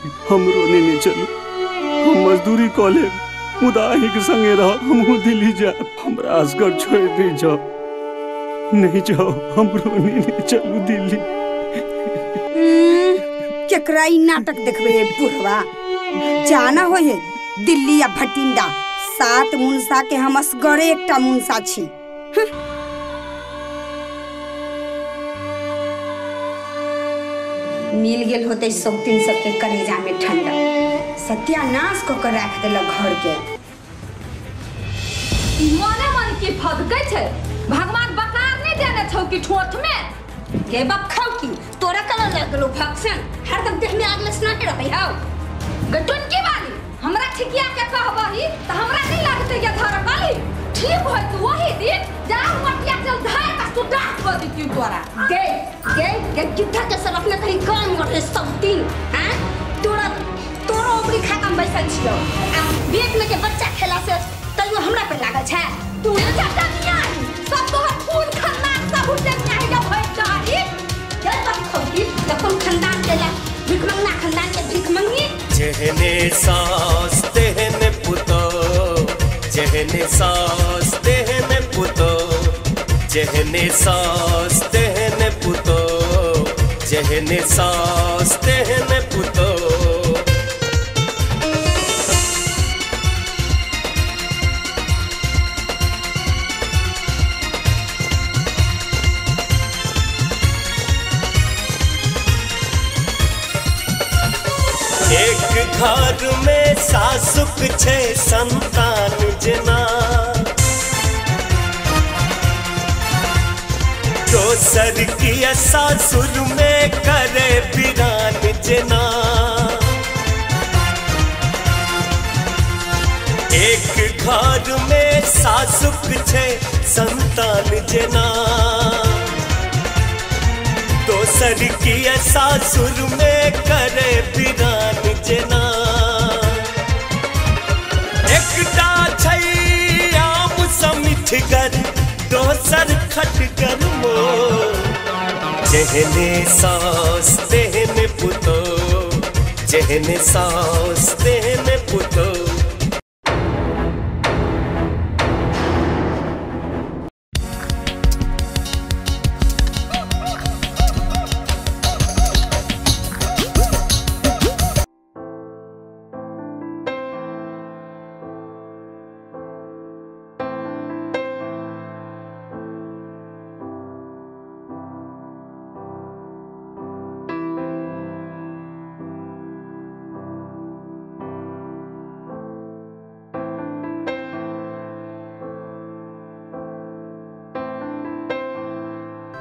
हमरो नहीं चलू, हम मजदूरी कऽ लेब, मुदा अहीं के संगे रह, हमहू दिल्ली जाब, हमरा असगर छोड़ दे जाओ, नहीं जाओ, हमरो नहीं चलू दिल्ली। केकरा ई नाटक देखबे है बुढ़वा, जाना हो है दिल्ली या भटिंडा, 7 मुनसा के हम असगरे एकटा मुनसा छी। मिल गेल होते शौकीन सबके कलेजा में ठंडा, सत्यानाश को कर रख देलक घर के। मने मन की फदकै छै, भगवान बकार नहीं देने छौ कि ठोठ में हे बखौ की तोरा कलर लग गेलो भक्सन, हरदम देह में आग लसना के रहै हौ। गटुन की बाली हमरा ठिकिया के कहबही त हमरा नहीं लागते ये धर काली ठीक होय तो वही दिन जा मटिया चल धाय का सुदाह कर दी तू तोरा। गे किथा के सर अपने कहीं काम करे सब दिन, हैं तोरा ओबरी खाता में बैसल छियो, आ पेट में के बच्चा खेला से तइयो हमरा पे लागल छै। तू चाचा मिया सब तो खून खानदान सब उठे नहीं जब होय जाही चल बखौ की अपन खानदान के ला भीख मंगना खानदान के भीख मंगी। जहने सास तेहने पुतो, जहने सास तेहने पुतो, जहने सास तेहने पुतो, जहने सास तेहने पुतो। एक घर में सासुक छे संतान जना, दोसर की सासुर में करे बिरान जना। एक घर में सासुक छे संतान जना, दोसर की सासुर में करे बिरान जना। एकटा छै आम समिठगर, दोसर खटगर मोर, जहने सास तेहने पुतो, जहने सास तेहने पुतो।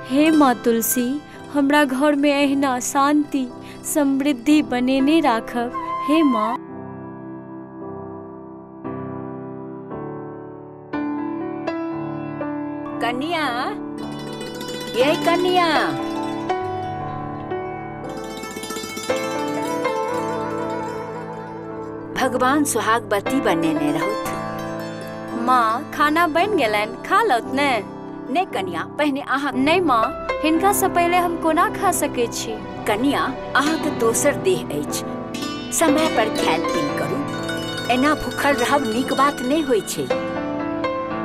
हे माँ तुलसी, हमरा घर में एहना शांति समृद्धि बनेने राखब। हे माँ। कन्या, ये कन्या, भगवान सुहागवती बनेने रहत। माँ खाना बन गेलन, खा लौत ने। नहीं कन्या, पहने आहा। नहीं माँ, हिनका से पहले हम कोना खा सके छी। कन्या, आहा के दोसर देह अछि, समय पर खायल पीन करू, एना भूखल रहब नीक बात नहीं होय छै।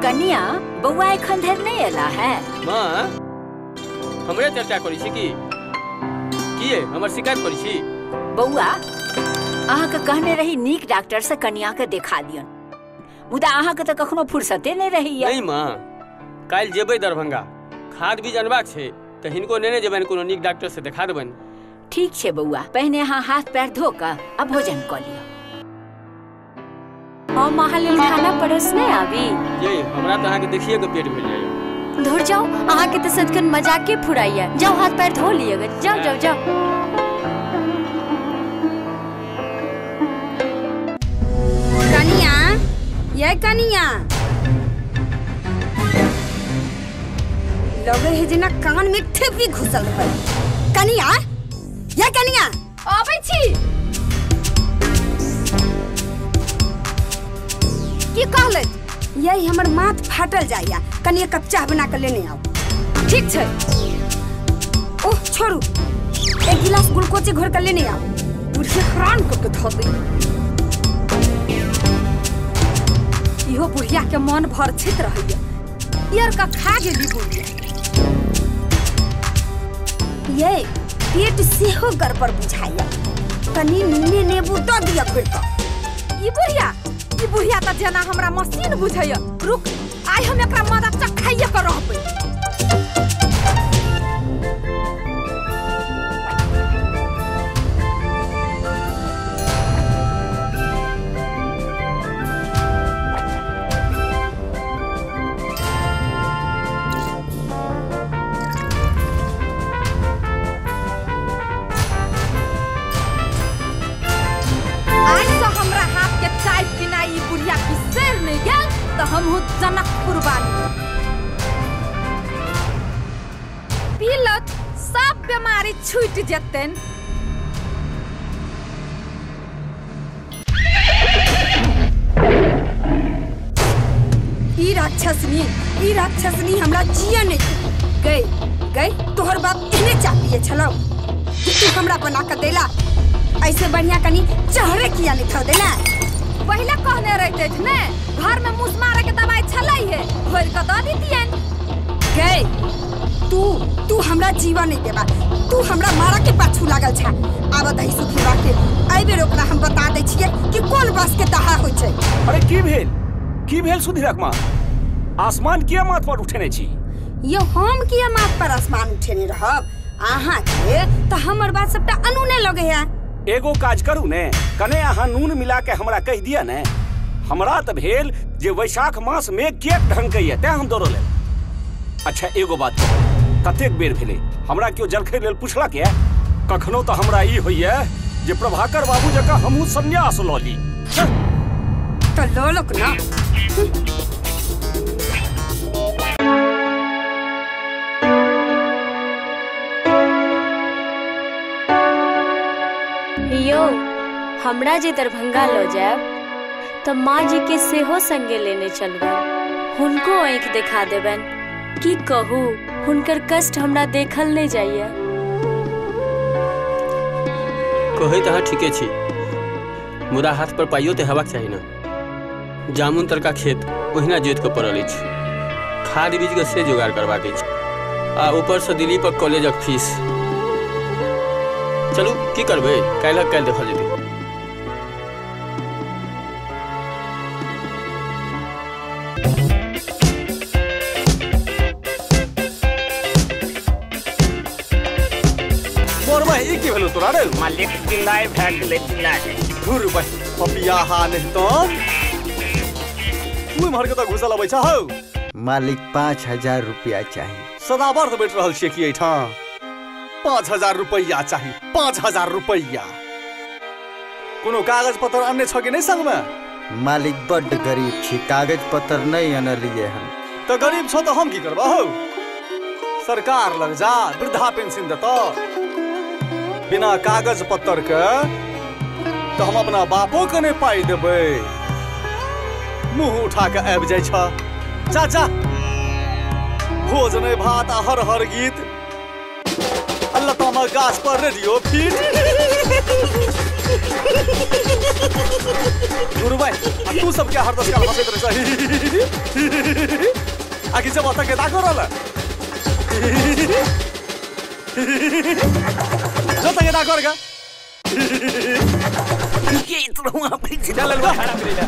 कन्या, बौआ एखन धरि नहीं एला है। माँ, हमरे चर्चा करै छी की? किए हमर शिकायत करै छी? बौआ, आहा के कहने रही नीक डॉक्टर से कन्या के देखा दियन, मुदा आहा के त कखनो फुर्सते नहीं रही। नहीं माँ, काल जेबै दरभंगा, खाद बीज अनबाक छै त हिनको नेने जेबनि, कोनो नीक डॉक्टर से देखा देबनि। ठीक छै बौआ, पहने अहाँ हाथ पैर धो क आ भोजन क लिअ। हम अहाँ लेल खाना परोसने आबी? ये हमरा त अहाँ के देखिए के पेट भरि जाइए। धुर जाओ, अहाँ के त सदखन मजाक के फुराइया। जाओ हाथ पैर धो लिएगा, जाओ जाओ जाओ। कनिया, ये कनिया, लगे है जना कान में ठेपी घुसल है। कनिया, ये कनिया, आबै छी। की कहलत? यही हमर माथ फाटल जाइया, कनिया कप चाह बना के लेने आओ। ठीक छै। ओह छोड़ू, एक गिलास ग्लूकोज घोर के लेने आओ। बुढ़िया हैरान करके धो दी। इहो बुढ़िया के मन भर छित रही यार का खा गेली बुढ़िया। ये पेट सेहो गड़बड़ बुझाइया, तनी नीने नेबू दो दिया फिर तो। ई बुढ़िया त जना हमरा मशीन बुझैया। रुक आइ हम एकरा मदद चखाइए कर रहबै। तो हम हो जनकपुर वाली पीलत सब बीमारी छूट जतन। ई राक्षसनी हमरा जिया नहीं गई तोहर बाप इने चाहती छलो कि तू हमरा बना के देला। ऐसे बढ़िया कनी चहरे किया नहीं था देला। पहले कहने रहते थे ने घर में मूस मारे के दवाई छलै है घोर के द दीतियन। गई तू हमरा जीवन नहीं देबा, तू हमरा मारा के पाछू लागल छ। आब दही सुखी बाटे आई बेर ओकरा हम बता दै छियै कि कोन बस के दहा होय छै। अरे की भेल सुधीरक मां? आसमान किया माथ पर उठेने छी? यो हम किया माथ पर आसमान उठेने रहब? आहा के त हमर बात सबटा अनूने लगे है। एगो काज करू ने, कने अहाँ नून मिला के हमरा कह दिया ने। हमरा त भेल जे वैशाख मास में केक ढंकैया तै हम दौड़ल। अच्छा एगो बात कतेक बेर भेले हमरा क्यों जलखै लेल पुछला के? कखनो त हमरा ई होइया जे प्रभाकर बाबू जका हमहू संन्यास ल ली। त लोलक ना यो हमरा जे दरभंगा लो जाब तो माँ जी के सेहो संगे लेने चलबन, हुनको आँख दिखा देबन। की कहू हुनकर कष्ट हमरा देखल नहीं जाइए। कहे तो ठीके छी, मुदा हाथ पर पाइयो ते हेबाक चाही ना। जामुन तरका खेत ओहिना जोत के पड़ल अछि, खाद बीज के से जोगाड़ करबाक अछि, आ ऊपर से दिल्ली पर कॉलेजक फीस। चलू की करबे, काल्हि देखल जेतै। की भेलो तोरा रे? मालिक दिलाई भाग गेलै दिलाई। धुर भाई पपिया हा नहीं तो तू मर के त घुसल अबै छ हौ। मालिक 5000 रुपया चाहिए। सदाबर त बैठ रहल छियै कि एठा 5000 रुपया चाहिए। 5000 रुपया कोनो कागज पत्र अन्य छ कि नहीं संग में? मालिक बड्ड गरीब छी, कागज पत्र नहीं अनलिए हम। तो गरीब छो तो हम की करबा हौ? सरकार लग जा वृद्धा पेंशन देता। बिना कागज पत्र के तो हम अपना बापो के नहीं पाई देबे। मुंह उठा के आबि जाय छ। चाचा भोज नहीं भात आ हर हर गीत, अल्लाह तामा गाछ पर रेडियो फिट। गुरु भाई तू सब क्या हर दस का हंसत रह सही आगे जब आता के दा करल जो तक दा करगा ये इतना वहां पे चल ले खड़ा कर ले।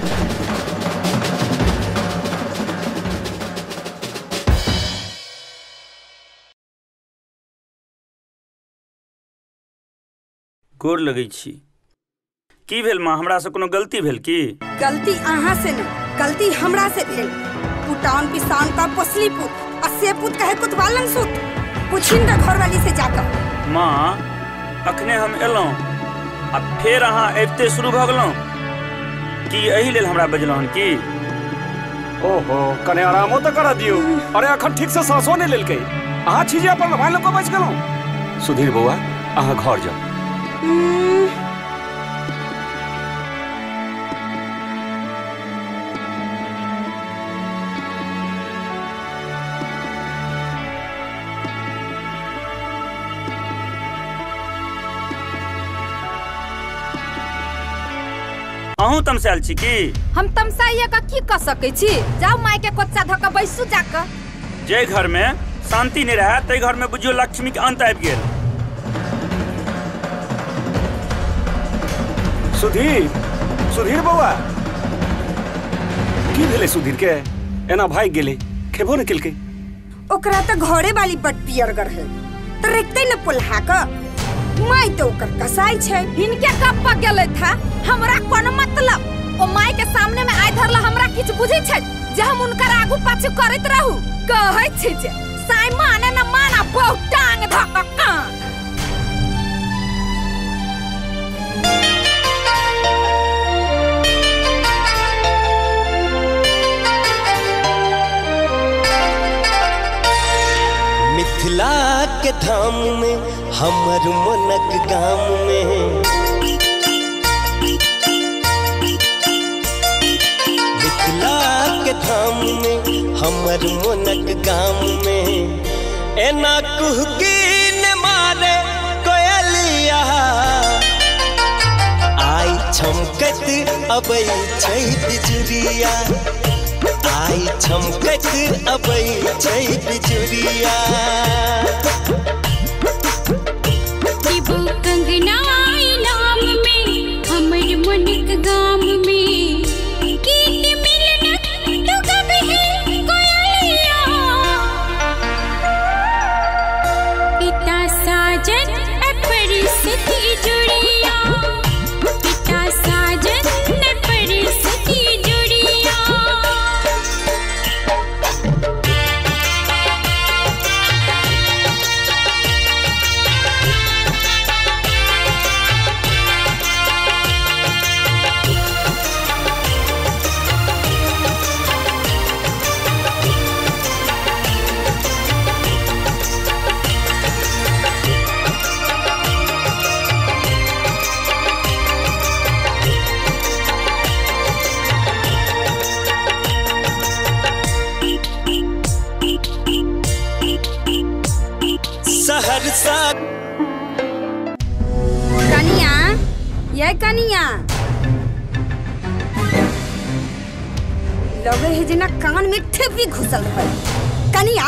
गोर लगै छी। की भेल मां, हमरा से कोनो गलती भेल की? गलती अहाँ से नहीं, गलती हमरा से भेल। पुटान पिसान का पसली पुत आ से पुत कहे कुतवालन सुत। पुछिन का घरवाली से जाकर। मां अखने हम एलौं आ फेर अहाँ अबिते शुरू भ गेलौं कि एही लेल हमरा बजलौं हन की? ओहो कने आरामो तो करा दियो। अरे अखन ठीक से सांसो नहीं लेलकै। अहाँ छी जे अपन मोबाइल को बच गेलौं। सुधीर बौआ अहाँ घर जाओ। अहूँ तमसायल छी की? हम तमसाइए का की कर सकै छी? जाओ माय के कोच्चा धक बैसू जाकर। जे घर में शांति नहीं रहा ते घर में बुझियो लक्ष्मी के अंत आबि गेल। सुधीर बउआ की भेले? सुधीर के एना भाग गेले, खेबो न केलके। ओकरा त घरे वाली बट पियर कर है त रेखते न पुल्हा का माय तो ओकर कसाई छै। इनके कब पक गेले था हमरा कोनो मतलब? ओ माय के सामने में आइ धरला हमरा किछ बुझै छै जे हम उनकर आगू पाछू करैत रहू? कहै छै जे साई माने न माना बहुत टांग धक कान। मिथिला के धाम में हमर मनक गाम में मिथिला के धाम में हमर मनक गाम में एना कुहकी ने मारे कोयलिया आई छमकत अबै छै बिजुरिया आई छमकत अबै छै बिजुरिया वो कंगना नाम में हमर मनक गाम में गीत मिलनक तो गबहे कोयलिया पिता साजन परिस्थिति जुड़िया पिता साजन परिस्थिति जुड़िया सहरसा कनिया ये कनिया लगे है जना कान में ठेपी घुसल है। कनिया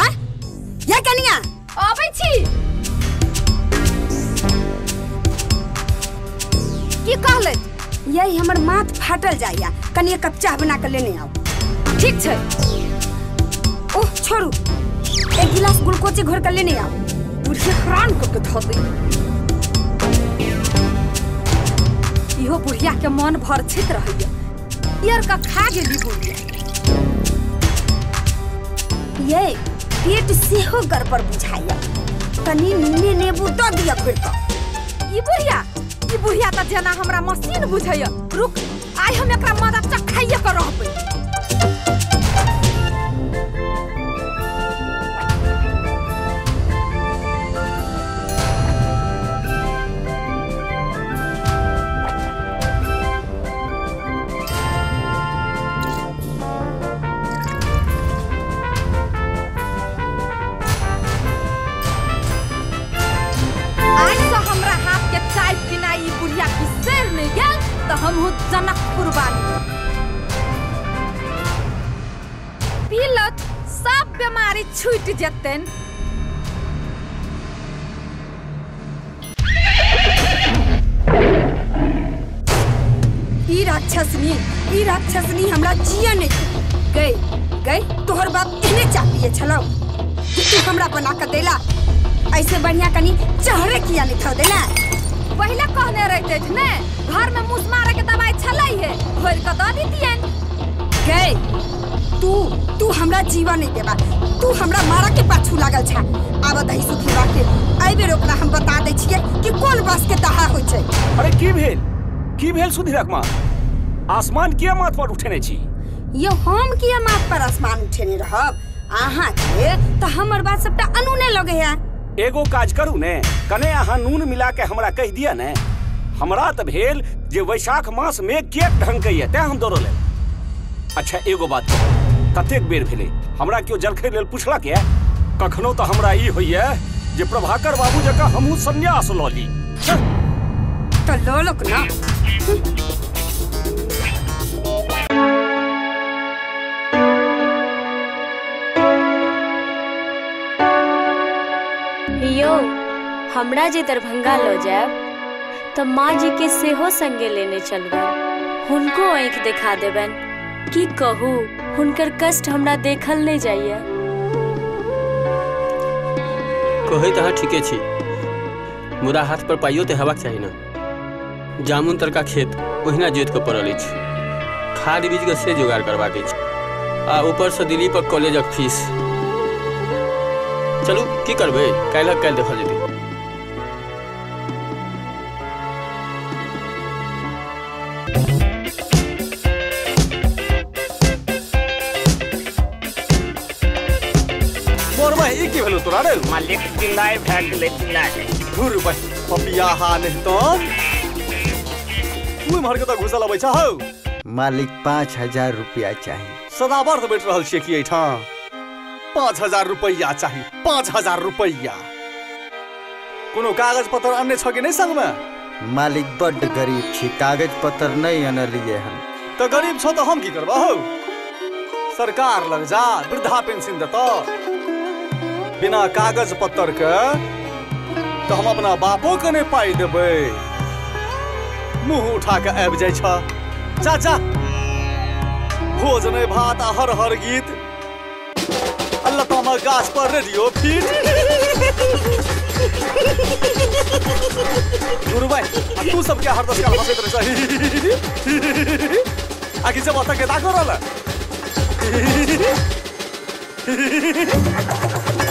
ये कनिया आबै छी की कहले? यही हमर माथ फाटल जाइया, कनिया कप चाह बना के लेने आओ। ठीक छै। ओह छोड़ू, एक गिलास ग्लूकोज घोर कर लेने आओ। बुढ़िया हरान करके धो दी। इहो बुढ़िया के मन भर छित रहैया, यार का खा गेली बुढ़िया। ये पेट सेहो गड़बड़ बुझाइया, कनी नीने नेबू दो दिया घोर कर। ई बुढ़िया त जना हमरा मशीन बुझैया। रुक, आइ हम एकरा मदद चखाइए कर रहबै। हम जनकपुर वाली पीलत सब बीमारी छूट जतन। ई राक्षसनी हमरा जिया नहीं गई तोहर बाप एने चापिए छलो कि तू हमरा बना के देला। ऐसे बढ़िया कनी चहरे किया नहीं था देला। पहले कहने रहते थे ने घर में मूस मारे के दवाई छलाई है, घोर के दे दीतियन। गई तू हमरा जीवा नहीं देबा, तू हमरा मारा के पाछू लागल छा। आब दही सुखी के आई बेर ओकरा हम बता दै छियै कि कोन बस के दहा होय छै। अरे की भेल सुधीरक माँ? आसमान किया माथ पर उठेने छी? ये हम किया माथ पर आसमान उठेने रहब? आहा के त हमर बात सबटा अनूने लगे है। एगो काज करू ने, कने अहाँ नून मिला के हमरा कह दिया ने। हमरा त भेल जे वैशाख मास में के ढंग के ये ते हम दौड़ो ले। अच्छा एगो बात कतेक बेर भेले हमरा क्यों जलखै लेल पूछला के? कखनो तो हमरा ई होइए जे प्रभाकर बाबू जका हमहू संन्यास ल ली। तो लो लोक ना सुनियो, हमरा जे दरभंगा लो जाए तो माँ जी के सेहो संगे लेने चलबन, हुनको आँख दिखा देबन। की कहू, हुनकर कष्ट हमरा देखल नहीं जाइए। कहे तहाँ ठीके छी, मुदा हाथ पर पाइयो ते हेबाक चाही ना। जामुन तरका खेत ओहिना जोत के पड़ल अछि, खाद बीज के से जोगाड़ करबाक अछि, आ ऊपर से दिलीपक कॉलेजक फीस। चलू की करबै, काल्हि देखल जेतै। मोर भाई ई की भेलो तोरा रे? मालिक चिल्लाए भाग गेलै चिल्लाए। घुर भाई पपिया हा नहीं तो तू मर के तो घुसल अबै छ हौ। मालिक 5000 रुपया चाहिए। सदाबर तो बैठ रहल छियै की एठा? 5000 रुपया चाहिए, 5000 रुपया। कोनो कागज पत्र अन्य छ कि नहीं संग में? मालिक बड्ड गरीब छी, कागज पत्र नहीं अनलिए हन। तो गरीब छो तो हम की करबा हो? सरकार लग जा, वृद्धा पेंशन देता। बिना कागज पत्र के तो हम अपना बापो के नहीं पाई देबै। मुंह उठा के आबि जाय छ। जा जा, भोज नहीं भात आ हर हर गीत। अल्लाह तामा गाछ पर रेडियो फिट। गुरु भाई तू सब क्या हर दस काल हंसैत रह। आगे जब अतक के दाखो रहल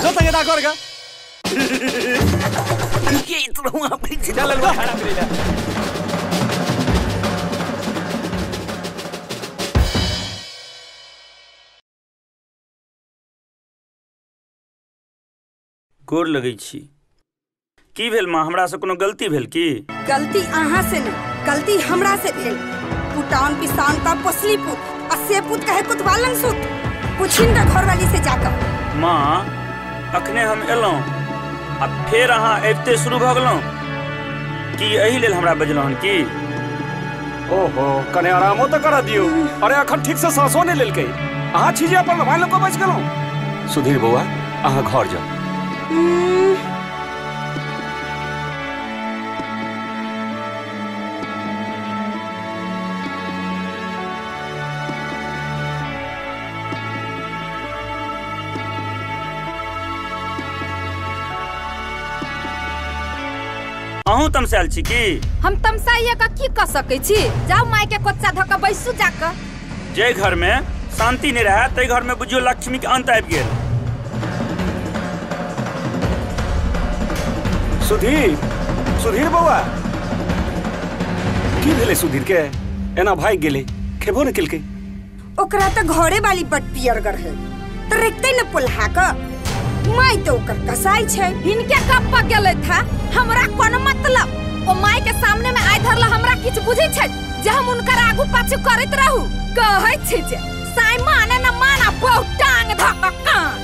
जो तक ना कर गा ये इतना वहां पे चल ले खड़ा कर ले। गोर लगै छी। की भेल माँ, हमरा से कोनो गलती भेल की? गलती अहाँ से नहीं, गलती हमरा से भेल। पुटान पिसान का पसली पुत, आ से पुत कहे कुतवालन सुत। पुछिन का घर वाली से जाकर। माँ अखने हम एलौं, अब फेर अहाँ अबिते शुरू भ गेलौं कि एही लेल हमरा बजलौं हन की? ओहो, कने आरामो तो करा दियो। अरे अखन ठीक से सांसो नहीं लेलकै। अहाँ छी जे अपन मोबाइल को बच गेलौं। सुधीर बौआ, अहाँ घर जाओ। अहूँ तमसायल छी की? हम तमसाइए का की कर सकै छी? जाओ माय के कोच्चा धक बैसू जाकर। जे घर में शांति नहीं रहे तै घर में बुझियो लक्ष्मी के अंत आबि गेल। सुधीर बौआ, की भेले सुधीर के? एना भाग गेले, खेबो न केलकै। ओकरा त घरे वाली बट पियरगर है, त रेखते न पुल्हा क। माय तो ओकर कसाई छै। इनके कब पर गेलै था, हमरा कोनो मतलब। ओ माय के सामने में आइ धरला हमरा किछ बुझै छै जे हम उनकर आगू पाछू करैत रहू। कहै छै जे साई माने न माना बहु टांग धक कान।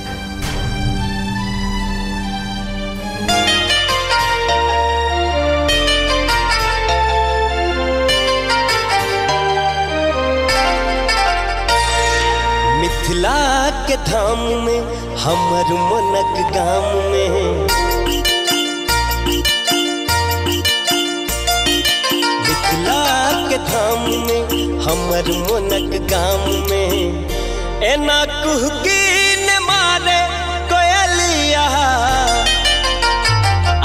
मिथिला के धाम में हमर मनक गाम में, मिथिला के धाम में हमर मनक गाम में, एना कुहकी ने मारे कोयलिया,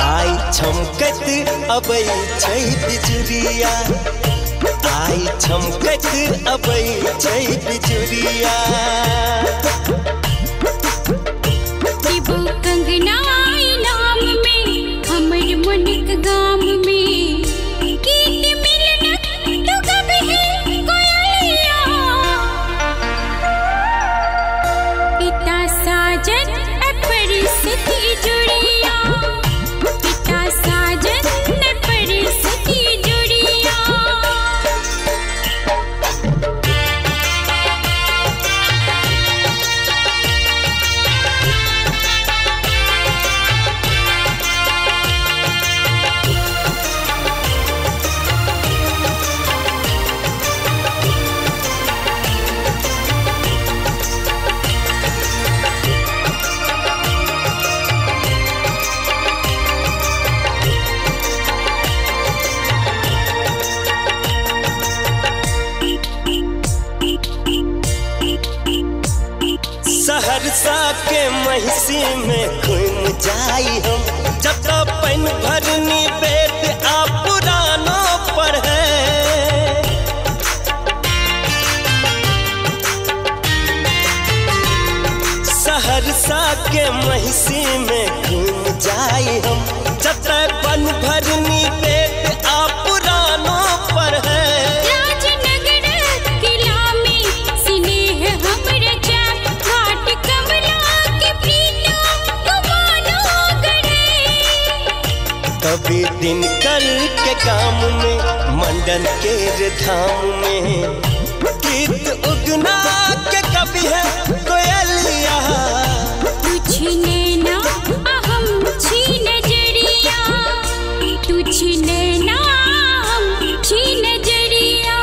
आई छमकत अबै छै बिजुरिया, आई छमकत अबै छै बिजुरिया। शिबू कंगना इनाम में हमर मनक गाम में, गीत मिलनक तो गब है कोयलिया, पिता साजन परिस्थिति जुड़िया, पिता साजन परिस्थिति जुड़िया। के गाम में मंडन के रे धाम में गीत उगना के कभी है कोयलिया तू छीने ना हम छीन जड़िया तू छीने ना हम छीन जड़िया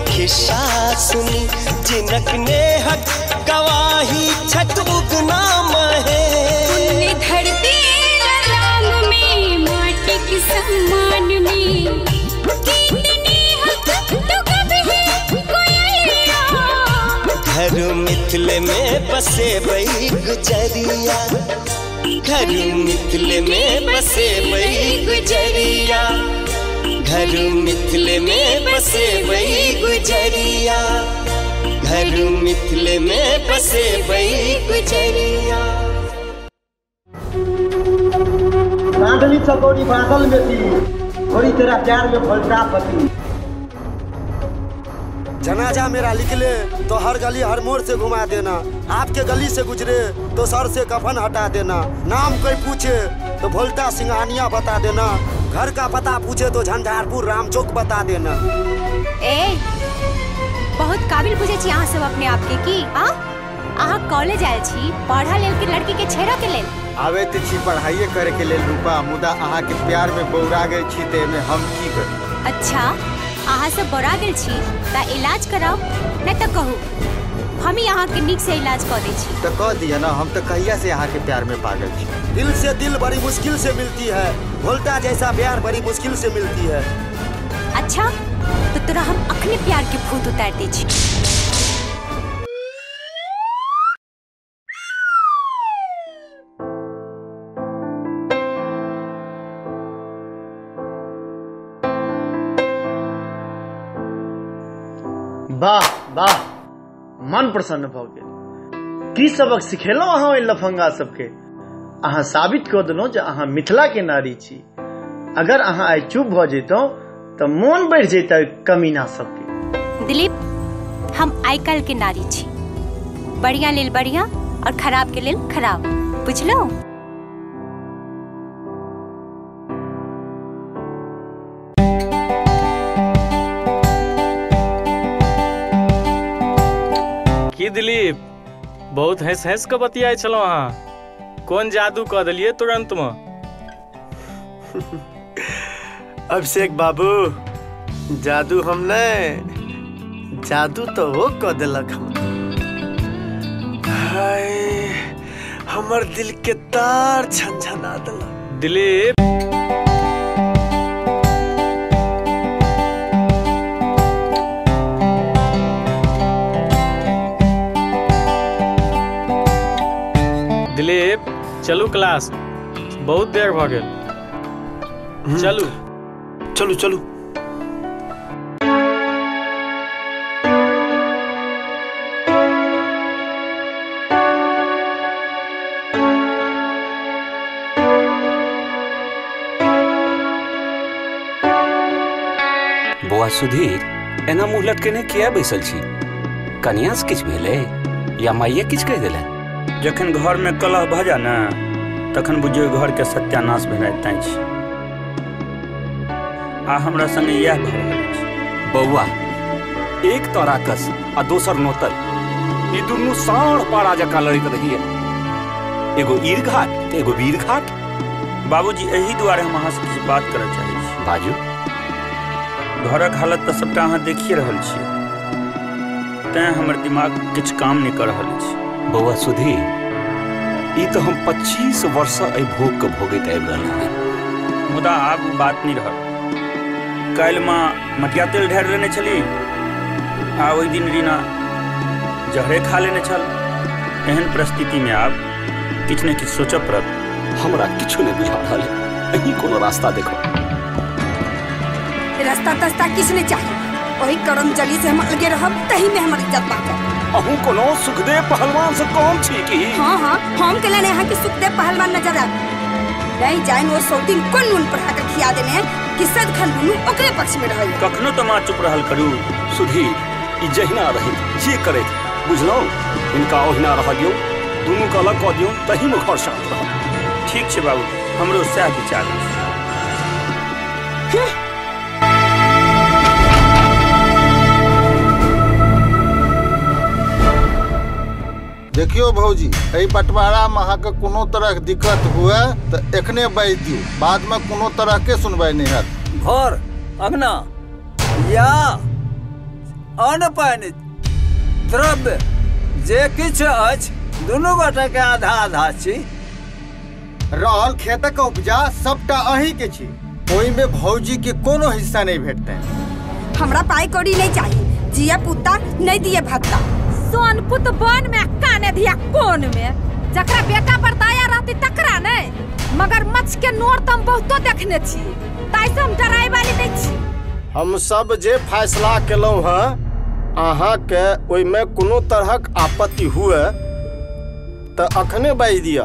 खिस्सा सुनी जिनक ने हक गवाही छत उगना महे उन्हें धरती राम में माटी के सम्मान में कितने हक तो कभी है कोयलिया घर मिथिले में बसे वही गुजरिया घर मिथिले में बसे वही गुजरिया घर मिथिले में बसे वही गुजरिया घर मिथिले में बसे वही गुजरिया रांधनी चकोरी बादल में थी थोड़ी तेरा प्यार में फलता पति जनाजा मेरा निकले तो हर गली हर मोड़ से घुमा देना आपके गली से गुजरे तो सर से कफन हटा देना नाम कोई पूछे तो भोलता सिंघानिया बता देना घर का पता पूछे तो झंझारपुर रामचौक बता देना। ए बहुत काबिल बुझे छी अहाँ सब अपने आप के की हां अहाँ कॉलेज आयल छी पढ़ा लेल के लड़की के छेड़ा के लेल आवे त छी पढ़ाई करे के लेल रूपा मुदा अहाँ के प्यार में बौरा गए छी ते में हम की करी। अच्छा अहाँ सब बौरा गेल छी त इलाज कराओ न त कहू हम यहाँ के निक से इलाज कर दे छी तो कह दिया ना हम तो कहिया से यहाँ के प्यार में पागल छी। दिल से दिल बड़ी मुश्किल से मिलती है भोलता जैसा प्यार बड़ी मुश्किल से मिलती है। अच्छा तो तोरा हम अपने प्यार के भूत उतार दे छी। वाह वाह मन प्रसन्न भ गेल की सबक सिखेलहुं अहाँ ओइ लफंगा सबके अहाँ साबित कऽ देलहुं जे अहाँ मिथिला के नारी छी अगर अहाँ आइ चुप भ जैतौ तऽ मोन बढ़ि जैतै कमीना सबके। दिलीप हम आइ काल्हि के नारी छी बढ़िया लेल बढ़िया और खराब के लेल खराब बुझलो। दिलीप बहुत हंस हंस के बतियाए छलो अहाँ कोन जादू कऽ देलिए तुरंत में। अभिषेक बाबू जादू हम नहीं जादू तो वो कऽ देलक हम। हाय हमर दिल के तार झनझना देलक। दिलीप दिलीप चलू क्लास बहुत देर भ गेल चलू चलू चलू। बौआ सुधीर एना मुँह लटकेने किया बैसल छी कनिया से किछ भेलै या माइये किछ कहि देलै। जखन घर में कलह भ जा न तखन बुझियो घर के सत्यानाश भेनाइ तैं छी आ हमरा संगे यह भ रहल अछि। बौआ एक तो राकस आ दोसर नोतल ई दुनू साढ़ पाड़ा जकाँ लड़ैत रहिए एगो ईर घाट तो एगो वीर घाट बाबूजी यही दुआरे हम अहाँ से किछु बात करऽ चाहै छी। बाजू। घरक हालत तऽ सबटा अहाँ देखिए रहल छियै, तैं हमर दिमाग किछु काम नहि कर रहल अछि। बौआ सुधीर, ई तो हम 25 वर्ष एहि भोग के भोगैत आबि रहल हैं। मुदा आब ओ बात नहि रहल। काल्हि माँ मटिया तेल ढारि लेने छली आ ओहि दिन रीना जहरे खा लेने छल। एहन परिस्थितिमे आब किछु ने किछु सोचऽ पड़त। हमरा किछु नहि बुझा रहल है, अहीं कोनो रास्ता देखो। रास्ता तस्ता किछु नहि चाहिए, वही करम जली से हम अलगे रहब, तही में हमर इज्जत बाँचत। अहूँ कोनो सुखदेव पहलवान से कम छी की? हाँ हाँ, हम के लाने यहाँ की सुखदेव पहलवान नजर आब। नहीं जाइन वो सौतीन कोन नून पर हाकर खिया देने कि सदखन दुनू ओकरे पक्ष में रहै। कखनो तो माँ चुप रहल करू। सुधीर, ई जहिना रही जे करे बुझलौ, इनका ओहिना रह दियौ, दुनू के अलग कऽ दियौ, तही में घर शांत रह। ठीक छै बाबू, हमरो सएह विचार अछि। देखियो भौजी, एहि बंटवारा में अहाँके कोनो तरह दिक्कत हुए तो एखने बाजि दियौ, बाद में कोनो तरह के सुनवाई नहीं हैत। घर अंगना या अन्न पानि द्रव्य जे किछु अछि दुनू गोटे के आधा आधा छी। रहल खेतक उपजा सबटा अहीं के छी, ओहि में भौजी के कोनो हिस्सा नहीं भेटतै। हमरा पाई कौड़ी नहीं चाहिए, जिया पुता नहीं दिए भत्ता। सोनपुत बन में काने दिया कोन में, जकरा बेटा पर दया रहती तकरा नहीं। मगर मछ के नोर तुम बहुतो देखने छी, ताइसे हम डराई वाली नहीं छी। हम सब जे फैसला केलहुं हैं, अहाँ के ओहि में कोनो तरहक आपत्ति हुए तो अखने बाजि दिया।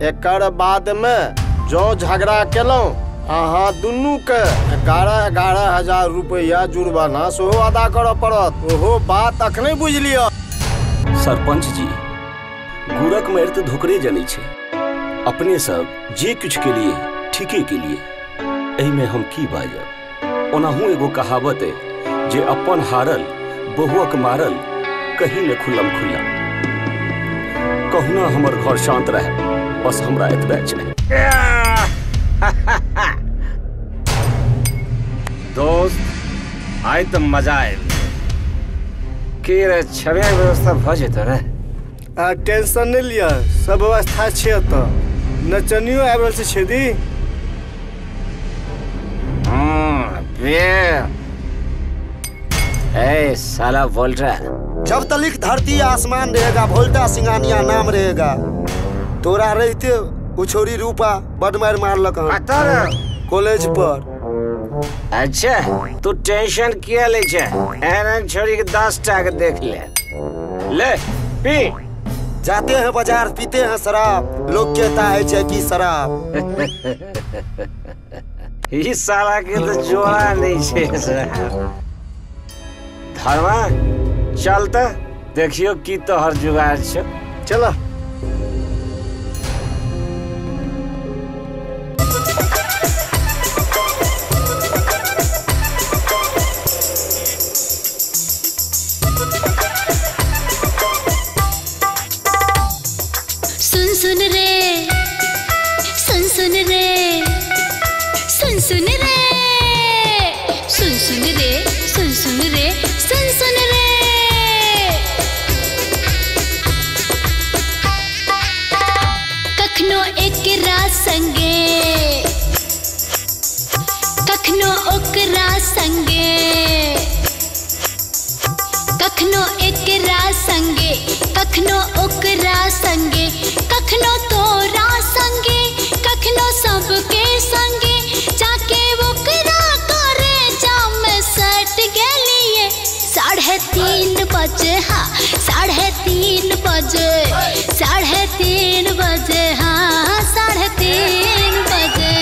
एकर बाद में जो झगड़ा केलहुं, अहाँ दुनू के 11,000 रुपया जुर्माना सेहो अदा करऽ पड़त। ओहो बात अखने बुझ लिया। सरपंच जी, गुरक मारि तो धोकरे जनै छै, अपने सब जे कुछ के लिए ठीके के लिए, एहि में हम की बाजब। ओनाहू एगो कहावत है जे अपन हारल बहुअक मारल कहीं न खुल्लम खुल्ला। कहुना हमर घर शांत रहे, बस हमरा एतबे छै। दोस्त, आइ तो मजा आयल की रे, छबे व्यवस्था भ जेतै रे। टेंशन नहीं लिया, सब व्यवस्था छै तो। नचनियो आबि रहल छै छेदी। ए साला वोल्टा, जब तक धरती आसमान रहेगा वोल्टा सिंघानिया नाम रहेगा। तोरा रहते वो छोरी रूपा बड मार मारलक कॉलेज पर। अच्छा, तू टेंशन किया ले छै? एहन छोरी के 10 टा के देख ले पी। जाते हैं बाजार पीते हैं शराब, लोग कहता है कि शराब। ई साला के तो जोड़ा नहीं छै। धर्मा चल त देखियो की तोहर जुगाड़ छ। चलो। सुन रे, सुन सुन रे, सुन सुन रे, सुन सुन रे, सुन सुन रे, सुन सुन रे। कखनो एकरा संगे, कखनो ओकरा संगे, कखनो एकरा संगे, कखनो ओकरा संगे, कखनो तोरा संगे, कखनो सबके संगे, जाके ओकरा करे जाम सट गेलिए। 3:30 बजे, हाँ 3:30 बजे, 3:30 बजे, हाँ 3:30 बजे।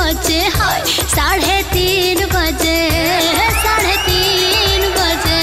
बजे हाय 3:30 बजे 3:30 बजे।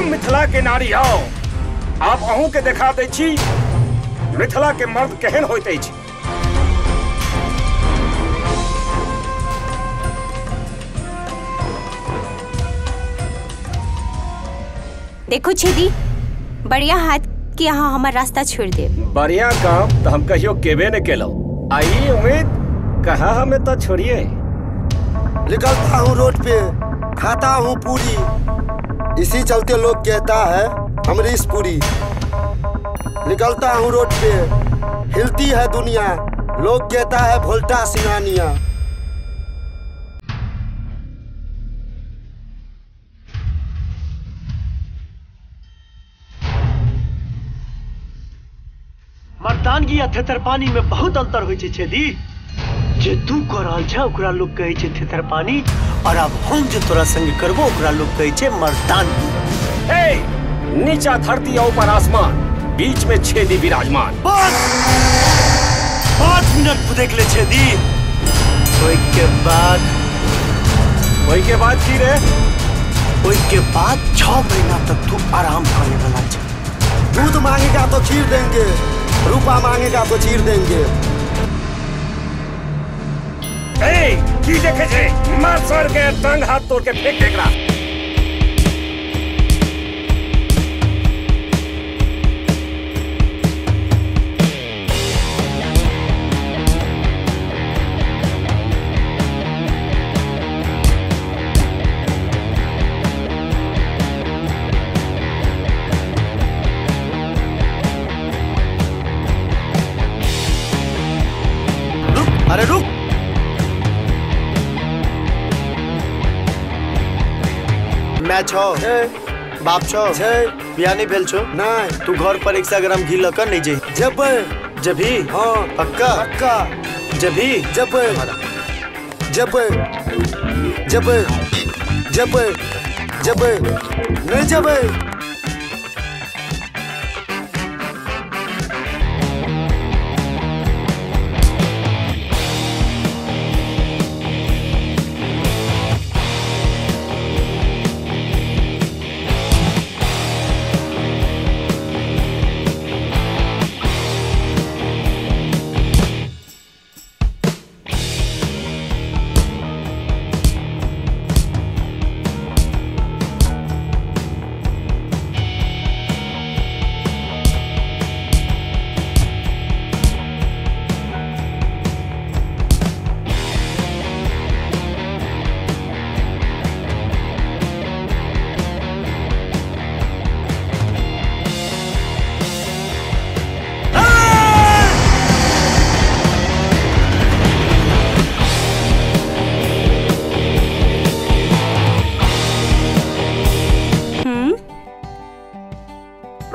मिथिला के नारी आओ, आप अहूँ के देखा दै छी मिथिला के मर्द केहन होइत अछि। देखो छेदी, बढ़िया हाथ कि अहाँ हमार रास्ता छोड़ दे। बढ़िया काम तो हम कहियो केबे न केलो। आई उम्मीद कहा हमें तो छोड़िए। निकलता हूँ रोड पे, खाता हूँ पूरी, इसी चलते लोग कहता है अमरीश पुरी। निकलता हूँ रोड पे, हिलती है दुनिया, लोग कहता है भोल्टा सिंघानिया। मर्दानगी आ थेथरपानी में बहुत अंतर होय छै छेदी। जे तू कर रहल छै ओकरा लोग कहै छै थेथरपानी, और अब हम जे तोरा संग करबो ओकरा लोग कहै छै मर्दानगी। नीचा धरती और ऊपर आसमान, बीच में छेदी विराजमान। 5 मिनट देख ले छेदी। ओई के बाद की रे? ओई के बाद 6 महीना तक तू आराम करने वाला छै। दूध मांगेगा तो खीर देंगे, रुपा मांगेगा तो चीर देंगे। की देखे छे? मार सर के टंग हाथ तोड़ के फेंक देगा। अरे रुक, मैच हो बाप छो बिया नहीं भेल छो नहीं। तू घर पर 100 ग्राम घी लकर नहीं जे। जभी हाँ पक्का पक्का जभी जब नहीं जब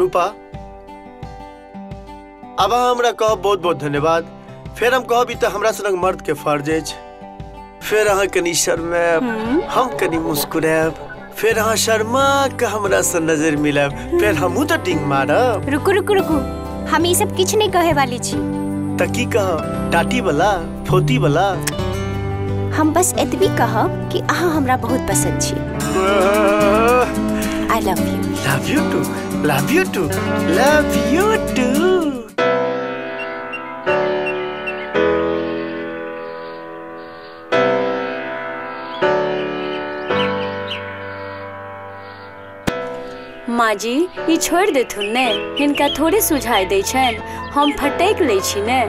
रूपा अब हमरा कहब बहुत बहुत धन्यवाद। फिर हम कहब तो हमरा सनक मर्द के फर्ज अछि। फिर अहाँ कनी शर्माएब, हम कनी मुस्कुराएब, फिर अहाँ शर्मा के हमरा से नजर मिलाब, फिर हमहू तो डिंग मारब। रुकू रुकू रुकू, हम ये सब किछ नहीं कहे वाली छी। त की कहब, टाटी वाला फोती वाला? हम बस एतबी कहब कि अहाँ हमरा बहुत पसंद छी। I love you. Love you too, love you too, love you too. माँ जी ई छोड़ देथुन ने, हिनका थोड़े सुझाई दै छन, हम फटेक लै छी ने।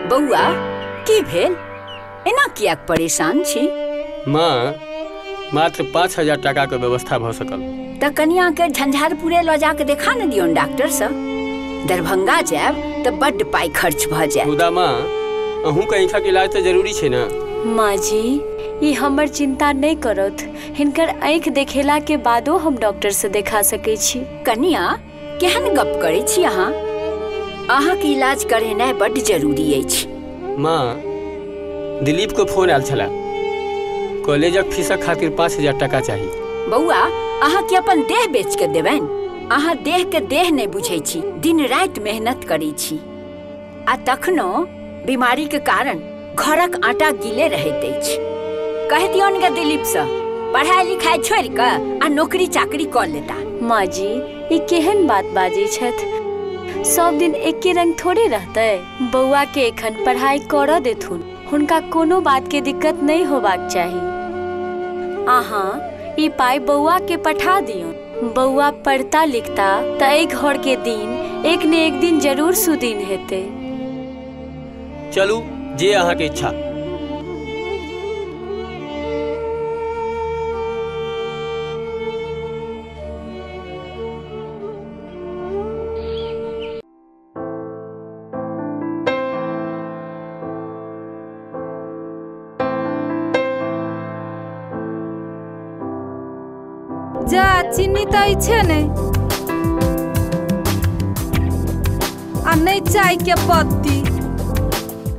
बउआ की भेल? एना किया परेशान छी? माँ मात्र 5000 टाका के व्यवस्था भ सकल। त कनिया के झंझारपुरे ल जाके देखा न दियौन डॉक्टर से। दरभंगा जाब त बड्ड पाई खर्च भ जाए। खुदा माँ अहूँ के आँखा के इलाज तो जरूरी छे ना। माँ जी ये हमर चिंता नहीं करत, हिनकर आँख देखेला के बादो हम डॉक्टर से देखा सके छी। कनिया केहन गप करे छी अहाँ? अहाँ के इलाज करेनाइ बड्ड जरूरी अछि। माँ दिलीप को फोन आयल छला, कॉलेजक फीसक खातिर 5000 टाका चाहिए। बउआ अहाँ के अपन देह बेच के देबैन? अहाँ देह के देह नहीं बुझे छी, दिन रात मेहनत करे छी आ तखनो बीमारी के कारण घरक आटा गीले रहैत अछि। कह दियौन गे दिलीप से पढ़ाई लिखाई छोड़ के आ नौकरी चाकरी कर लेता। माँ जी ये केहन बात बाजे छथ, सब दिन एके रंग थोड़े रहते। बउआ के एखन पढ़ाई कर देथुन, हुनका कोनो बात के दिक्कत नहीं होबाक चाहिए। अहाँ ई पाई बउआ के पठा दियौन। बउआ पढ़ता लिखता त एहि घर के दिन एक ने एक दिन जरूर सुदीन हेते। चलू जे अहाँ के इच्छा। जा चीनी तो इच्छे नहीं आ नहीं चाय के पत्ती,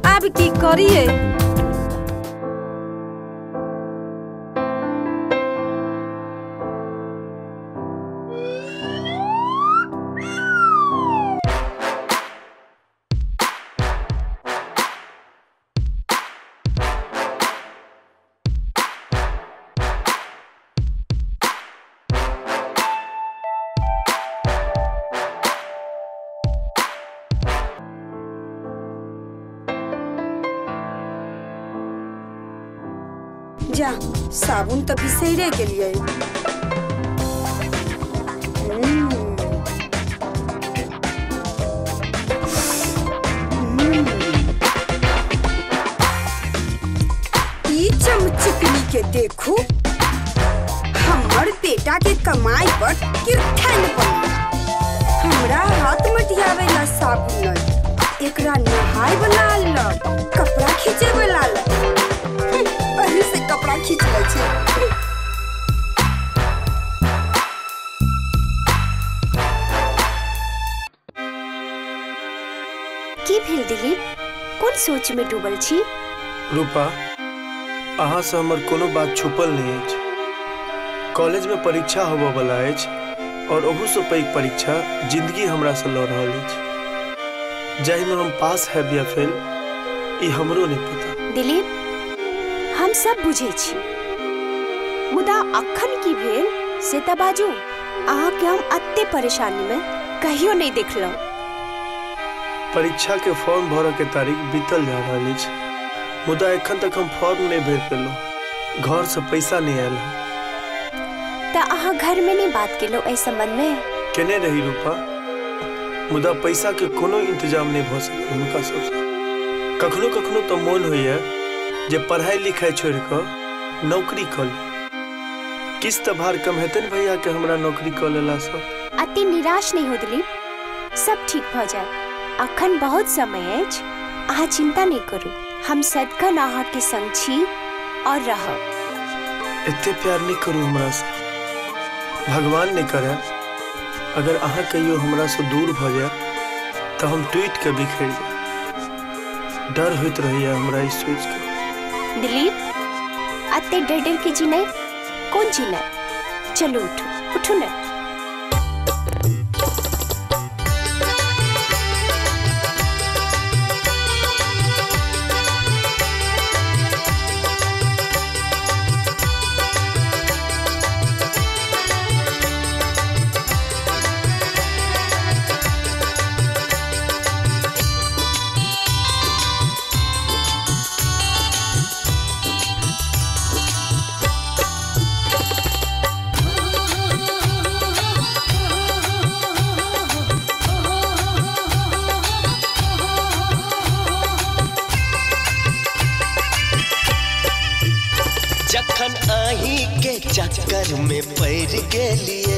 अब की करिए? जा साबुन तो बिसरे के लिए। चमचकनी के देखो, हमर बेटा के कमाई पर किरथन बनी। हमरा हाथ मटियावेला साबुन नहीं, एकरा नहाय वाला अलग, कपड़ा खींचे वाला अलग। पहले से कपड़ा खींच ले छे। की भेल दिलीप? कोन सोच में डूबल छी? रूपा अहाँ से हमर कोनो बात छुपल नहीं अछि। कॉलेज में परीक्षा होबे वाला अछि और ओहू से पैघ परीक्षा जिंदगी हमरा से लड़ रहल अछि। जाहि में हम पास है या फेल ई हमरो नहीं पता। दिलीप हम सब बुझे छी, मुदा अखन की भेल से त बाजू। अहाँ के हम अत्ते परेशानी में कहियो नहीं देखलौ। परीक्षा के फॉर्म भरऽ के तारीख बीतल जा रही है, मुदा एखन तक हम फॉर्म नहीं भर पेलहुँ। घर से पैसा नहीं आयल है। त अहाँ घर में नहीं बात केलो एहि संबंध में? केने रही रूपा, मुदा पैसा के कोनो इंतजाम नहीं भ सकल हुनका सबसे। कखनो कखनो तो मन होइए जे पढ़ाई लिखाई छोड़ कर नौकरी कर किस्त भार कम हेतै न भैया के हमरा नौकरी कर लेला से। अति निराश नहीं हो दिलीप, सब ठीक भ जाए। अखन बहुत समय अछि, अहाँ चिंता नहीं करू। हम सदखन अहाँ के संग छी और रहब। एते प्यार नहीं करू हमरा से, भगवान नहीं करे। अगर अहाँ कहियो हमरा से दूर भ जाए तो हम टूट के बिखर जाए। डर होइत रहैया हमरा इस सोच के। दिलीप अते डर डर के जीना कौन जीना? चलो उठो उठो ना। चक्कर में पड़ गेलिए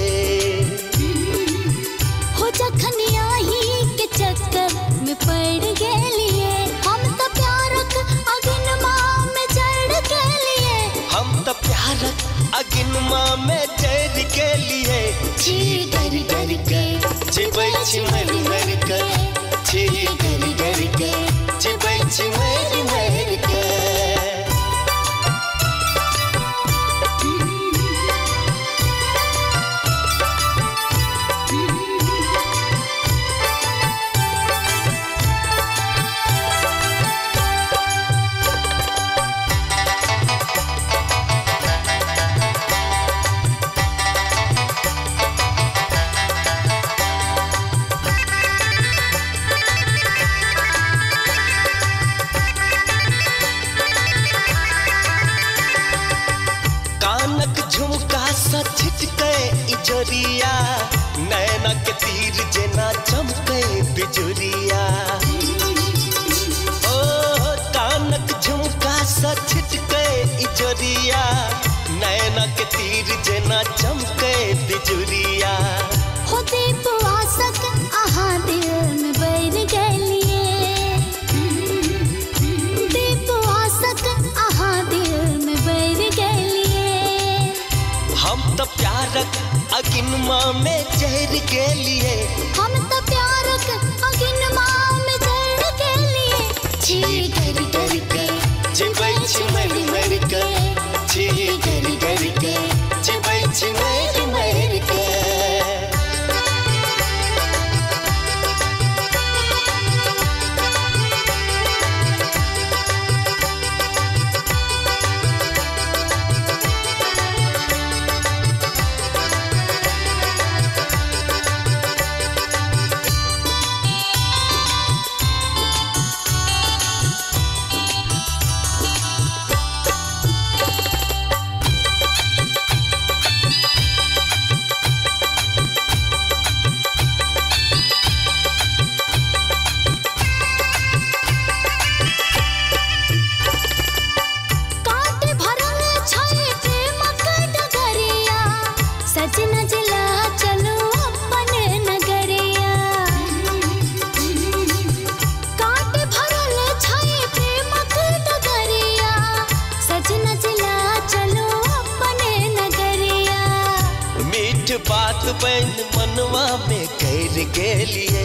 हो जखन आही के चक्कर में पड़ गेलिए। हम तो प्यारक अगिनमा में जड़ गेलिए। हम तो प्यारक अगिनमा में जड़ गेलिए। छी डर डर के चिबै छी मर मर के, छी डर डर के चिबै छी मर मर के। इजोरिया नैना के तीर जेना चमके बिजुरिया। ओ कानक झुमका सा छिटके इजोरिया नैना के तीर जेना चमके बिजुरिया। हो दीप आसक आहा दिल में बैर गेलिए। दीप आसक आहा दिल में बैर गेलिए। हम तो प्यारक अगिनमा में जहर गेलिए। हम तो प्यारक अगिनमा में जहर गेलिए। छी डर डर के चिबै छी मर मर के, छी डर डर के चिबै छी मर मर के। बात बन मनवा में कर गेलिए।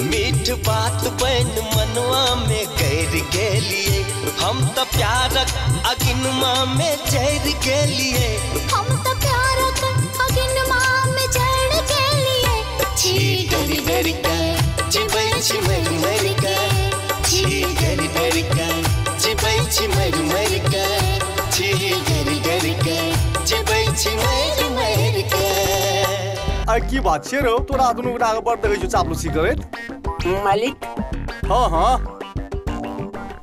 मीठ बात बन मनवा में कर गेलिए। हम तो प्यारक अगिनमा में जड़ गेलिए। हम तो प्यारक अगिनमा में जड़ गेलिए। छी डर डर के चिबै छी मर मर के, छी डर डर के चिबै छी मर मर के, छी डर डर के चिबै छी मर मर के। आ की बात छै रो, तोरा दुनू गोटा के बड़ देखै छौ चापलूसी करैत। मालिक हाँ हाँ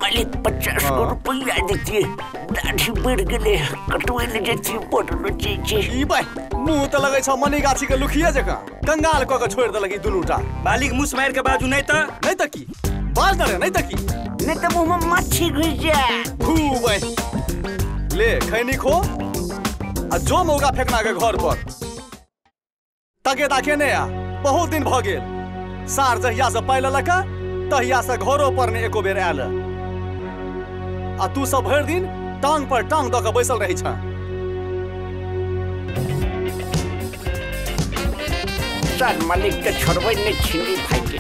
मालिक 50 रुपया देतिए। दाढ़ी बढ़ गेले, कटबै ले जेतिए बड़ रोचे छै। ई भाई मुंह त लगै छ मनी गाछी के लुखिया जका कंगाल क के छोड़ देलक ई दुनूटा। मालिक मुस मार के बाजू नहीं त की बाज दरे नहीं त की नहीं तो मुंह में मच्छी घुस जाए। ले खैनी खो आ जो मौका फेंकना के घर पर तके ताके नहीं आ। बहुत दिन भ गेल सार जहिया से पाइल लका तहिया से घरों पर ने एको बेर आयल आ तू सब भरि दिन टांग पर टांग द के बैसल रही छ। सर मालिक के छोड़बै ने छिंडी भाई के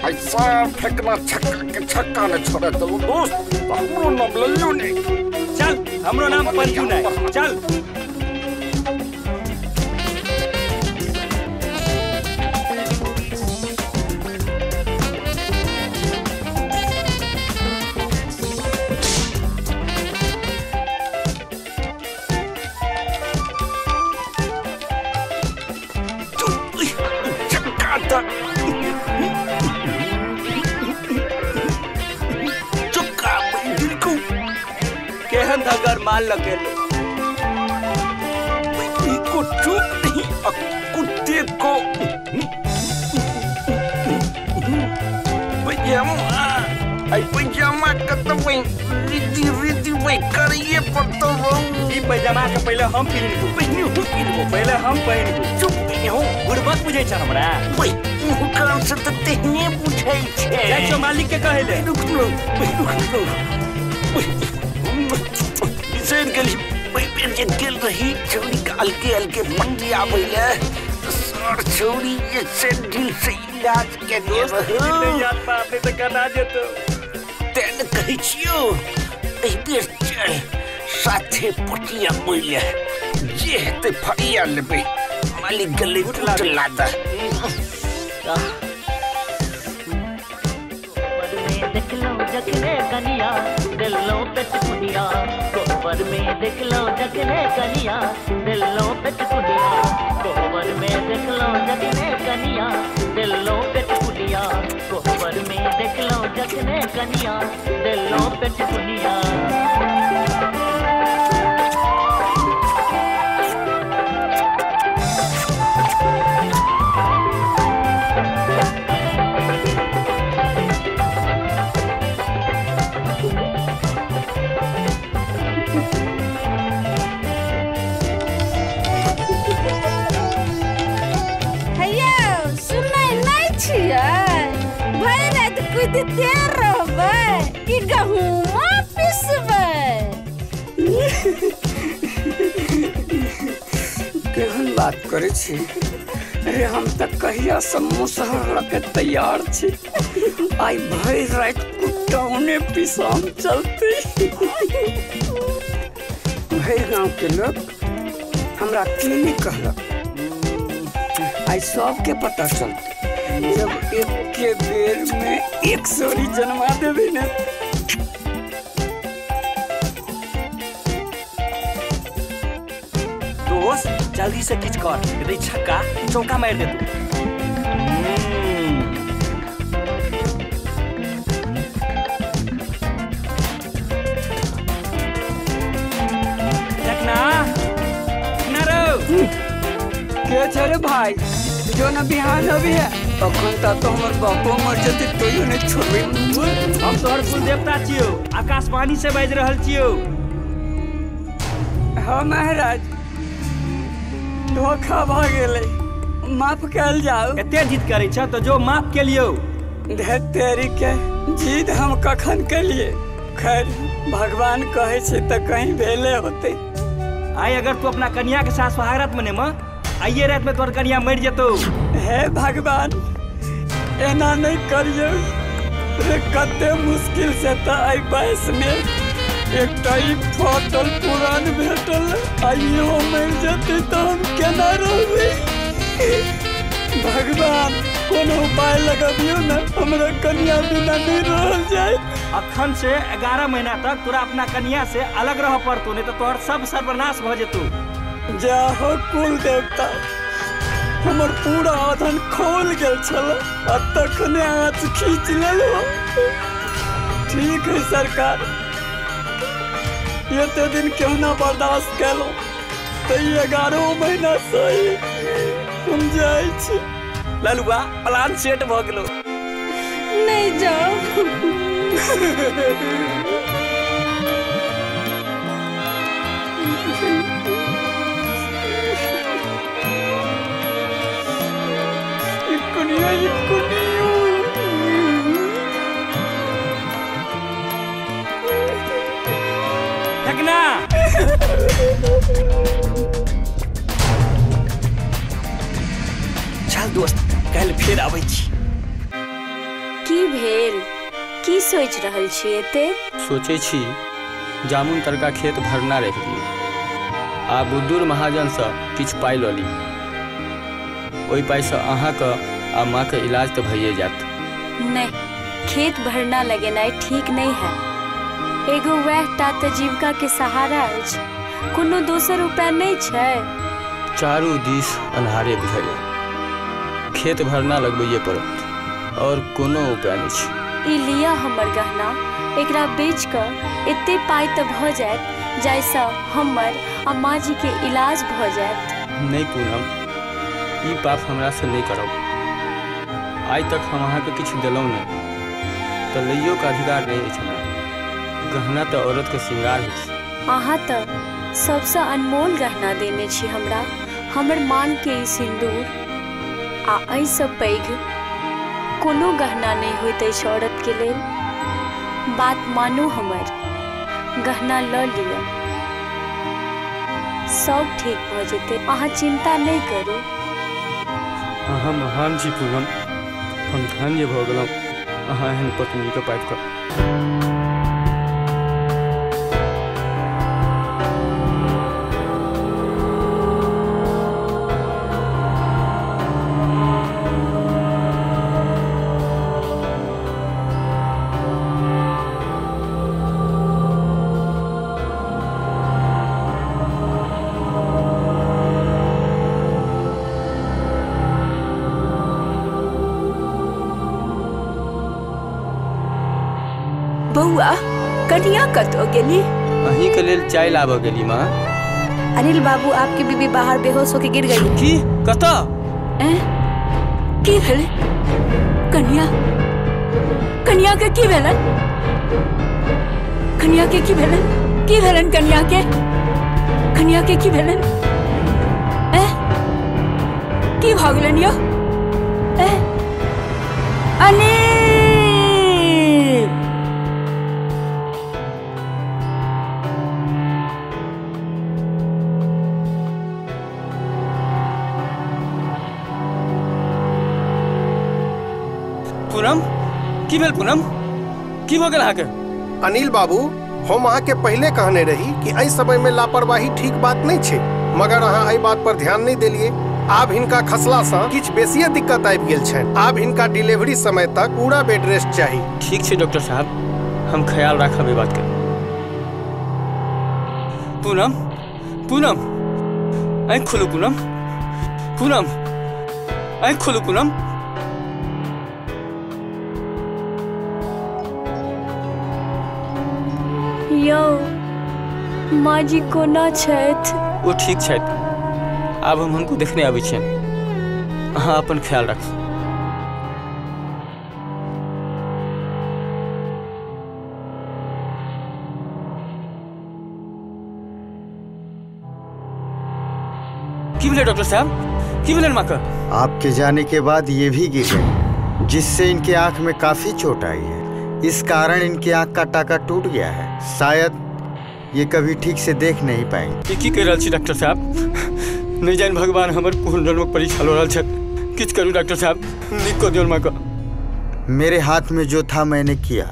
ऐसा फेंकना छक्का के छक्का न छोड़े तो दोस्त हमरो नाम लल्लू ने। चल हमरो नाम पंजू ने। चल केहन धगर माल लगे को चुप नहीं कुत्ते को पैजामा कतबै रिदी वही करिए पड़तो। ई पैजामा के पहले हम पहिनबो पहले हम पहिनबो। चुप नहीं हो बुड़बक बुझै छ हमरा ओए मुकाम से त तेहने बुझै छै। जाय छो मालिक के कहले रुक इसेन के लिए पैर जे गेल रही छौरी के अलके अलके मंडी आबैले सर छौरी ये सेंडिल से इलाज के दोस्त याद बाप ने त कना जेतो तेन कहै छियो एहि बेर चल साथे पटिया बोइले जे हेतै फड़िया लेबै मालिक गले उठला दा। देख लो जगने कनिया दिलो पे चुनिया कोवर में देख लो जगने कनिया दिलो पे चुनिया कोवर में देख लो जगने कनिया दिलो पे चुनिया कोवर में देख लो जगने कनिया दिलो पे चुनिया। देर रहबै कि गहुमा पिसबै। केहन बात करे छी? अरे हम तक कहिया से मुसहर रखे तैयार छी। आई भर रात कुटौने पिसाम चलते। भर गांव के लोग हमरा की नहीं कहलक। आई सबके पता चलते जब एक के बेर में एक सोरी जन्मा देवे ने। दोस्त जल्दी से किच कर रे छक्का चौका मार दे तू। देखना के छरे भाई जो न बिहान अभी है अखन तक तो हमर बापो मर जते तोयो ने छोड़बे। हम तोहर कुल देवता छियो आकाशवाणी से बाज रहल छियो। हाँ महाराज धोखा भ गेलै माफ कल जाओ। एते जिद करे छ तो जो माफ के लियो। तेरी के जिद हम कखन के लिए खैर भगवान कहे छे त कहीं भेले होते। आई अगर तू अपना कन्या के साथ सुहागरात मने म आइए रात में तोर कन्या मर जतो। हे भगवान एना नहीं करियो रे कते मुश्किल से त आई बयस में एक टाई फोटल पुरान भेटल आइयो मर जते त हम केना रहबे। भगवान कोनो उपाय लगाबियो न हमरा कन्या बिना नहीं रह जाए। अखन से 11 महीना तक तोरा अपना कन्या से अलग रह पड़तो नहीं तो तोहर सब सर्वनाश भ जेतौ। जा हो कुल देवता हमर पूरा आधन खोल गेल छल आ तखने आँच खींच लेलो। ठीक है सरकार एते दिन क्यों ना बर्दाश्त केलो तो 11 महीना सही हम जाय छी। लालुआ प्लान सेट भ गेलो। नहीं जाओ। चल दोस्त कल फिर आबै छी। की भेल? की सोच रहल छी एते? सोचे छी जामुन तरका खेत भरना रख दी आ बुद्धूर महाजन से किछ पाई ल ली। ओई पाई से अहाँ के आ माँ के इलाज तो भइए जात। नहीं, खेत भरना लगेनाइ ठीक नहीं है। एगो वह टा त जीविका के सहारा अछि, कोनो दोसर उपाय नहीं छै। चारू दिस अन्हारे बुझाइए, खेत भरना लगबैए पड़त और कोनो उपाय नहीं छै। ई लिया हमर गहना, एकरा बेच कर एते पाई त भ जायत जाहिसँ हमर आ माँ जी के इलाज भ जायत। नहीं पूनम, ई पाप हमरा से नहीं करब। आज तक हम अहाँ के किछ दिलौं नहीं, तो लइयो का अधिकार नहीं अछि हमरा। गहना तो औरत के श्रृंगार होइ छै। अहाँ त सबसे अनमोल गहना देने छी हमरा, हमर मान के ई सिंदूर। आ एहिसँ पैघ कोनो गहना नहीं होइत अछि औरत के लेल। बात मानू हमर, गहना ल लिअ, सब ठीक भ जेतै, अहाँ चिंता नहीं करू। अहाँ महान छी पूनम, हम धन्य भ गेलहुँ अहाँ एहन पत्नी के पाबि कऽ। बउआ कनिया कतो गेली? अहीं के लेल चाय लाबऽ गेली माँ। अनिल बाबू, आपकी बीबी बाहर बेहोश होके गिर गई। की? कतऽ? की भेलै? कनिया कनिया के की भेलन? कनिया के की भेलन? की भेलन कनिया के? कनिया के की भेलन? की भ गेलन यौ? अनिल! पूनम, की भेल पूनम? की भ गेल अहाँके? अनिल बाबू, हम अहाँ के पहले कहने रही कि एहि समय में लापरवाही ठीक बात नहीं छे, मगर अहाँ एहि बात पर ध्यान नहीं देलिए। आब हिनका खसला से किछ बेसिये दिक्कत आबि गेल छनि। आब हिनका डिलीवरी समय तक पूरा बेड रेस्ट चाही। ठीक छै डॉक्टर साहब, हम ख्याल राखब ई बात के। पूनम, पूनम, आँख खोलू पूनम, पूनम, आँख खोलू पूनम। यौ, माँ जी कोना छथि? वो ठीक छथि। आब हम हुनको देखने आबै छियनि। अहाँ अपन ख्याल राखू। की भेलै डॉक्टर साहब? की भेलै माँ का? आपके जाने के बाद ये भी गिर गए, जिससे इनके आंख में काफी चोट आई है। इस कारण इनके आंख का टाका टूट गया है। शायद ये कभी ठीक से देख नहीं पाएंगे। की कह रहल छी डॉक्टर साहब? नहीं जान भगवान हमर पुनर्जन्मक परीक्षा लो रहल छथि। किछ करू डॉक्टर साहब, नीक कऽ दियौ माँ का। मेरे हाथ में जो था मैंने किया।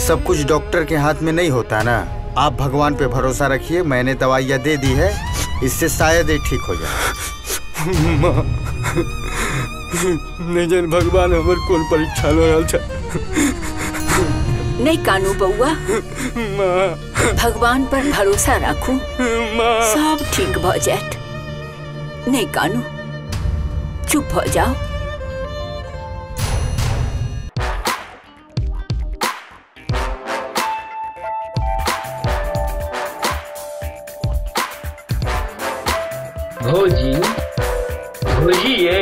सब कुछ डॉक्टर के हाथ में नहीं होता ना। आप भगवान पे भरोसा रखिए, मैंने दवाइयाँ दे दी है, इससे शायद ये ठीक हो जाए। माँ, नहीं जान भगवान हमर कोन परीक्षा लो रहल छथि। नहीं कानू बउआ, भगवान पर भरोसा रखू, सब ठीक भ जाएत। नहीं कानू, चुप हो जाओ। भौजी, भौजी ये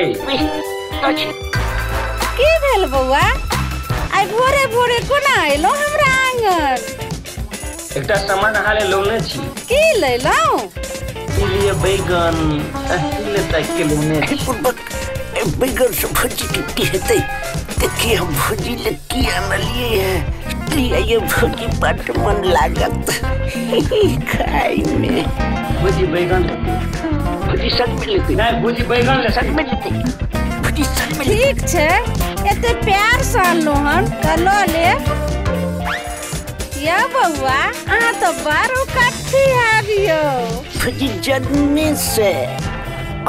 की भेल बउआ? आई भोरे भोरे कोना एलो हमरा आंगन? एकटा सामान हाले लोने छी। की लेलौ? लिए बैगन लेता के लोने बैगन से भजी की हेतै देखिए हम भजी ले की आनलिए है लिए ये भजी बड़ मन लागत खाई में भजी बैगन भजी सच में लेते नहीं भजी बैगन ले सच में लेते भजी सच में ठीक छे एते प्यार सानो हन कलो ले या बउआ आ तो बारो काठी आबियो भजी जन्मे से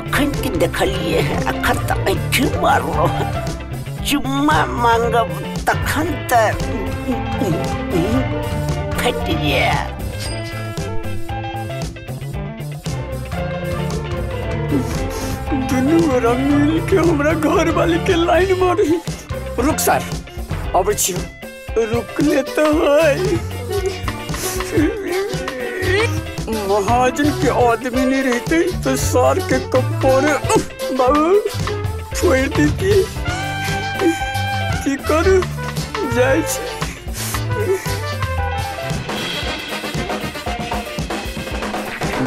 अखन के देखलिए है अखन त अच्छी मारो चुम्मा मांगब तखन त फटिए दुनू गोरा मिल के हमरा घर वाले के लाइन मारी। रुक सर अब छियो रुक ले तो है महाजन के आदमी नहीं रहते तो सर के कपड़े बाबू छोड़ देती की करू जाय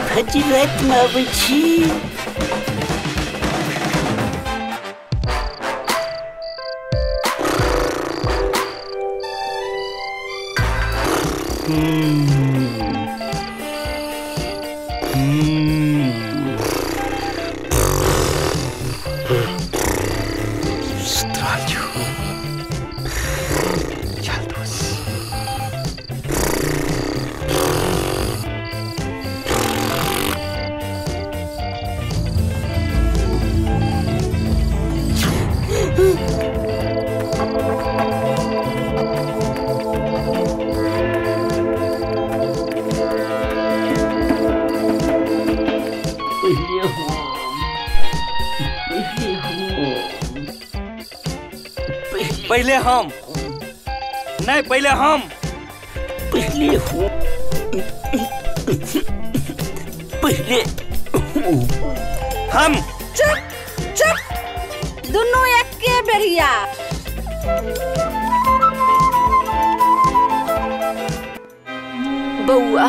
भजी रात में आबै छी पहले हम नहीं पहले हम पहले हूँ पहले हम चुप चुप दोनों एक के बेरिया बउआ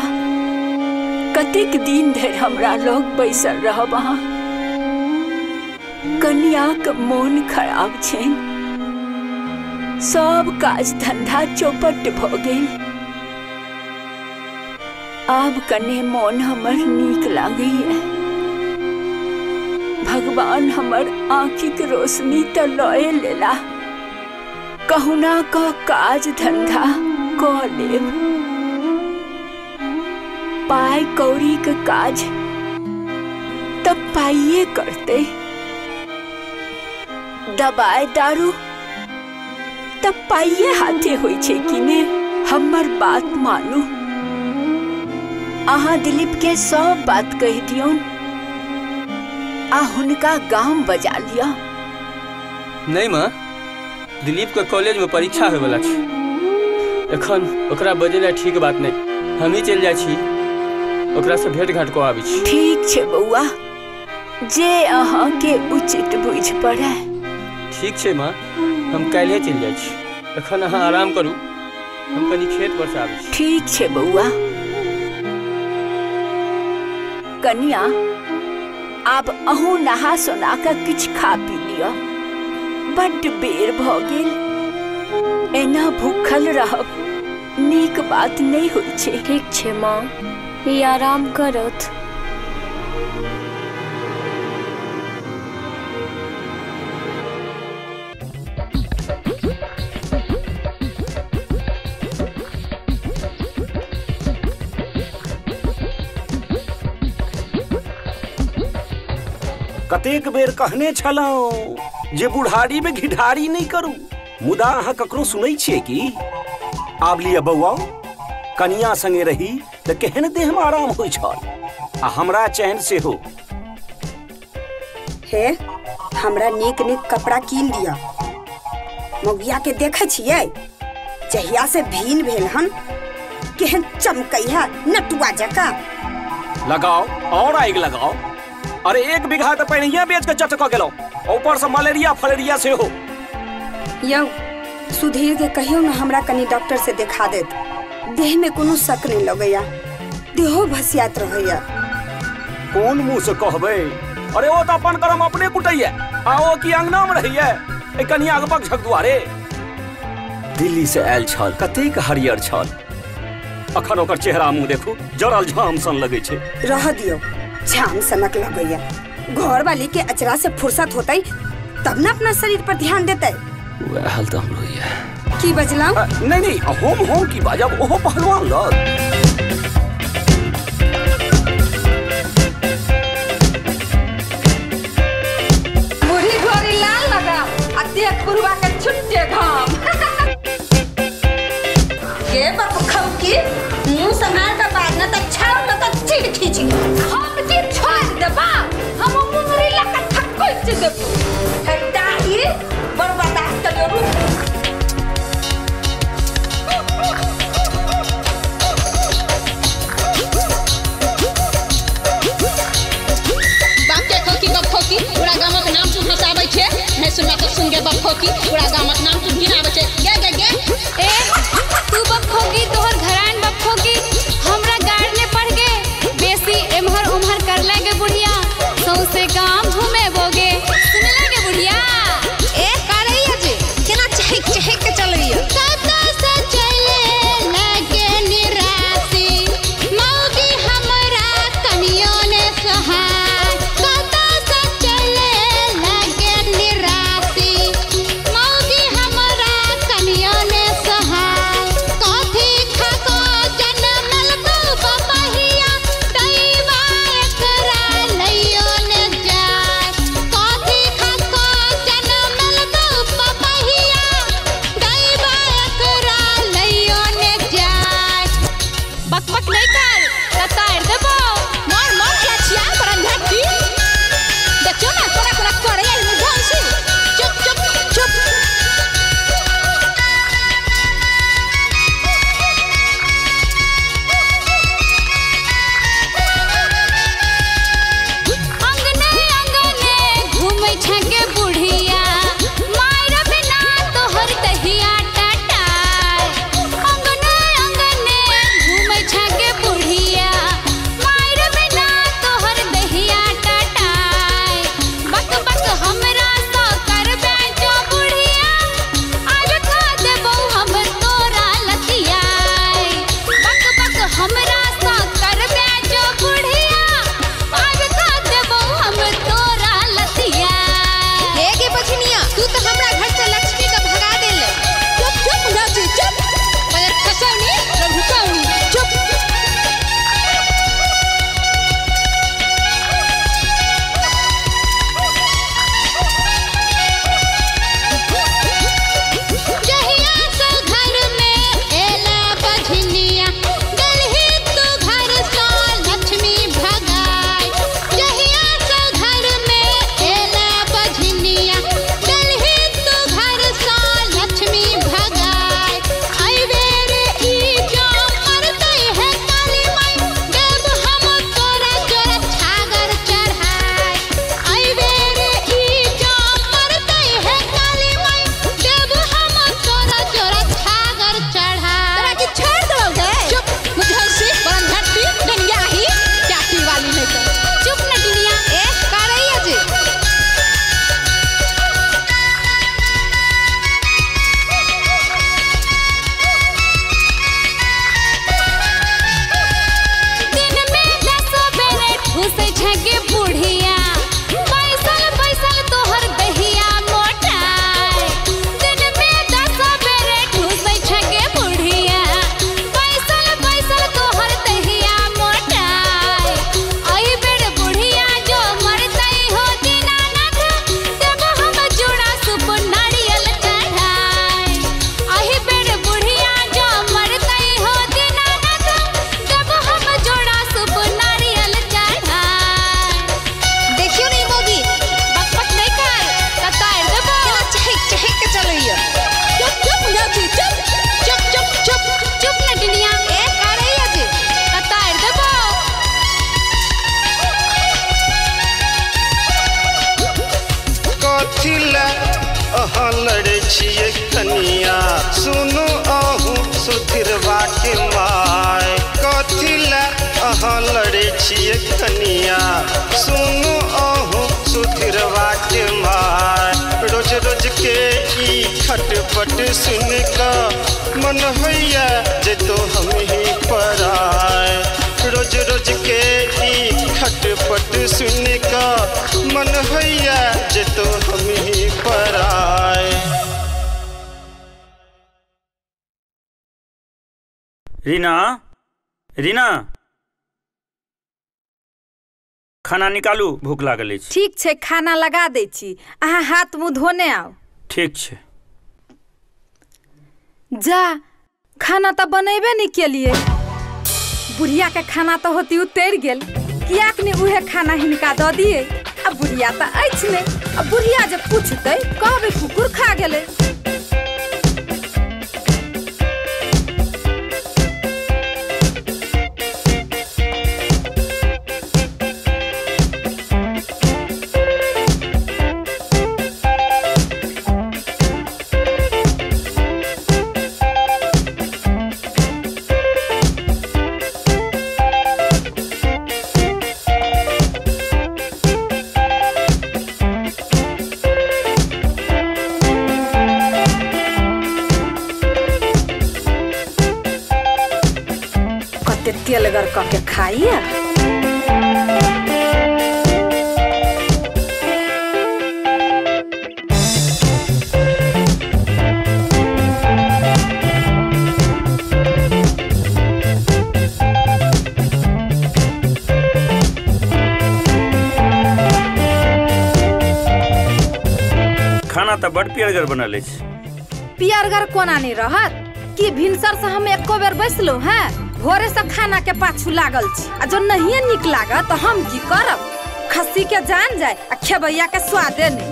कतेक दिन धरि हमरा लोग बैसल रहब अहाँ कन्याक मोन खराब छनि सब काज धंधा चौपट भ गेल आब कने मोन हमर नीक लागैए भगवान हमर आँखिक रोशनी त लए लेला कहुना क काज धंधा क लेब पाई कौड़ी के काज तब पाइए करते दबाई दारू तब पाइए हाथे होई छे कि ने हमर बात मानू अहाँ दिलीप के सब बात कह दियो आ हुनका गांव बजा लिया नहीं माँ दिलीप के कॉलेज में परीक्षा होय वाला छै एखन ओकरा बजेला ठीक बात नहीं हम ही चल जाय छी ओकरा से भेंट घाट को आबी छी ठीक छे बउआ जे अहाँ के उचित बुझ पड़े ठीक छे माँ हम काल्हे चल जाय छी एखन अहाँ आराम करू हम कनी खेत पर से आबै छी ठीक छे बउआ कन्या आब अहूँ नहा सोना के किछ खा पी लियो बड्ड बेर भ गेल एना भूखल रहब नीक बात नहीं होई छे ठीक छे माँ ये आराम करत कतेक बेर कहने छलहुँ जे बुढ़ारी में घिढारी नहीं करू मुदा अहाँ ककरो सुनै छियै कि आब लिया बौआ कनिया संगे रही त केहन देह में आराम होई छल आ हमरा चैन से हो हे हमरा नीक नीक कपड़ा कीन दिया मौगिया के देखे छियै जहिया से भीन भेल हन केहन चमकैया नटुआ जका लगाओ और आग लगाओ अरे 1 बीघा तो पहले बेच के चटक गेलो ऊपर से मलेरिया फलेरिया से हो यौ सुधीर के कहियो ना हमरा कनी डॉक्टर से दिखा देत। देह में कोनो शक नहीं लगैया, देहो भसियात रहैया। कौन मुंह से कहबे? अरे वो तो अपन करम अपने कुटैया, आओ की अंगना में रहिए ए कनी आगपक झक दुआरे। दिल्ली से आयल छल, कतेक हरियर छल, अखन ओकर चेहरा मुंह देखू जरल झाम सन लगे छे। रह दियो, झाम सनक लगैया। घर वाली के अचरा से फुर्सत होतई तब ना अपना शरीर पर ध्यान देते। वह हाल तो हमरो है। की बजला? नहीं होम की बाजब ओहो पहलवान लग। बूढ़ी घोड़ी लाल लगा देख पुरवा के छुट्टे घाम। ये बपखौ की मुंह समार का बाद न त छाव न त चिड़ खींची। हम की छोड़ देबा, हम मुंगरी लका ठक्को च देबू। हटा ये बर्बाद कर दो। बपखोकी पूरा गामक नाम तू हंसाबै छे, नै सुनबा त सुन गे बपखोकी पूरा गामक नाम तू गिनाबै छे। गे ए तू बपखोकी तोहर घरान बपखोकी हमरा गाड़ ने पड़ गे बेसी एमहर उमहर कर लेगे बुढ़िया सौसे गांव घूमे बोगे सुन लेगे बुढ़िया। ए करैया जे केना चहक के चलैया कता से चले लगे निरासी मौगी हमरा कनियो ने सहाय। कता से चले लगे निरासी मौगी छिए कनिया सुनु अहू सुधरवा के मार रोज रोज के ई खटपट सुन का मन होइया जे तो हम ही पराए रोज रोज के ई खटपट सुन का मन होइया जे तो हम ही पराए। रीना रीना खाना निकालू भूख लागल अछि। ठीक छै खाना लगा दै छी अहाँ हाथ मुँह धोने आओ। ठीक छै। जा खाना तो बनेबे नहीं केलिए बुढ़िया के खाना तो होती उतर गेल कियाक नहीं उहे खाना हिनका दऽ दिए। अब बुढ़िया तो अछि नहीं अब बुढ़िया जब पूछते कहबे कुकुर खा गेले। तेल गर करके खाइए। खाना तो बड़ पियरगर बनल अछि। पियरगर कोना नहीं रहत कि भिनसर से हम एको बेर बैसलू हैं भोरे से खाना के पाछू लागल छी आ जो नहीं निक लागत तो हम की करब। खस्सी के जान जाए आ खेबैया के स्वादे नहीं।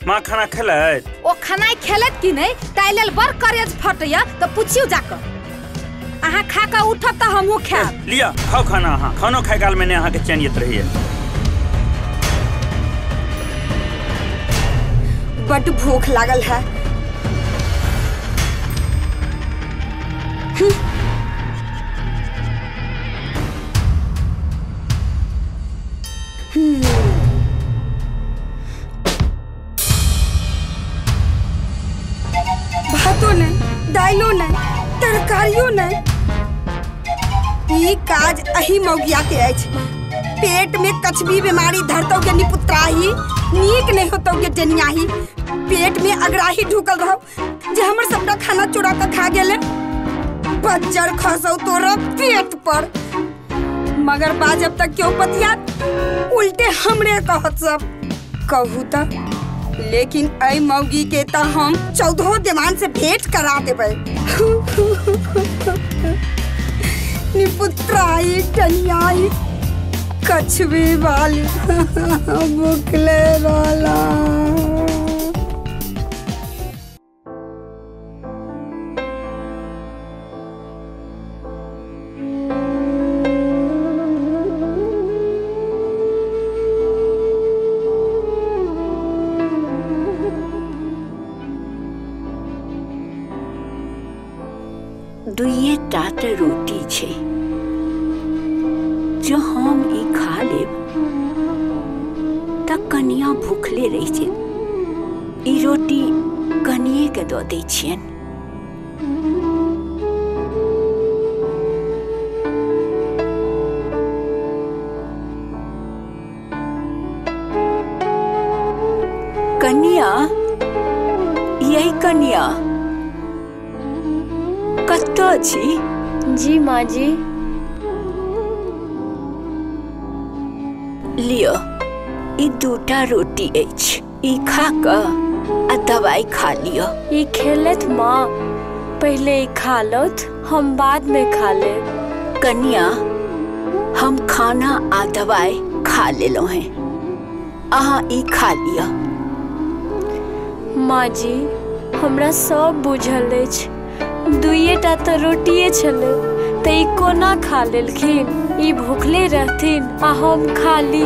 माँ खाना खेलत ओ खाना खेलत कि नहीं ताई लेल बड़ करेज फटैया तो पूछियो जाकर। अहाँ खा के उठब तो हमहू खाएब। लिया खाओ खाना अहाँ खानो खाए काल में अहाँ के चैनियत रहिए। बड़ भूख लागल है। भातो नहीं दाइलो नहीं तरकारियो नहीं ई काज अही मौगिया के अछि। पेट में कछबी बीमारी धरतौ के निपुत्राही नीक नहीं होतौ के जनियाही पेट में अगराही ढुकल रहो जे हमर सबटा खाना चुरा के खा गेले। बज्जर खसौ तोरा पेट पर मगर बाजब तक क्यों पतियात उल्टे हमरे कहत सब कहू त लेकिन ऐ मौगी के त हम 14 दीवान से भेंट करा देबै। निपुत्राई टनियाई कछवी वाली बुकले वाला। दुइये टाट रोटी छे जो हम ई खा लेब त कनिया भूखले रह छै। ई रोटी कनिए के दऽ दै छियन। कनिया यही कनिया कत्तो छी? जी माँ जी। लियो ई दूटा रोटी अछि ई खा क आ दवाई खा लियो। ई खेलत माँ पहले ई खा लौथ हम बाद में खा लेब। कनिया हम खाना आ दवाई खा लेलो हैं अहाँ ई खा लियो। माँ जी हमरा सब बुझल अछि दुइये टा तो रोटिए छले त ई कोना खा लेलखिन। ई भूखले रहथिन आ हम खा ली।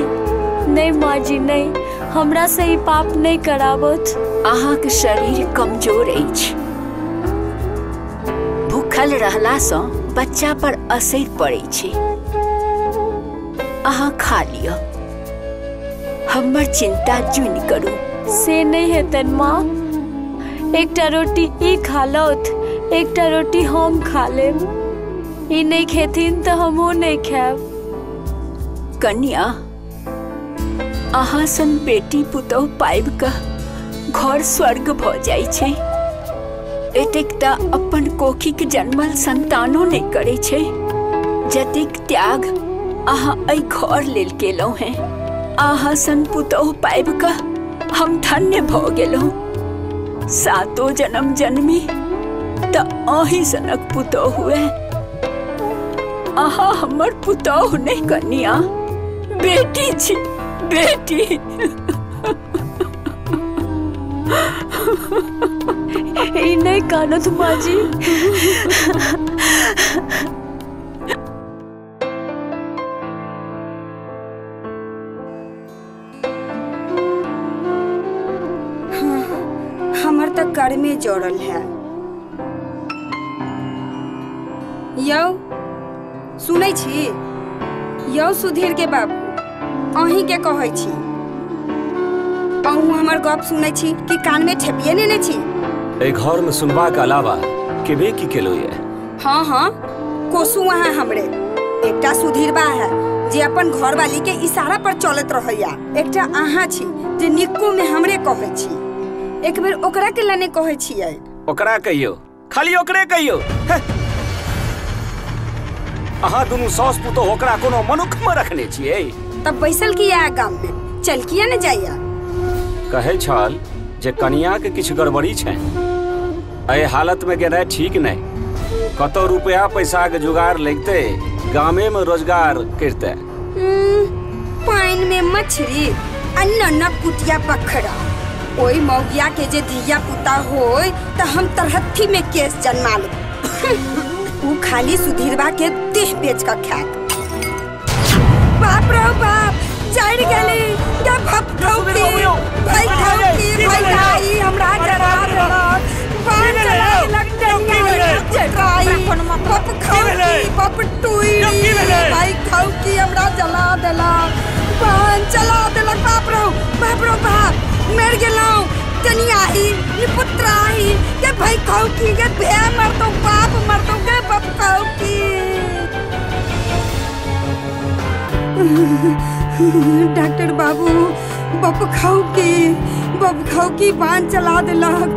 नहीं माँ जी नहीं हमरा से ई पाप नहीं कराबत। अहाँ के शरीर कमजोर अछि भूखल रहला सँ बच्चा पर असर पड़ै छै। अहाँ खा लियो, हमर चिंता जुन करू। से नहीं है तन माँ, एकटा रोटी ई खा लौत, एकटा रोटी हम खा लेब। ई नहीं खेथिन तो हमहू नहीं खाएब। कन्या, अहाँ सन बेटी पुतोह पाइब का घर स्वर्ग भ जाय छै। एतेक त अपन कोखिक जन्मल संतानो नहीं करे छै। जतेक त्याग अहाँ एहि घर लेल केलहुँ हैं, अहाँ सन पुतोह पाइब का हम धन्य भ गेलहुँ। सातो जन्म जन्मी त अहीं सनक पुतोह हुए। अहाँ हमर पुतोह नहीं कन्या, बेटी छी, बेटी। ई नहीं कानत माँ जी। हमर तक कर में जोड़ल है। यौ सुनै छी, यौ सुधीर के बाबू, अहीं के कहै छी। अहूँ हमर गप सुनै छी कि कान में ठेपिए लेने छी? ए घर में सुनबा के अलावा केबे की केलो ये? हाँ हाँ, कोसू वहाँ हमरे एकटा सुधीर बा है जे अपन घर वाली के इशारा पर चलत रहैया। एकटा अहाँ छी जे निक्को में हमरे कहै छी। एक बेर ओकरा के लाने कहै छियै। ओकरा कहियो, खाली ओकरे कहियो। अहाँ दुनू सास पुतोह ओकरा कोनो मनुख में रखने छियै? तब बैसल किया गाम में, चल किया न जाइया? कहे छल जे कनिया के किछ गड़बड़ी छै। एहि हालत में गेनाइ ठीक नहीं। कतो रुपया पैसा के जुगाड़ लगते, गामे में रोजगार करते। पाइन में मछली अन्ना कुटिया बखरा। ओई मौगिया के जे धिया पुता होय त हम तरहत्थी में केस जन्मा ले। उ खाली सुधीरवा के देह बेच का खात। बाप रे बाप, चढ़ गेली या भपठौकी, भाई ठौकी, भाई दाई हमरा जरा देलक। पान चला लगटनिया चटराई, पप खौकी, पप टुई, भाई खौकी हमरा जला देलक। पान चला देलक। बाप रे बाप, मर गेलौं। तनियाही निपुत्राही के भाई खौकी के भे मरतो, बाप मरतो के पप खौकी। डॉक्टर बाबू, बप खौकी बांध चला देलक।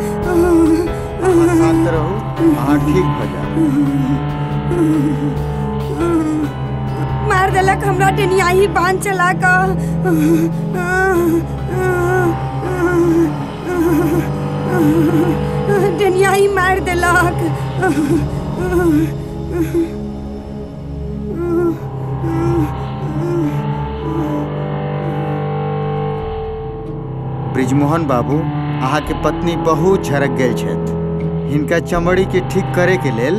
शांत रहो, हाँ ठीक हो जाए। मार देलक हमरा डनियाही बांध चला कर। डनियाही मार देलक। ब्रिजमोहन बाबू, अहाँ के पत्नी बहुत झरक गेल छथि। हिनका चमड़ी के ठीक करे के लेल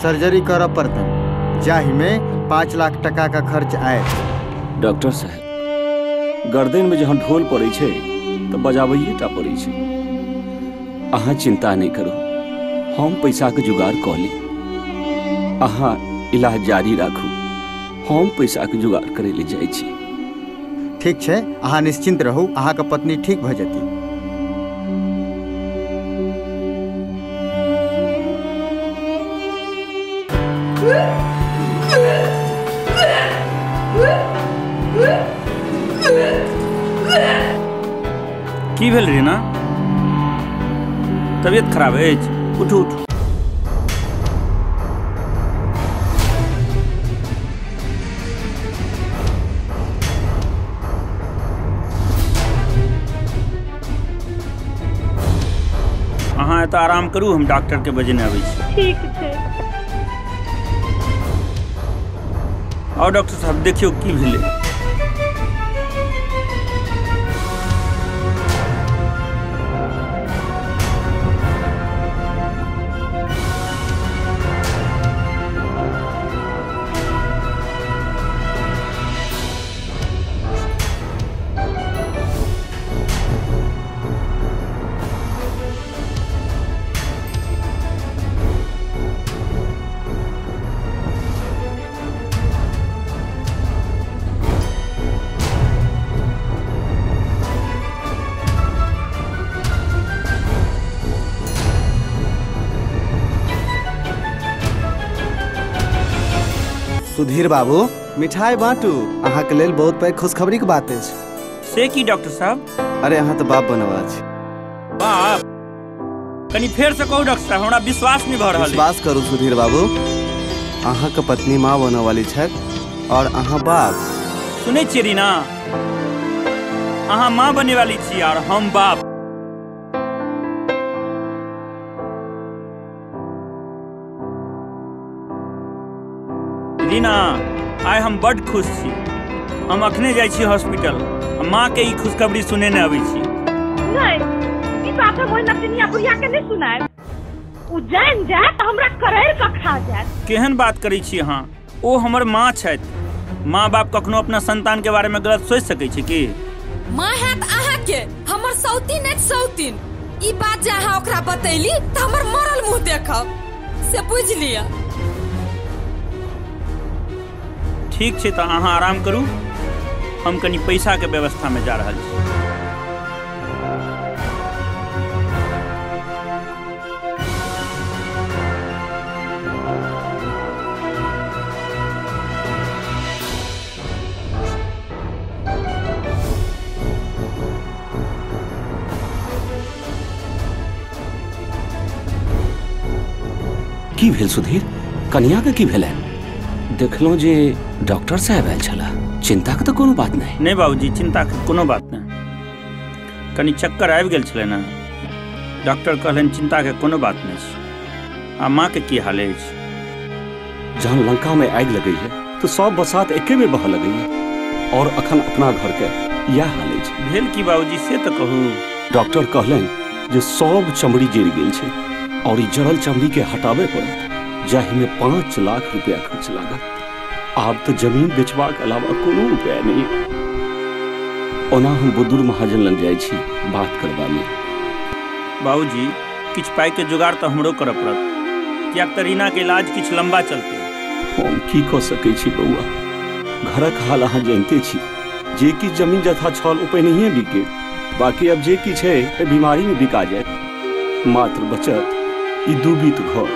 सर्जरी करऽ पड़तन, जाहि में 5 लाख टका का खर्च आए। डॉक्टर साहब, गर्दन में जहाँ ढोल पड़े छे तो बजाबैये टा पड़े छे। अहाँ चिंता नहीं करू, हम पैसा के जुगाड़ कऽ ली। अहाँ इलाज जारी राखू, हम पैसा के जुगाड़ करे ले जाय छी। ठीक छै, अहाँ निश्चिंत रहू, अहाँ के पत्नी ठीक भ जेती। की भेल रीना? तबियत खराब अछि? उठू उठू। अहाँ एतऽ आराम करू, हम डॉक्टर के बजेने आबै छी। ठीक छै। और डॉक्टर साहब देखियो की भेलै। सुधीर बाबू मिठाई बांटू अहाँ के लेल बहुत पैघ खुशखबरी के बात अछि। से की डॉक्टर साहब? अरे अहाँ तो बाप बनवा छी। बाप? कनी फेर से कहू डॉक्टर साहब, हमरा विश्वास नहीं भ रहल। विश्वास करू सुधीर बाबू, अहाँ के पत्नी माँ बनने वाली छथि और अहाँ बाप। सुनै छियै रीना, अहाँ माँ बने वाली छी और हम बाप। रीना, आइ हम बड खुश छी। हम अखने जाइ छी हॉस्पिटल, माँ के ई खुशखबरी सुने न अबै छी। नहीं, ई बात हम नचनिया बुढ़िया के नहीं सुनाए। उ जान जाए त हमरा करैर का खा जाए। केहन बात करै छी अहाँ? ओ हमर माँ छथि। माँ बाप कखनो अपना संतान के बारे में गलत सोच सकै छै की? माँ हैत अहाँ के, हमर सौतीन है सौतीन। ई बात जे अहाँ ओकरा बतैली त हमर मरल मुंह देखब, से बुझ लिया। ठीक छै, तो अहाँ आराम करू, हम कनी पैसा के व्यवस्था में जा रहल छी। की भेल सुधीर? कन्या के की भेल? देखलो जे डॉक्टर साहब आयल छला, चिंता के तो कोनो बात नहीं। नहीं बाबूजी, चिंता के कोनो बात नहीं। कनी चक्कर आबि गेल छलै ना, डॉक्टर कहलन चिंता के कोनो बात नहीं छै। आ माँ के की हाल अछि? जहन लंका में आग लगी है तो सब बसात एके में बह लगी है और अखन अपना घर के यह हाल अछि। भेल की बाबूजी से तो कहू। डॉक्टर कहलन जे सब चमड़ी जरि गेल छै और ई जड़ल चमड़ी के हटावे पड़त, जाहि में 5 लाख रुपया खर्च लागत। आब तो जमीन बेचबाक अलावा कोनो उपाय नहीं। ओना हम बुजुर्ग महाजन लग जाय छी बात करबा लेल। बाबूजी, किछ पाई के जुगाड़ तो हमरो करऽ पड़त, कियाक त रीना के इलाज किछ लंबा चलते। हम की कऽ सकै छी बउआ? घरक हाल अहाँ जानते छी, जे किछ जमीन जथा छल ओ पहिनहिए बिक गेल, बाकी अब जे किछ है बीमारी में बिका जाए। मात्र बचत ई दुबित घर।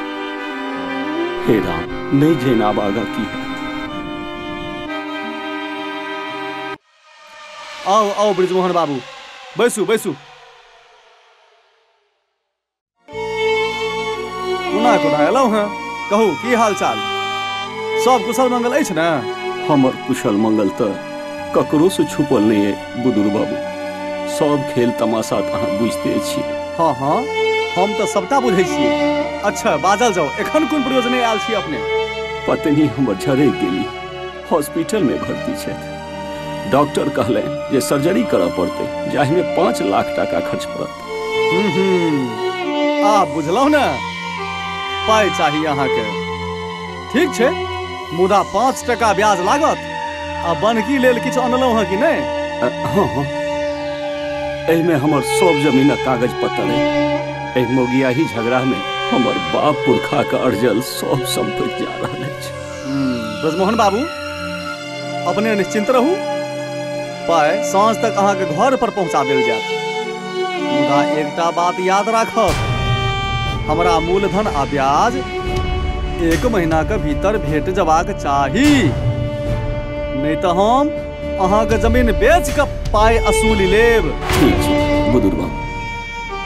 हे राम, नहीं जैन आब आगा की है। आओ आओ ब्रिजमोहन बाबू, बैसू बैसू। कोना कोना एलहुँ हैं? कहू की हाल चाल? सब कुशल मंगल अछि ने? हमर कुशल मंगल तो ककरो से छुपल नहीं है बुजुर्ग बाबू। सब खेल तमाशा अहाँ बुझते छी। हाँ हाँ, हम तो सबटा बुझे छियै। अच्छा बाजल जाओ, एखन कोन प्रयोजने आयल छी अपने? पत्नी हमर झरे गेली, हॉस्पिटल में भर्ती छथि। डॉक्टर कहले जे सर्जरी करऽ पड़ते, जाहि में 5 लाख टाका खर्च पड़त। आप बुझलहुँ ने, पाई चाहिए अहाँ के। ठीक छै, मुदा 5 टका ब्याज लागत। आ बनकी लेल किछु अनलहुँ हैं कि नहीं? हाँ हाँ, एहिमे हमर सब जमीनक कागज पत्तर है। एहि मोगियाही झगड़ा में हमर बाप पुरखा के अर्जल सब संपत्ति जा रहल अछि। ब्रजमोहन बाबू, अपने निश्चिंत रहू, पाई साँझ तक अहाँ के घर पर पहुँचा देल जायत। मुदा एकटा बात याद राखब, हमरा मूलधन आ ब्याज 1 महीना के भीतर भेट जबाक चाही, नहीं तो हम अहाँ के जमीन बेच के पाई असूली लेब। ठीक छै बुजुर्ग बाबू,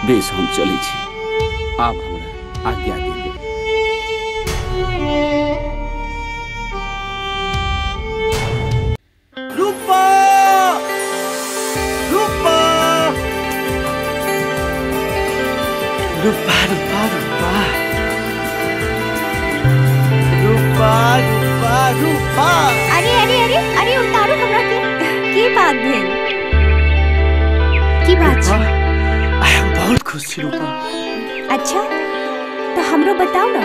बेस हम चलै छी। आप हमरा आज्ञा दीजिए। रूपा रूपा रूपा रूपा रूपा रूपा रूपा रूपा। अरे अरे अरे अरे उतारो हमरा की बात भेल? की बात छै? हम बहुत खुश छी रूपा। अच्छा तो हमरो बताओ ना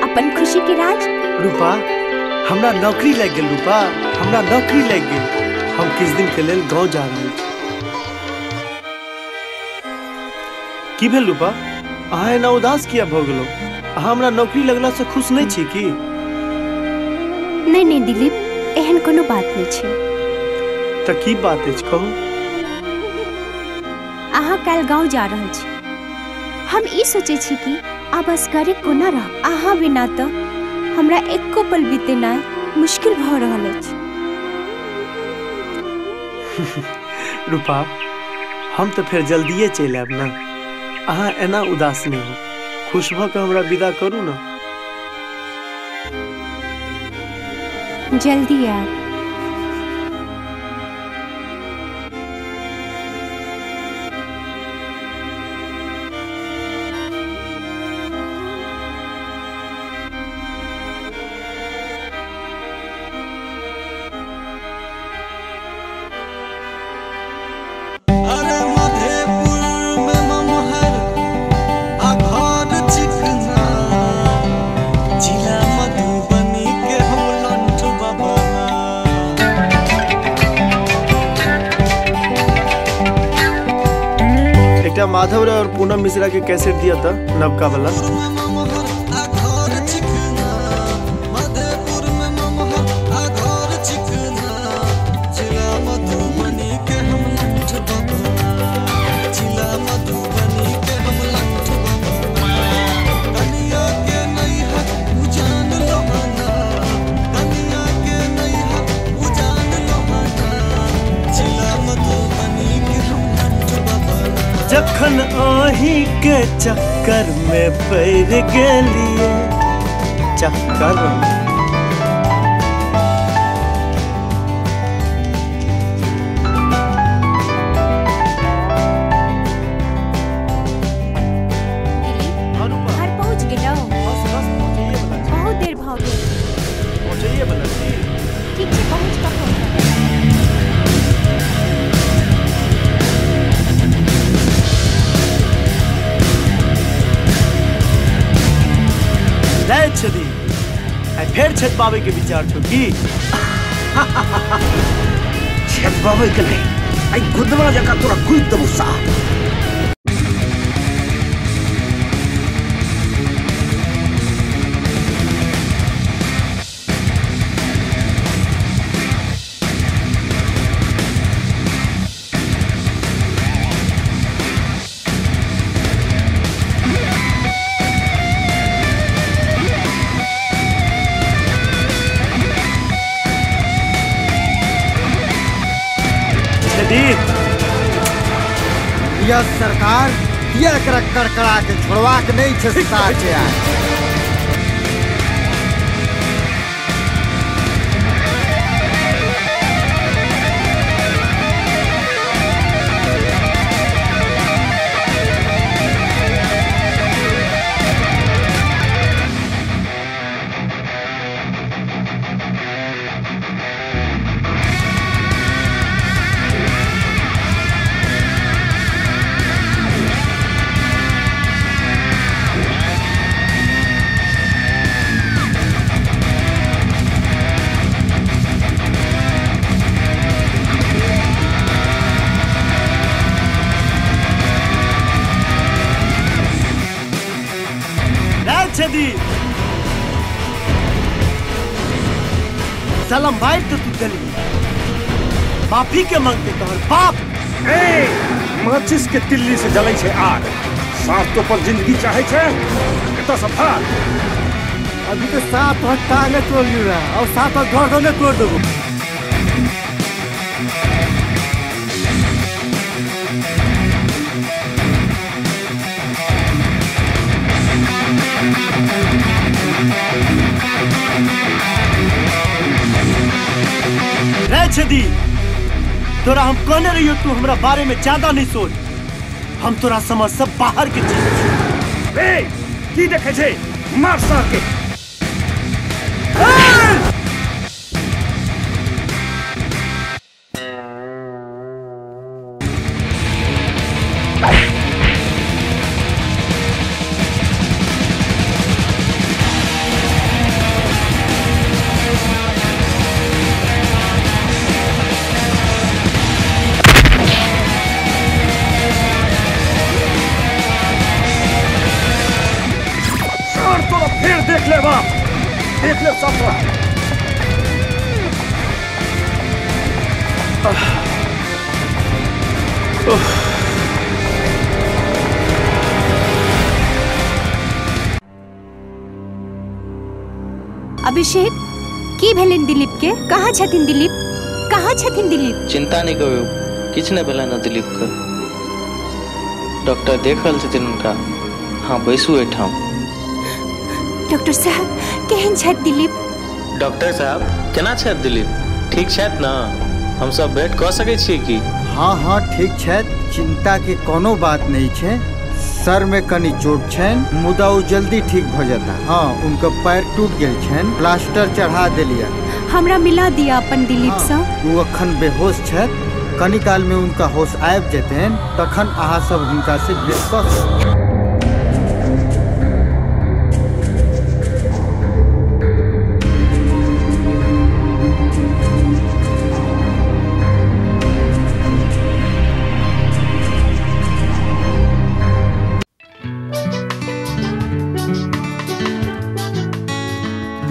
अपन खुशी के राज। रूपा, हमरा नौकरी लग गेल। रूपा, हमरा नौकरी लग गेल। हम किछ दिन के लेल गांव जा रहल छी। की भेल रूपा? अहाँ एना उदास किया भ गेलो? अहाँ हमरा नौकरी लगला से खुश नहीं छी की? नहीं नहीं दिलीप, एहन कोनो बात नहीं छै। त की बात अछि कहू? अहाँ काल गांव जा रहल छी। हम ई सोचे छी कि आब असगरे कोना रह। अहाँ बिना तो हमरा एको पल बीते ना मुश्किल भ रहल अछि। रूपा हम तो फिर जल्दिए चलि आयब ना। अहाँ एना उदास नहीं हो, खुश भ के हमरा विदा करू ना। जल्दी आयब। माधव राय और पूनम मिश्रा के कैसेट दिया था नबका वाला। जखन आही के चक्कर में पड़ गेलिए चक्कर घर पहुंच गेलौ? बहुत देर भ गेल। पहुंचइए बला ठीक छै, पहुंच कऽ फोन करब। छदी फिर छत पावे के विचार छो की? छत पावे के नहीं, आई गुदवा जका तोरा गुद दबो सा। यह सरकार यह कड़कड़ा के छोड़वा के नहीं छे साचे आए। सलम भाई तो तू दिल माफी के मांगते तोहर बाप। माचिस के तिल्ली से जलै छे आग, साफ तो पर जिंदगी चाहे छे तो सफा। अभी तो साफ हाथ टांगे तोड़ लिया और साफ हाथ घर दोने तोड़ देबो। छदी तोरा हम कहने रहियो तू हमरा बारे में ज्यादा नहीं सोच। हम तोरा समझ सब बाहर के चीज की देखे छे मार सार के। देख ले सब। अभिषेक की भेलन दिलीप के? कहाँ छथिन दिलीप? कहाँ छथिन दिलीप? चिंता नहीं करू, किछ नहीं भेलन दिलीप के। डॉक्टर देख रहल छथिन उनका। हाँ बैसू एठाम। डॉक्टर साहब केहन छथि दिलीप? डॉक्टर साहब केना छथि दिलीप? ठीक छथि ना? हम सब वेट कऽ सकै छियै की? हाँ हाँ ठीक छथि, चिंता के कोनो बात नहीं है। सर में कनी चोट छन, मुदा वो जल्दी ठीक हो जाता। हाँ उनका पैर टूट गए छन, प्लास्टर चढ़ा दिलिया। हमरा मिला दिया अपन दिलीप से। वो अखन बेहोश छथि, कनी काल में उनका होश आबि जेतन, तखन अहाँ सब हुनका से भेंट कऽ।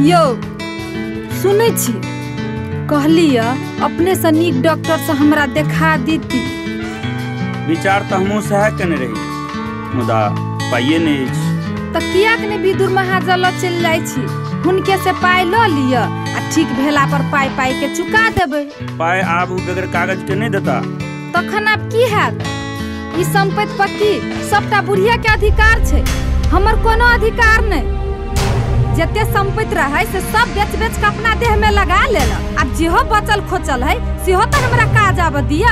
यो सुनै छी, कहलिया अपने से नीक डॉक्टर से हमरा देखा दीती। विचार तो हमहूँ सह केने रही, मुदा पाइए नहीं तो किया के विदुर महाजन लग चल जाई छी, हुनके से पाई ल लिया आ ठीक भेला पर पाई पाई के चुका देबे। पाई आब बगैर कागज के नहीं देता। तखन आब की हैत? ई संपत्ति पक्की सबटा बुढ़िया के अधिकार छै, हमर कोनो अधिकार नहीं। जते संपत्ति रहे से सब बेच बेच के अपना देह में लगा लेला। अब जेहो बचल खोचल है सेहो तो हमरा काज आब दिया।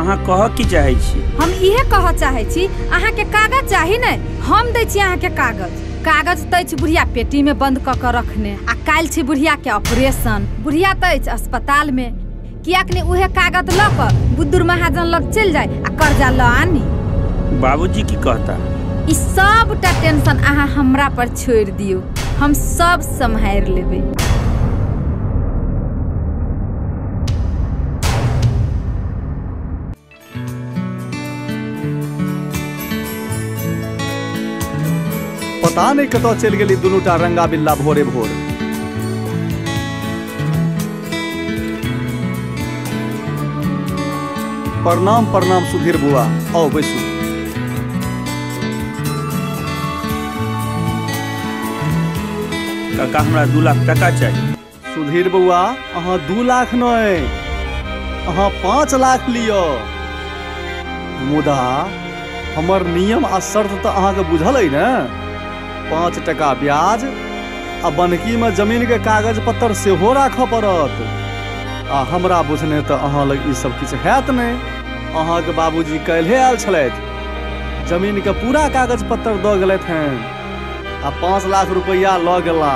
अहाँ कह की चाहे छी? हम इहे कह चाहे छी, अहाँ के कागज चाही नहीं, हम दै छी अहाँ के कागज। कागज तैछ बुढ़िया पेटी में बंद क के रखने, आ काल छी बुढ़िया के ऑपरेशन। बुढ़िया तैछ अस्पताल में, कियाक ने उहे कागज ल क बुद्धुर महाजन लग चल जाए आ कर्जा ल आनी। बाबूजी की कहता? इस सबटा टेंशन अहाँ हमरा पर छोड़ दियो, हम सब संभाल लेबे। पता नहीं कतौ चल गेली दुनूटा रंगा बिल्ला भोरे भोर। प्रणाम प्रणाम सुधीर बुआ, आओ बैसू। काका हमरा 2 लाख टका चाहिए। सुधीर बउआ अहाँ 2 लाख नहीं, अहाँ 5 लाख लियो। मुदा हमर नियम आ शर्त तो अहाँ के बुझल है ना? 5 टका ब्याज आ बनकी में जमीन के कागज पत्तर सेहो राखऽ पड़त। आ हमरा बुझने तो अहाँ लग ई सब किछु हैत नहीं। अहाँ के बाबूजी काल्हे आयल छलथि, जमीन के पूरा कागज पत्तर दऽ गेलथि हैं आ 5 लाख रुपया लऽ गेला।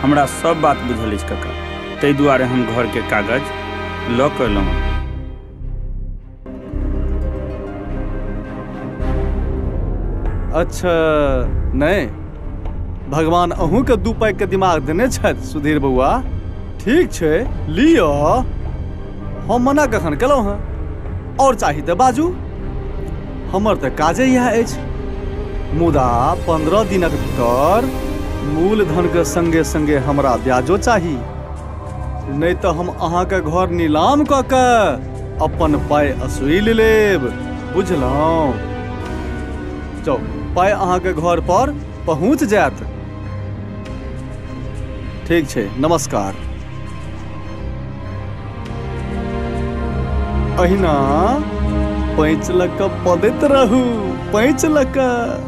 हमरा सब बात बुझल अछि काका, ताहि दुआरे हम घर के कागज लऽ कऽ एलहुँ। अच्छा नहीं, भगवान अहूँ के 2 पाई के दिमाग देने छथि सुधीर बउआ। ठीक छै लियो, हम मना कखन केलहुँ हैं? और चाही तऽ बाजू, हमर तऽ काजे इएह अछि। मुदा 15 दिनक भीतर मूलधन के संगे संगे हमरा ब्याजो चाही, नहीं तो हम अहाँ के घर नीलाम कऽ के अपन पाई असुल लेब, बुझलहुँ? जाउ पाई अहाँ के घर पर पहुँच जायत। ठीक छै, नमस्कार। अहिना पैंच लऽ कऽ पदैत रहू, पैंच लऽ कऽ।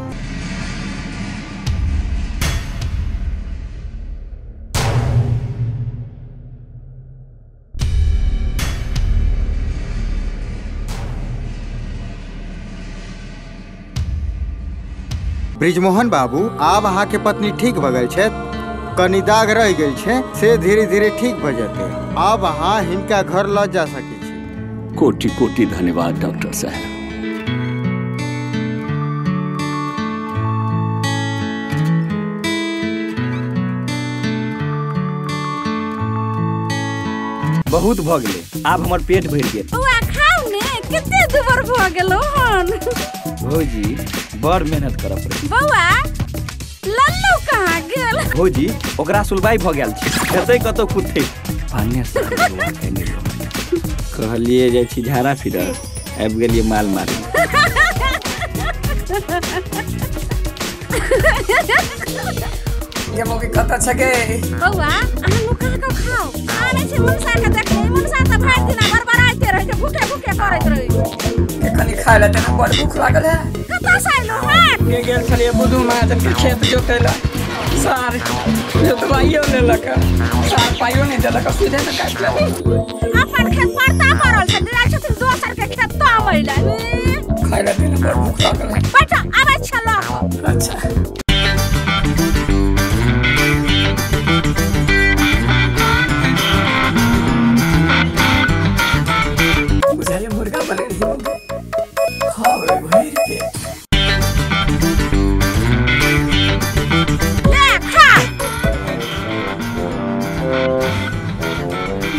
ब्रिजमोहन बाबू, आब अहाँ के पत्नी ठीक भऽ गेल छथि, कनी दाग रह गेल छै से धीरे धीरे ठीक भऽ जेतै। आब अहाँ हिनका घर लऽ जा सकै छी। कोटि कोटि धन्यवाद डॉक्टर साहब। बहुत भऽ गेलै, आब हमर पेट भरि गेल। बउआ खाउ ने, कते दुबर भऽ गेलो हन। भौजी बड़ मेहनत करऽ पड़ै। बउआ लल्लू कहाँ गेल? भौजी ओकरा सुलवाई भऽ गेल छै, खेतै कतौ कुत्ते। पानी से कहलिए जाइ छी झाड़ा फिरऽ, आबि गेलिए माल मारे। ये मोगी कत छके बौआ अहाँ नुका के खाओ आने से मुनसा के देख ले मुनसा त भात दिना बरबराइते रहे भूखे भूखे करैत रही कनी खाय ले तना बड़ भूख लागल है कता साइलो हां के गेल खले बुदू मा जब के खेत जोतेला सार जो दवाइयो ले लका सार पाइयो नहीं देलक सीधे से काट ले अपन खेत परता परल छै दिला छथिन दोसर के खेत तो आइला खाय ले तना बड़ भूख लागल है बेटा आबै छला अच्छा मुर्गा बने खाओ रे भैर के ले खा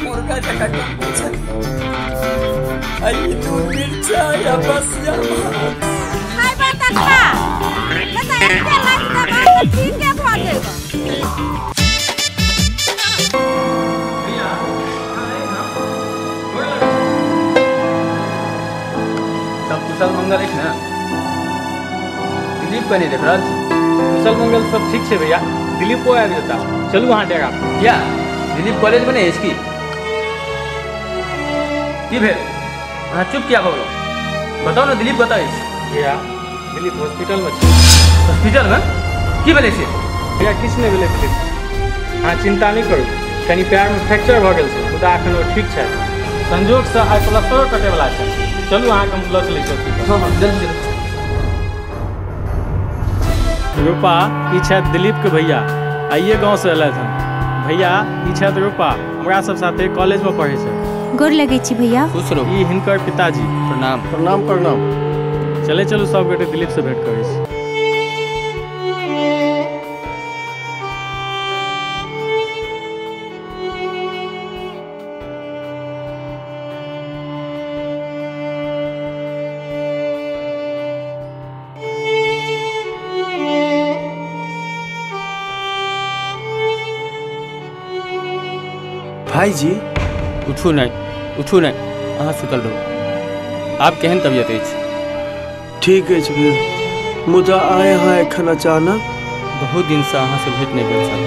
मुर्गा जका पूछ आई तू मिर्चा या बस या खाई बता खा बता एक लाख का बात ठीक के भा देबो कुशल मंगल है ना दिलीप कने देख रहल छी कुशल मंगल सब ठीक छै भैया दिलीपो आबि जेता चलू वहाँ डेरा या दिलीप कॉलेज में नहीं है की भेल अहाँ चुप किया भगलो बताओ ना दिलीप बताओ भैया दिलीप हॉस्पिटल में छै हॉस्पिटल में की भेलै से भैया किछ नहीं भेलै दिलीप अहाँ चिंता नहीं करू कनी पैर में फ्रैक्चर भऽ गेल छै मुदा एखन ओ ठीक छै संजोग से आइ प्लास्टर कटे वाला छै चलू अहाँ के हम लऽ चलै छी हाँ जल्दी रूपा ई छथि दिलीप के भैया आइए गांव से एलथि हन भैया ई छथि रूपा हमरा सब साथे कॉलेज में पढ़े छै गोर लगै छी भैया खुश रहू ई हिनकर पिताजी प्रणाम प्रणाम प्रणाम चले चलू सब गोटे दिलीप से भेंट करै छी भाई जी उठू नहीं अहाँ सुतल रहू आप केहन तबियत अछि ठीक अछि भैया मुदा आए हाँ एखन अचानक बहुत दिन से अहाँ से भेंट नहीं भेल छल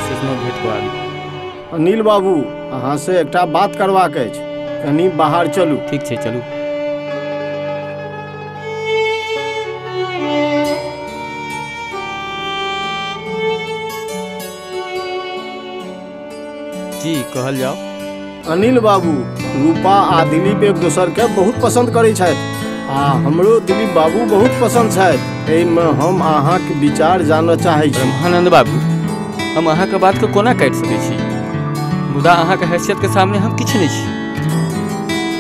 सोचलहुँ भेंट कऽ आबी अनिल बाबू अहाँ से एकटा बात करबाक अछि कनी बाहर चलू ठीक छै चलू जी कहल जाओ अनिल बाबू रूपा आ दिलीप एक दोसर के बहुत पसंद करै छथि आ हमरो दिलीप बाबू बहुत पसंद छथि एहिमे हम अहाँके विचार जानऽ चाहै छी ब्रह्मानंद बाबू हम अहाँके बात के कोना काटि सकै छी मुदा अहाँके हैसियत के सामने हम किछु नहीं छी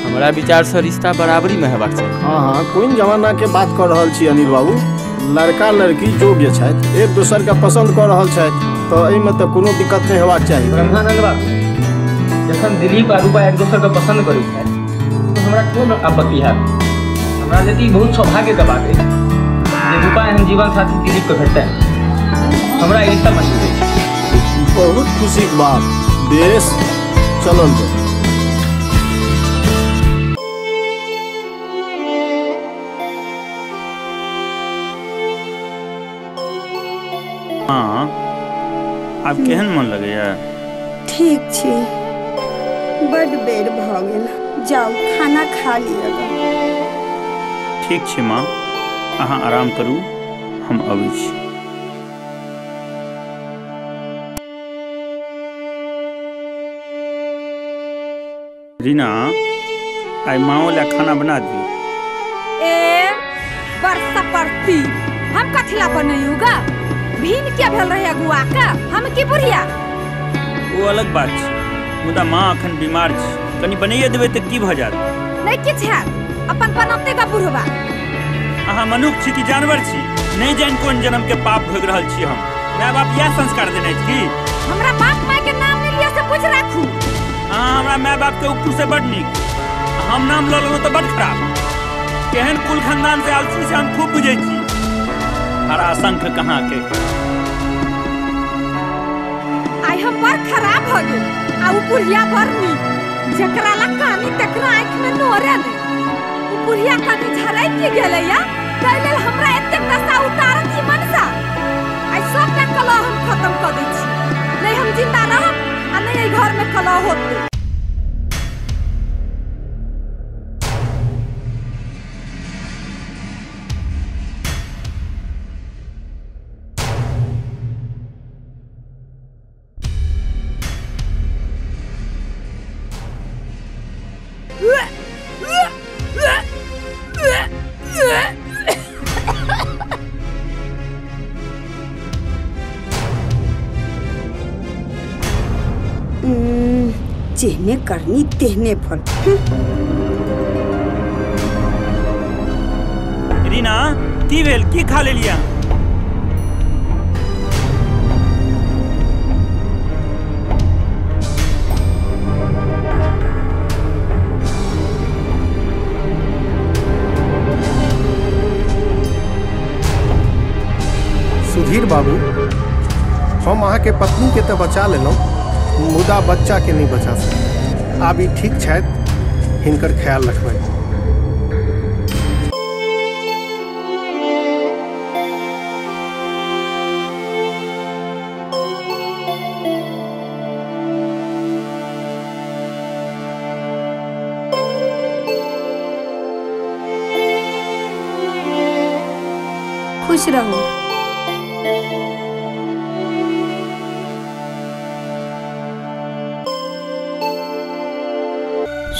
हमरा विचार से रिश्ता बराबरी में हेबाक चाही हाँ कोन जमाना के बात कर रहल छी अनिल बाबू लड़का लड़की योग्य छथि एक दोसर के पसंद कर रहल छथि तो एहिमे तो कोनो दिक्कत नहीं हेबाक चाही ब्रह्मानंद बाबू जखन दिलीप आ रूपा एक दोसर के पसंद करै छै तो हमरा कोन आपत्ति है हमरा यदि बहुत सौभाग्य के बात है जे रूपा एहन जीवन साथी दिलीप के भेटतै हमरा ई रिश्ता मंजूर है बहुत खुशी के बात देश चलल जाए हाँ आप केहन मन लगैया ठीक छी बड बेर भऽ गेल जाओ खाना खा लिअ ठीक छै माँ अहाँ आराम करू हम अबै छी रीना आइ माओ ला खाना बना दियो ए बरसा परती हम कथिला बनैयुगा भीन क्या भेल रहैया गुआ का हम की बुढ़िया वो अलग बात छै मुदा माँ अखन बीमार छै कनी बनाइए देबै तऽ की भऽ जायत नहीं किछ है अपन बनते का बुढ़वा अहाँ मनुष्य छी कि जानवर छी नहीं जान कोन जन्म के पाप भोग रहल छी हम माय बाप इएह संस्कार देने छी हमरा बाप माय के नाम नहीं लिया से पूछ राखू अहाँ हमरा माय बाप के उपटू से बड नीक हम नाम लऽ लेलहुँ तऽ बड खराब केहन कुल खानदान से आयल छी से हम खूब बुझै छी हरा असंख्य कहाँ के आई हम बड़ खराब हो गए आ उ बुढ़िया बड़ नीक जकरा ला कानी तकरा आँख में नोरे ने उ बुढ़िया कानी झराई के गेलैया तै लेल हमरा एते नशा उतारत ई मनसा आई सबटा कलह हम खत्म कर दै छी। नहीं हम जिंदा रहब आ नहीं एहि घर में कलह होतै। जेहने करनी तेहने फल। रीना की भेल, की खा लेलिया? सुधीर बाबू, हम अहाँ के पत्नी के तो बचा लेलहुँ, मुदा बच्चा के नहीं बचा सकते। आब ई ठीक छथि, हिनकर ख्याल रखबै। खुश रहो।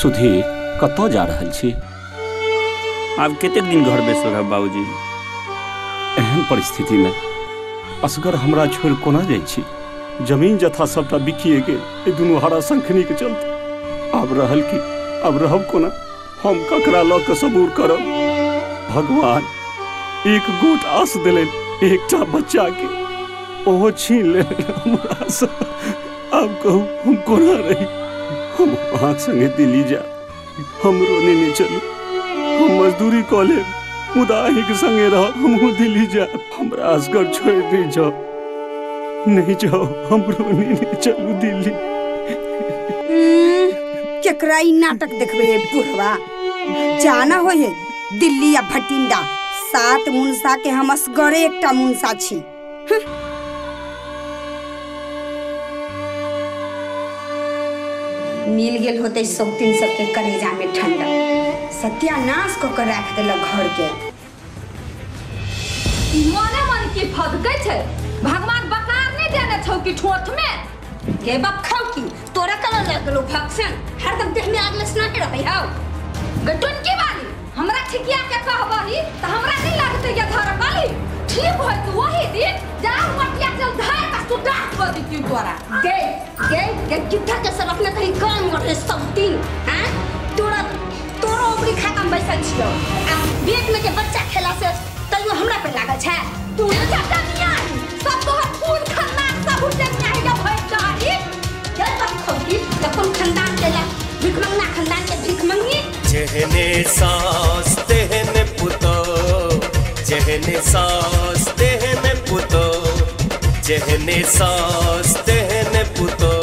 सुधीर, कतऽ जा रहल छी? आब कतेक दिन घर बैसल रहब बाबूजी? एहन परिस्थिति में असगर हमरा छोड़ कोना जाइ छी? जमीन जथा सबटा बिकिए गेल, ए दुनू हरा शंखनी के चलते। आब रहल की, अब रहब कोना? हम ककरा लऽ कऽ सबूर करब? भगवान एक गोट आस देलन एकटा बच्चा के, ओहो छीन ले हमरा से। आब कहू हम कोना रही? हम अहाँ संगे दिल्ली जा, हमरो नेने चलू। हम मजदूरी कऽ लेब, मुदा अहीं के संगे रहब। हमहूँ दिल्ली जाब, हमरा असगर छोड़ नहीं जाओ, नहीं जाओ, हमरो नेने चलू दिल्ली। केकरा ई नाटक देखबे बुढ़वा? जाना हो है दिल्ली या भटिंडा, 7 मुनसा के हम असगरे एकटा मुनसा छी। मिल गेल होते सौतीन सबके कलेजा में ठंडा, सत्यानाश को कर रख देलक घर के। मने मन की फदकै छै, भगवान बकार नहीं देने छौ कि ठोठ में के बखाउ की तोरा कलर लग गेलो भक्सन, हरदम देह में आग लसना के रहै हौ। गटुन की बाली हमरा ठिकिया के कहबही त हमरा नहीं लागतै या धर बाली ठीक होय तो वही दिन जा मटिया चल धाय का सुडा कर दी क्यों तोरा। के कितना के सरफ में कहीं काम करे सब दिन, हैं? तोरा ओकरी खाता में बैसल छियो, आ पेट में के बच्चा खेला से तइयो हमरा पे लागल छै। तू चाचा नहीं आई, सब तो खून खानदान सब उठे नहीं आई जब भई चाही। चल बात खोकी, कौन खानदान के ला भिखमंगा खानदान के भिखमंगी। जहने सांस तेहने पुतो, जहने सांस तेहने पुतो, जहने सांस तेहने पुतो,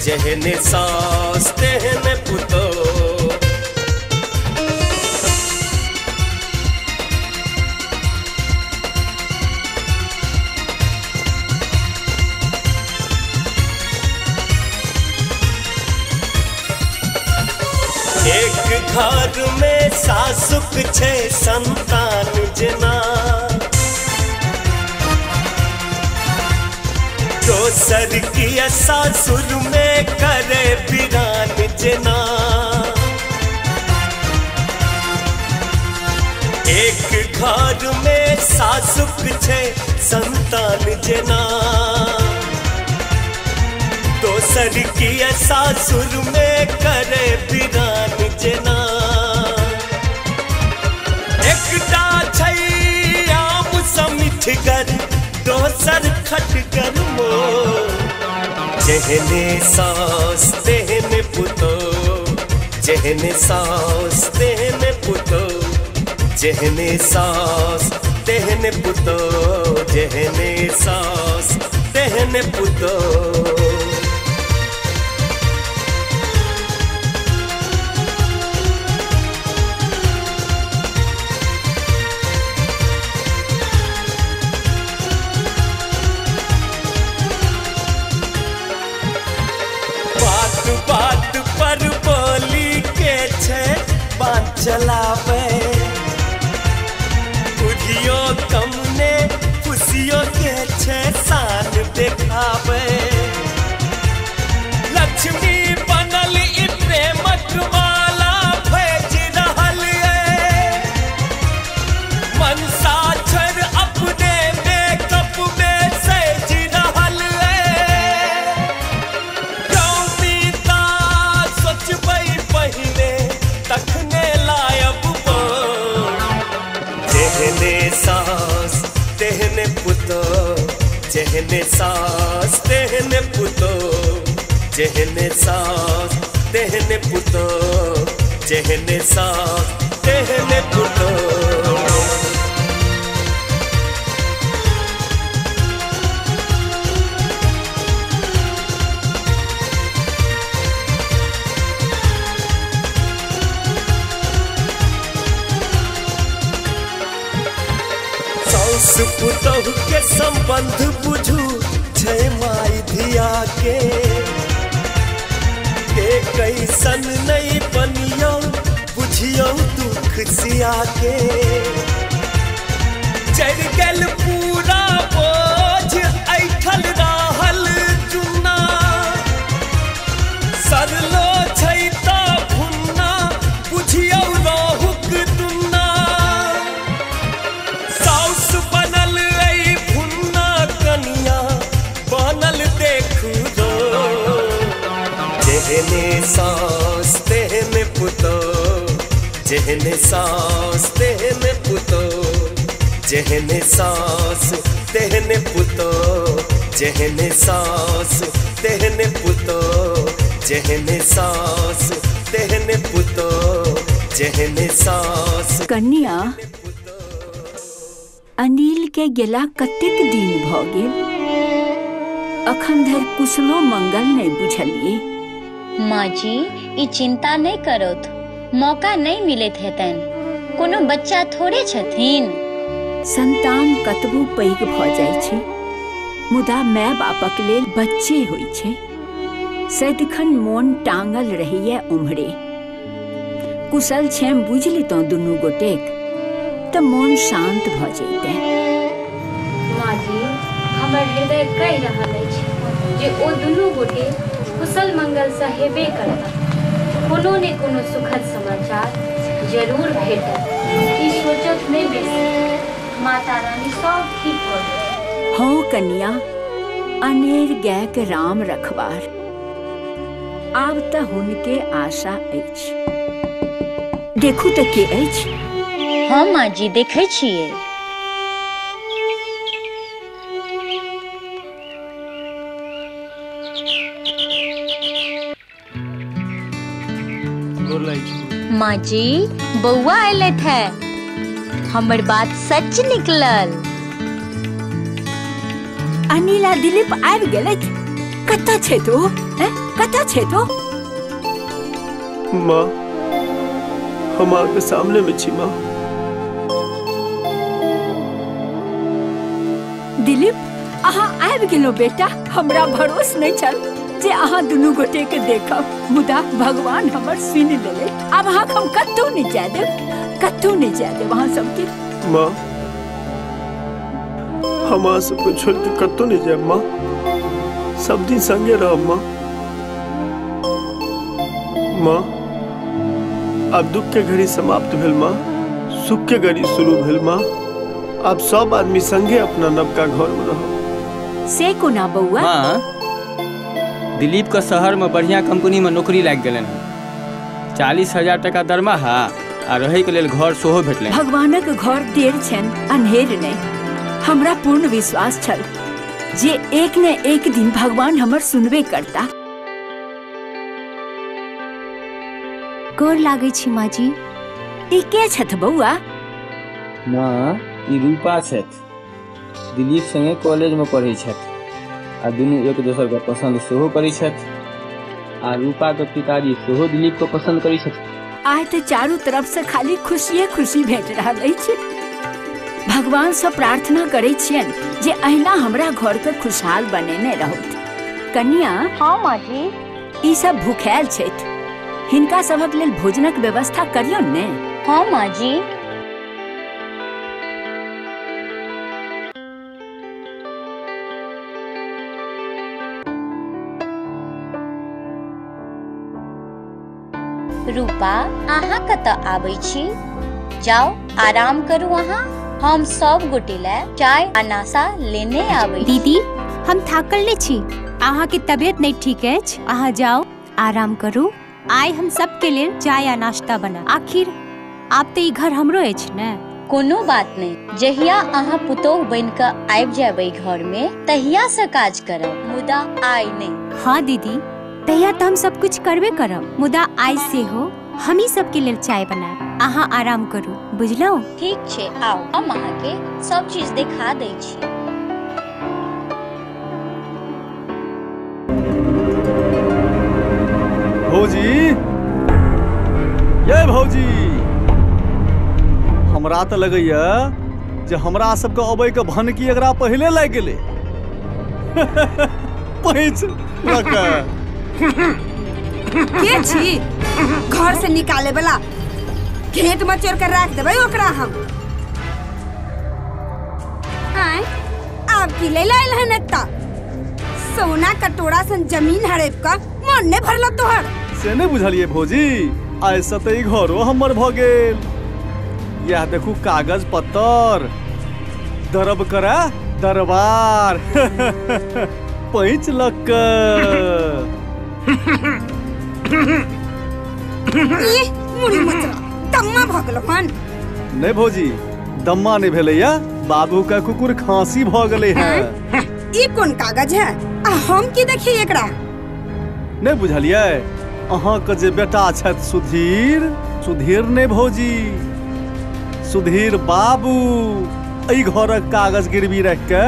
जहने सांस तेहने पुतो। एक घर में सासुक छे संतान जना, दोसर की सासुर में करे बिरान जना। एक घर में सासुक छे संतान जना, दोसर की सासुर में करे बिरान जना। एकटा छै आम समिठगर, दोसर खटगर मोर। जहने सांस तेहने पुतो, जहने सांस तेहने पुतो, जहने सांस तेहने पुतो, जहने सांस तेहने पुतो। बात बात पर बोली के छे बात चलावे बुधियो कम ने खुशियों के छे शान देखावे लक्ष्मी बनल ई प्रेमक माला भेज रहल मनसा छर अपने मेकअप में सज रहल रौमीता सोचबै पहले तखने लायब जेहने सांस तेहने पुतो जेहने सांस तेहने पुतो जेहने सांस तेहने पुतो जेहने सांस तेहने पुतो सास पुतोह के संबंध बुझू जय माई धिया के कैसन नहीं बनियो बुझियो दुख सिया के चढ़ गल पूरा बोझ ऐठल रहल चुना सरलो छैता भुन्ना बुझियो रोहुक दुन्ना साउस बनल ऐ भुन्ना कनिया बनल देखू रो जेहने सांस तेहने पुतो जेहने सांस तेहने पुतो जेहने सांस तेहने पुतो जेहने सांस तेहने पुतो जेहने सांस तेहने पुतो जेहने सांस। कन्या अनिल के गेला कतेक दिन भ गेल अखन धरि कुशलो मंगल नहीं बुझलिए। माँ जी ई चिंता नहीं करोथ मौका नहीं मिलत हेतन कोनो बच्चा थोड़े छथिन। संतान कतबो पैघ भ जाय छै मुदा माय बापक लेल बच्चे होय छै सदिखन मोन टांगल रहैया उम्हरे। कुशल छेम बुझ लेतौ दुनू गोटेक त मोन शांत भ जैते। माँ जी हमर हृदय कहि रहल अछि जे ओ दुनू गोटे कुशल मंगल से हेबे करता कोनो ने कोनो सुखद समाचार जरूर भेटत। ई सोचत नहीं बेसी माता रानी सब ठीक हो जाए। हो कन्या अनेर गाय के राम रखबार आब त हुनके आशा अछि। देखू त के अछि। हाँ माँ जी देखे छिए। माँ जी बउआ अयले थे हमर बात सच निकलल। अनिला दिलीप आबि गेलथि। कतऽ छै तो कतऽ छै तो? माँ हम आके सामने में छी। माँ दिलीप अहाँ आबि गेलौ बेटा। हमरा भरोस नहीं छल जे अहाँ दुनू गोटे के देखब मुदा भगवान हमर सुनि लेले। अब अहाँ हम कतौ नहीं जाय देब कतौ नहीं जाय देब अहाँ सबके। माँ हम अहाँ सबको छोड़ के कतौ नहीं जाए। माँ सब दिन संगे रहब। माँ माँ अब दुख के घड़ी समाप्त भेल। माँ सुख के घड़ी शुरू भेल। माँ अब सब आदमी संगे अपना नवका घर में रहो। से कोना बउआ? माँ दिलीप का शहर में बढ़िया कंपनी में नौकरी लाग गलन है। 40,000 टका दरमाहा आ रहे के लेल घर सेहो भेटले। भगवानक घर देर छन अन्हेर नहीं। हमरा पूर्ण विश्वास छल जे एक न एक दिन भगवान हमर सुनबे करता। गोर लागे छी माँ जी। ई के छथ बउआ? माँ ई रूपा छथि। दिलीप संगे कॉलेज में पढ़ै छथि आ दुनू एक दोसर के पसंद सेहो करै छथि आ रूपा के पिताजी सेहो दिलीप को पसंद करै छथि। आइ तो चारों तरफ से खाली खुशिये खुशी भेट रहल अछि। भगवान से प्रार्थना करे छियन जे अहिना हमरा घर के खुशहाल बनेने रहत। कन्या हाँ माँ जी ई सब भूखायल छथि, हिनका सभक लेल भोजनक व्यवस्था करियौ ने। हाँ माँ जी। रूपा अहाँ कतऽ आबै छी? जाओ आराम करू अहाँ, हम सब गोटे ले चाय आ नाश्ता लेने आबै। दीदी हम थाकल नहीं छी, अहाँ के तबियत नहीं ठीक अछि, अहाँ जाओ आराम करू। आइ हम सबके लेल चाय आ नाश्ता बना, आखिर आप तो ई घर हमरो अछि ने। कोनो बात नहीं, जहिया अहाँ पुतोह बन के आबि जाबै घर में तहिया से काज करब, मुदा आइ नहीं। हाँ दीदी, तहिया तो हम सब कुछ करबे करब, मुदा आइ से हो हम ही सबके लेल चाय बनाएब, अहाँ आराम करू, बुझलौ? ठीक छै, आओ हम अहाँ के सब चीज दिखा दै छी। भौजी, ये भौजी, हमरा तो लगैया जे हमरा सबके अबै के भनकी एकरा पहले लागि गेलै। पैंच लका के छी घर से निकाले वाला? खेत में चोर कर रख देबै ओकरा हम। आय अब की ले लाइल है नत्ता? सोना कटोरा सन जमीन हड़प का मन ने भरला तोहर। से नहीं बुझलिए भौजी, ऐसा तो ई घरो हमर भ गेल। यह देखू कागज पत्तर, दरब करा दरबार। पैंच लक मुड़ी मचरा दम्मा भ गेल हन। नहीं भौजी, दम्मा नहीं भेलैया, बाबू का कुकुर खांसी भ गेलै है। ई कोन कागज है? आ हम की देखी एकरा? नहीं बुझलिए, अहाँ के जे बेटा छथि सुधीर, सुधीर नहीं भौजी, सुधीर बाबू एहि घरक कागज गिरवी रख के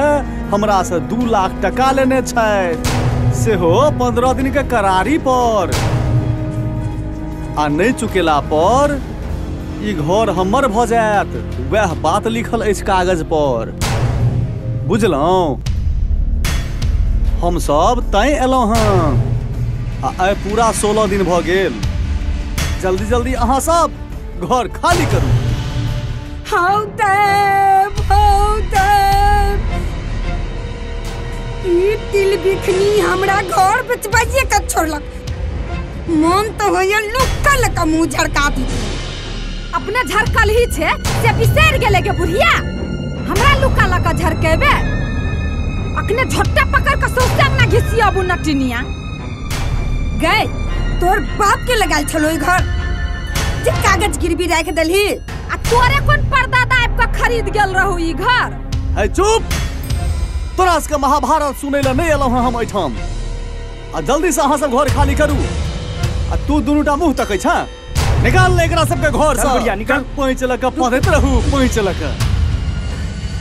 हमरा से 2 लाख टका लेने छथि, सेहो 15 दिन के करारी पर। आ नहीं चुकेला पर ई घर हमर भ जायत, वह बात लिखल अछि कागज पर, बुझलहुँ? हम सब तैं एलहुँ हँ, आ आइ पूरा 16 दिन भ गेल। जल्दी जल्दी अहाँ सब घर खाली करू। ई दिल बिखनी हमरा घर बेचबाइए का छोड़लक। मन तो होइए लुक्कल का मुंह झड़का दी। अपने झरकल ही छे से बिसर गेले के बुढ़िया, हमरा लुका लका झरकेबे। अखने झोट्टा पकड़ के सोचते ना घिसियाबू नटिनिया। गए तोर बाप के लगाल छलो ई घर जे कागज गिरवी रख देलही। आ तोरे कोन परदादा आब के खरीद गेल रहू ई घर? है चुप, तोरा के महाभारत सुनै ल नहीं एलहुँ हम एठाम। आ जल्दी से अहाँ सब घर खाली करू। आ तू दुनूटा मुंह तकै छ, निकाल ले एकरा सबके घर से। बढ़िया निकाल। पैंच लक पढ़ैत रहू, पैंच लक।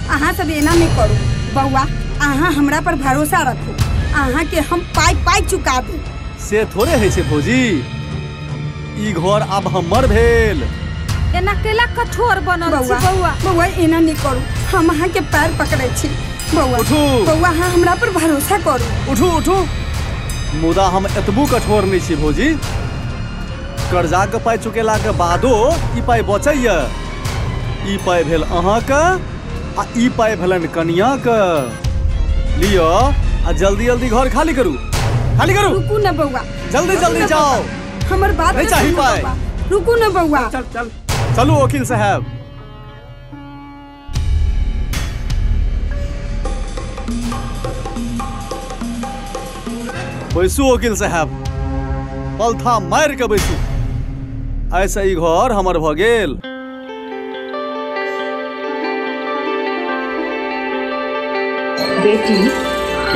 अहाँ सब एना नहीं करू बउआ, अहाँ हमरा पर भरोसा रखू, अहाँ के हम पाई पाई चुका दी। से थोड़े है से भौजी, ई घर अब हमर भेल। एना केला कठोर बनल छी बउआ। बउआ एना नहीं करू, हम अहाँ के पैर पकड़ै छी। बउआ बउआ अहाँ हमरा पर भरोसा करू। उठू उठू, मुदा हम एतबू कठोर नहीं छी भौजी। कर्जा के पाई चुकेला के बादो ई पाई बचैया। ई पाई भेल अहाँ के, आ ई पाई भेलन कनिया के। लियो आ जल्दी जल्दी घर खाली करू, खाली करू। रुकू न बउआ, जल्दी जल्दी जाओ। हमर बात नहीं चाहिए पाई। रुकू न बउआ। चल चल चलो वकील साहब। बैसू वकील साहब, पलथा मार के बैसू। ऐसा ही घर हमर भ गेल। बेटी,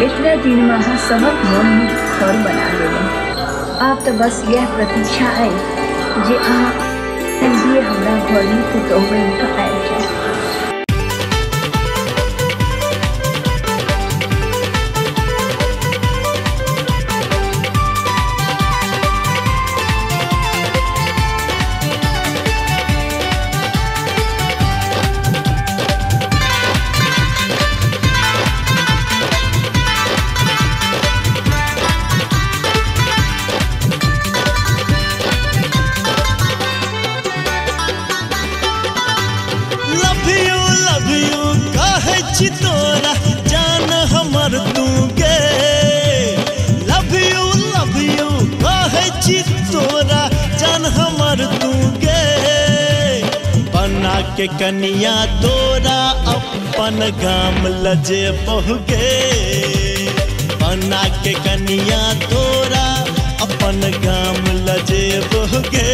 इतना दिन में अहाँ सबक मन में घर बना लेलहुँ। आब तो बस यह प्रतीक्षा है जे अहाँ जल्दी हमरा घर में पुतोह बन के आबि जाए। के कनिया तोरा अपन गाम लजे बहुगे बना के कनिया तोरा अपन गाम लजे बहुगे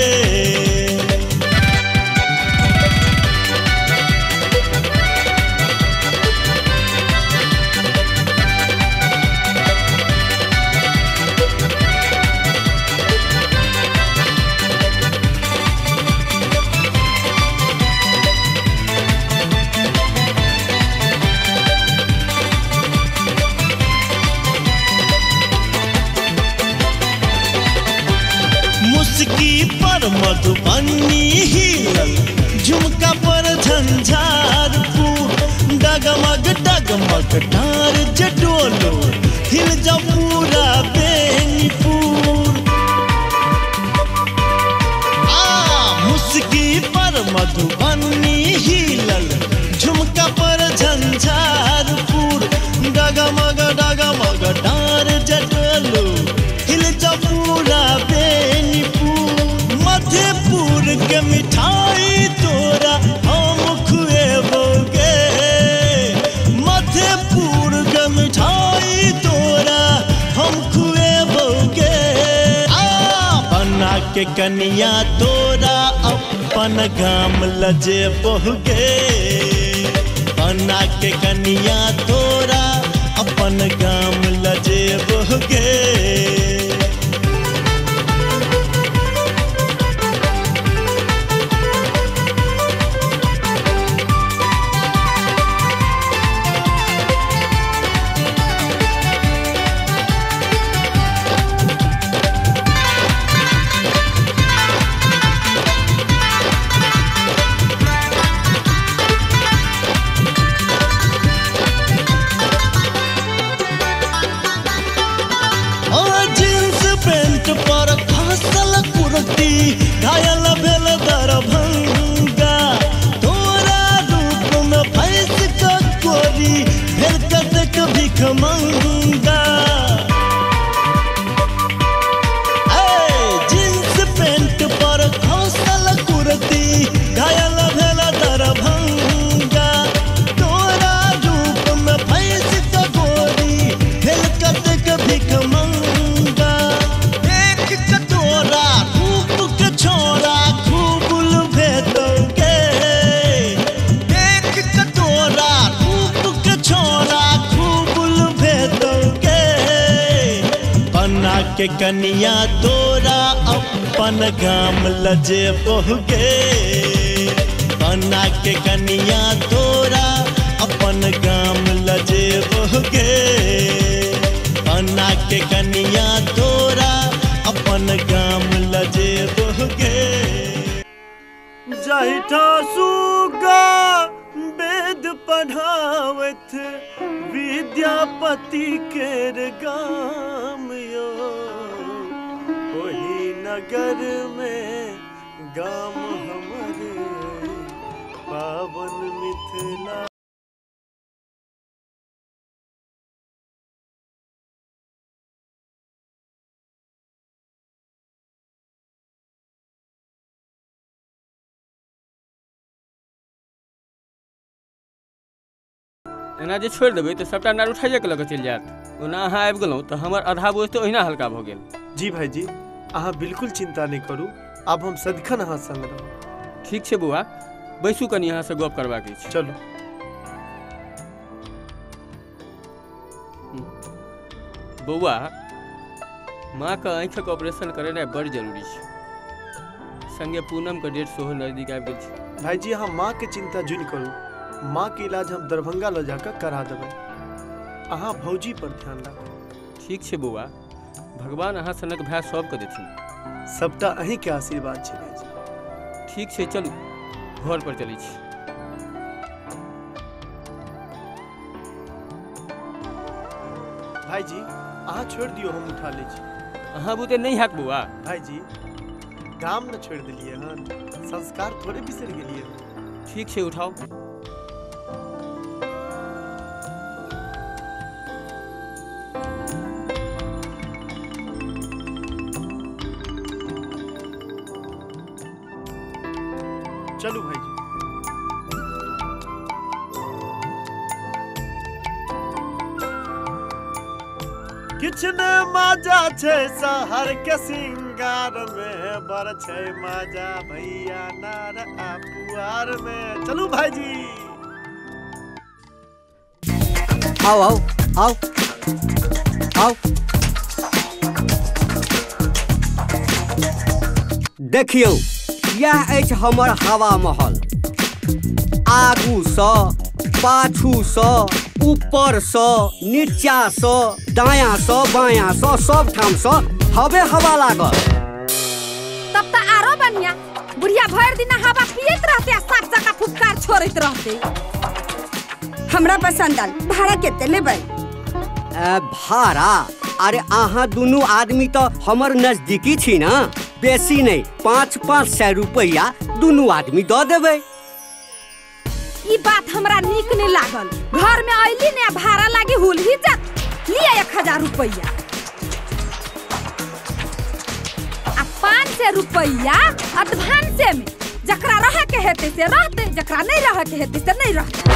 मुस्की पर मधुबनी हिलल झुमका पर झंझारपुर डगमग डगमग डार जडोलो हिल जा पूरा बेनीपुर मुस्की पर मधुबनी हिलल झुमका पर झंझारपुर डगमग डगमग डार जडोलो हिल जा पूरा मधेपुर के मिठाई तोरा हम खुएबोगे मधेपुर के मिठाई तोरा हम खुएबोगे बना के कनिया तोरा अपन गाम लजे बहुगे बना के कनिया तोरा अपन गाम लजे बहुगे पर फसल कुर्ती घायल भेल दरभंगा तोरा रूप में भैंस का कोरी भेल कतेक भिख मंगा जींस पेंट पर फसल कुर्ती घायल भेल दरभंगा तोरा रूप में भैंस का कोरी भेल कतेक भिख मंगा तोरा रूप के छोरा खूब भेदोगे देख के तोरा रूप के छोरा खूब भेदोगे बना के कनिया तोरा अपन गाम लजे बहुगे बना के कनिया तोरा अपन गाम लजे बहुगे बना के कनिया तोरा अपन गाम लजे बहुगे जाहिठा सुगा वेद पढ़ावत विद्यापति केर गाम यो वही नगर में गाम हमरे पावन मिथिला एना जे छोड़ देबै तो सबटा नार उठाइए के लगे चल जात ओना अहाँ आबि गेलहुँ तो हमर आधा बोझ तो ओहिना हल्का भऽ गेल जी भाईजी अहाँ बिल्कुल चिंता नहीं करू अब हम सदिखन अहाँ संग रहब ठीक छै बौआ बैसू कनी अहाँ से गप करबाक अछि चलू बौआ माँ के आँखिक ऑपरेशन करेनाइ बड़ जरूरी छै संगे पूनम के डेट सेहो नजदीक आबि गेल छै भाईजी अहाँ माँ के चिंता जुन करू माँ के इलाज हम दरभंगा ल जाकर करा देबै अहाँ भौजी पर ध्यान राखू ठीक छै बौआ भगवान अहाँ सनक भाय सबके देथिन सबटा अहीं के आशीर्वाद छै भाईजी ठीक छै चलू घर पर चलै छी भाईजी अहाँ छोड़ दियो हम उठा लै छी अहाँ बुते नहीं हैत बौआ भाईजी गाम न छोड़ दिलिए हन संस्कार थोड़े बिसर गेलिए ठीक छै उठाओ चलू भाईजी किचने मजा छे शहर के सिंगार में बर छे मजा भैया नार आपुआर में। चलू भाईजी। आओ आओ आओ आओ। देखियो यह अछि हमर हवा महल। आगू सँ पाछू सँ ऊपर सँ नीचा सँ दायाँ सँ बायाँ सँ सब ठाम सँ हवे हवा लागल। तब तो आरो बढ़िया। बुढ़िया भर दिन हवा पियत रहते आ साफ जगह फुफकार छोड़त रहते। हमरा पसंद आल। भाड़ा केते लेबै? भाड़ा? अरे अहाँ दुनू आदमी तो हमर नजदीकी छी ना, बेसी नहीं 500 रुपया दुनू आदमी दऽ देबै। ई बात हमरा नीक नहीं लागल। घर में आइली ने भाड़ा लागी हुल ही जत लिया 1000 रुपया आ 500 रुपया एडवांस में। जकरा रहे के हेते से रहते, जकरा नहीं रहे के हेते से नहीं रहते।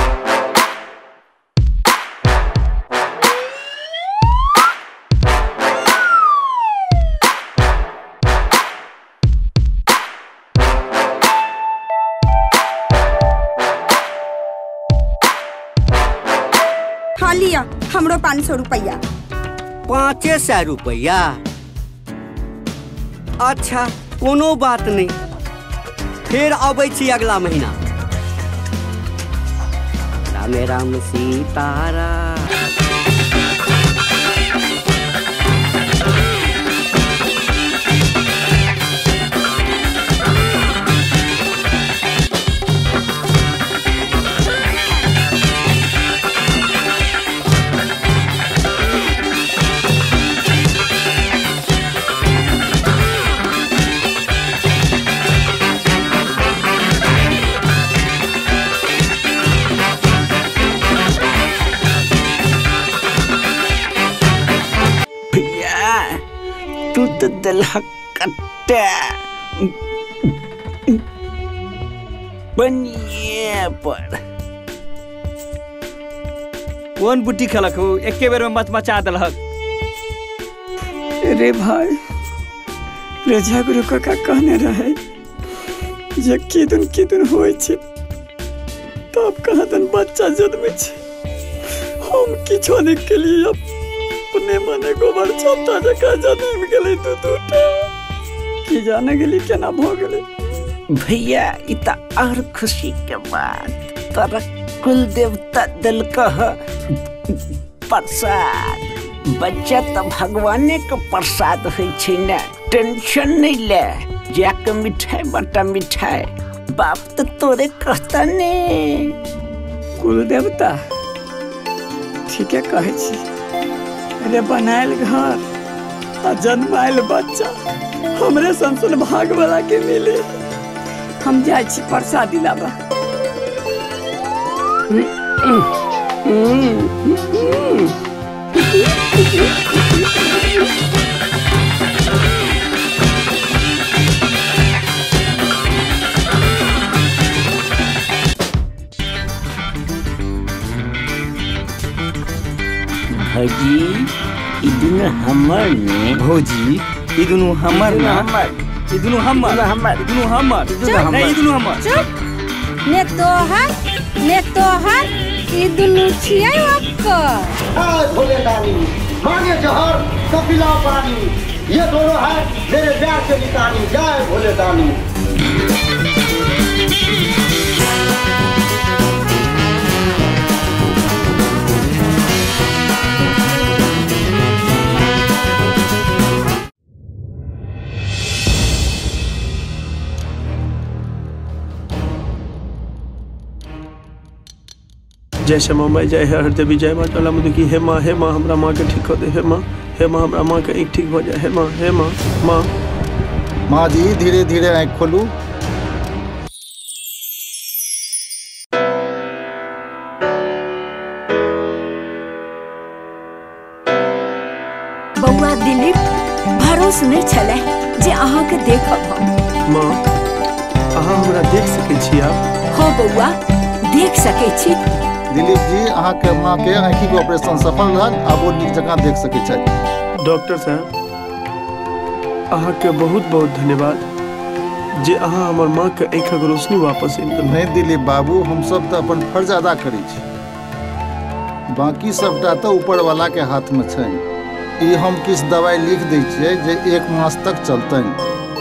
हाँ लिया हमरो 500 रुपया। 500 रुपया? अच्छा कोनो बात नहीं, फिर अबै छी अगला महीना। राम राम सीताराम। तू तो दलहा कट्टा बनिए पर कौन बुट्टी खलक हो एके बेर में मत मचा दलहक। अरे भाई रजा गुरु काका कहने रहे जे किदुन होय छै तब कहादन बच्चा जन्मे छै। हम किछो नहीं के लिए अपने मने गोबर छत्ता जका जन्म गेलै दूटा की जाने गेली केना भ गेलै। भैया ई त और खुशी के बात तोरा कुल देवता दिल कह प्रसाद। बच्चा तो भगवाने के प्रसाद है छै ना, टेंशन नहीं ले। जाके मिठाई बटा मिठाई बाप तो तोरे कहता ने। कुल देवता ठीक है कहे छी। अरे बनायल घर आ जन्मायल बच्चा हमरे संसन भाग वाला के मिले। हम जाय छी प्रसादी लाबा। भौजी ई दुनु हमर ने। भौजी ई दुनु हमर ना, ई दुनु हमर, ई दुनु हमर, नहीं ई दुनु हमर। चुप। ने तोहर ई दुनु छियै ओकर। हाय भोले दानी मांगे जहर तो पिला पानी, ये दोनों है मेरे प्यार के निशानी। जय भोले दानी। जय श्यामा माई, जय हर देवी, जय माँ चला मुदुकी। हे माँ हमरा माँ के ठीक हो दे। हे माँ हमरा माँ के एक ठीक हो जाए। हे माँ माँ जी धीरे धीरे आँख खोलू। बउआ दिलीप भरोस नहीं छले जे अहाँ के देखब हम। माँ अहाँ हमरा देख सके छी आप? हाँ बउआ देख सके छी। दिलीप जी अहाँ के माँ के आँखि के ऑपरेशन सफल रहल, आब वो नीक जगह देख सके छै। डॉक्टर साहब अहाँ के बहुत बहुत धन्यवाद जे अहाँ हमर माँ के आँखक रोशनी वापस इन नहीं दिलीप बाबू, हम सब तो अपन फर्ज अदा करी छी, बाकी सबटा तो ऊपर वाला के हाथ में छै। ई हम किछ दवाई लिख दै छियै जे 1 मास तक चलतन,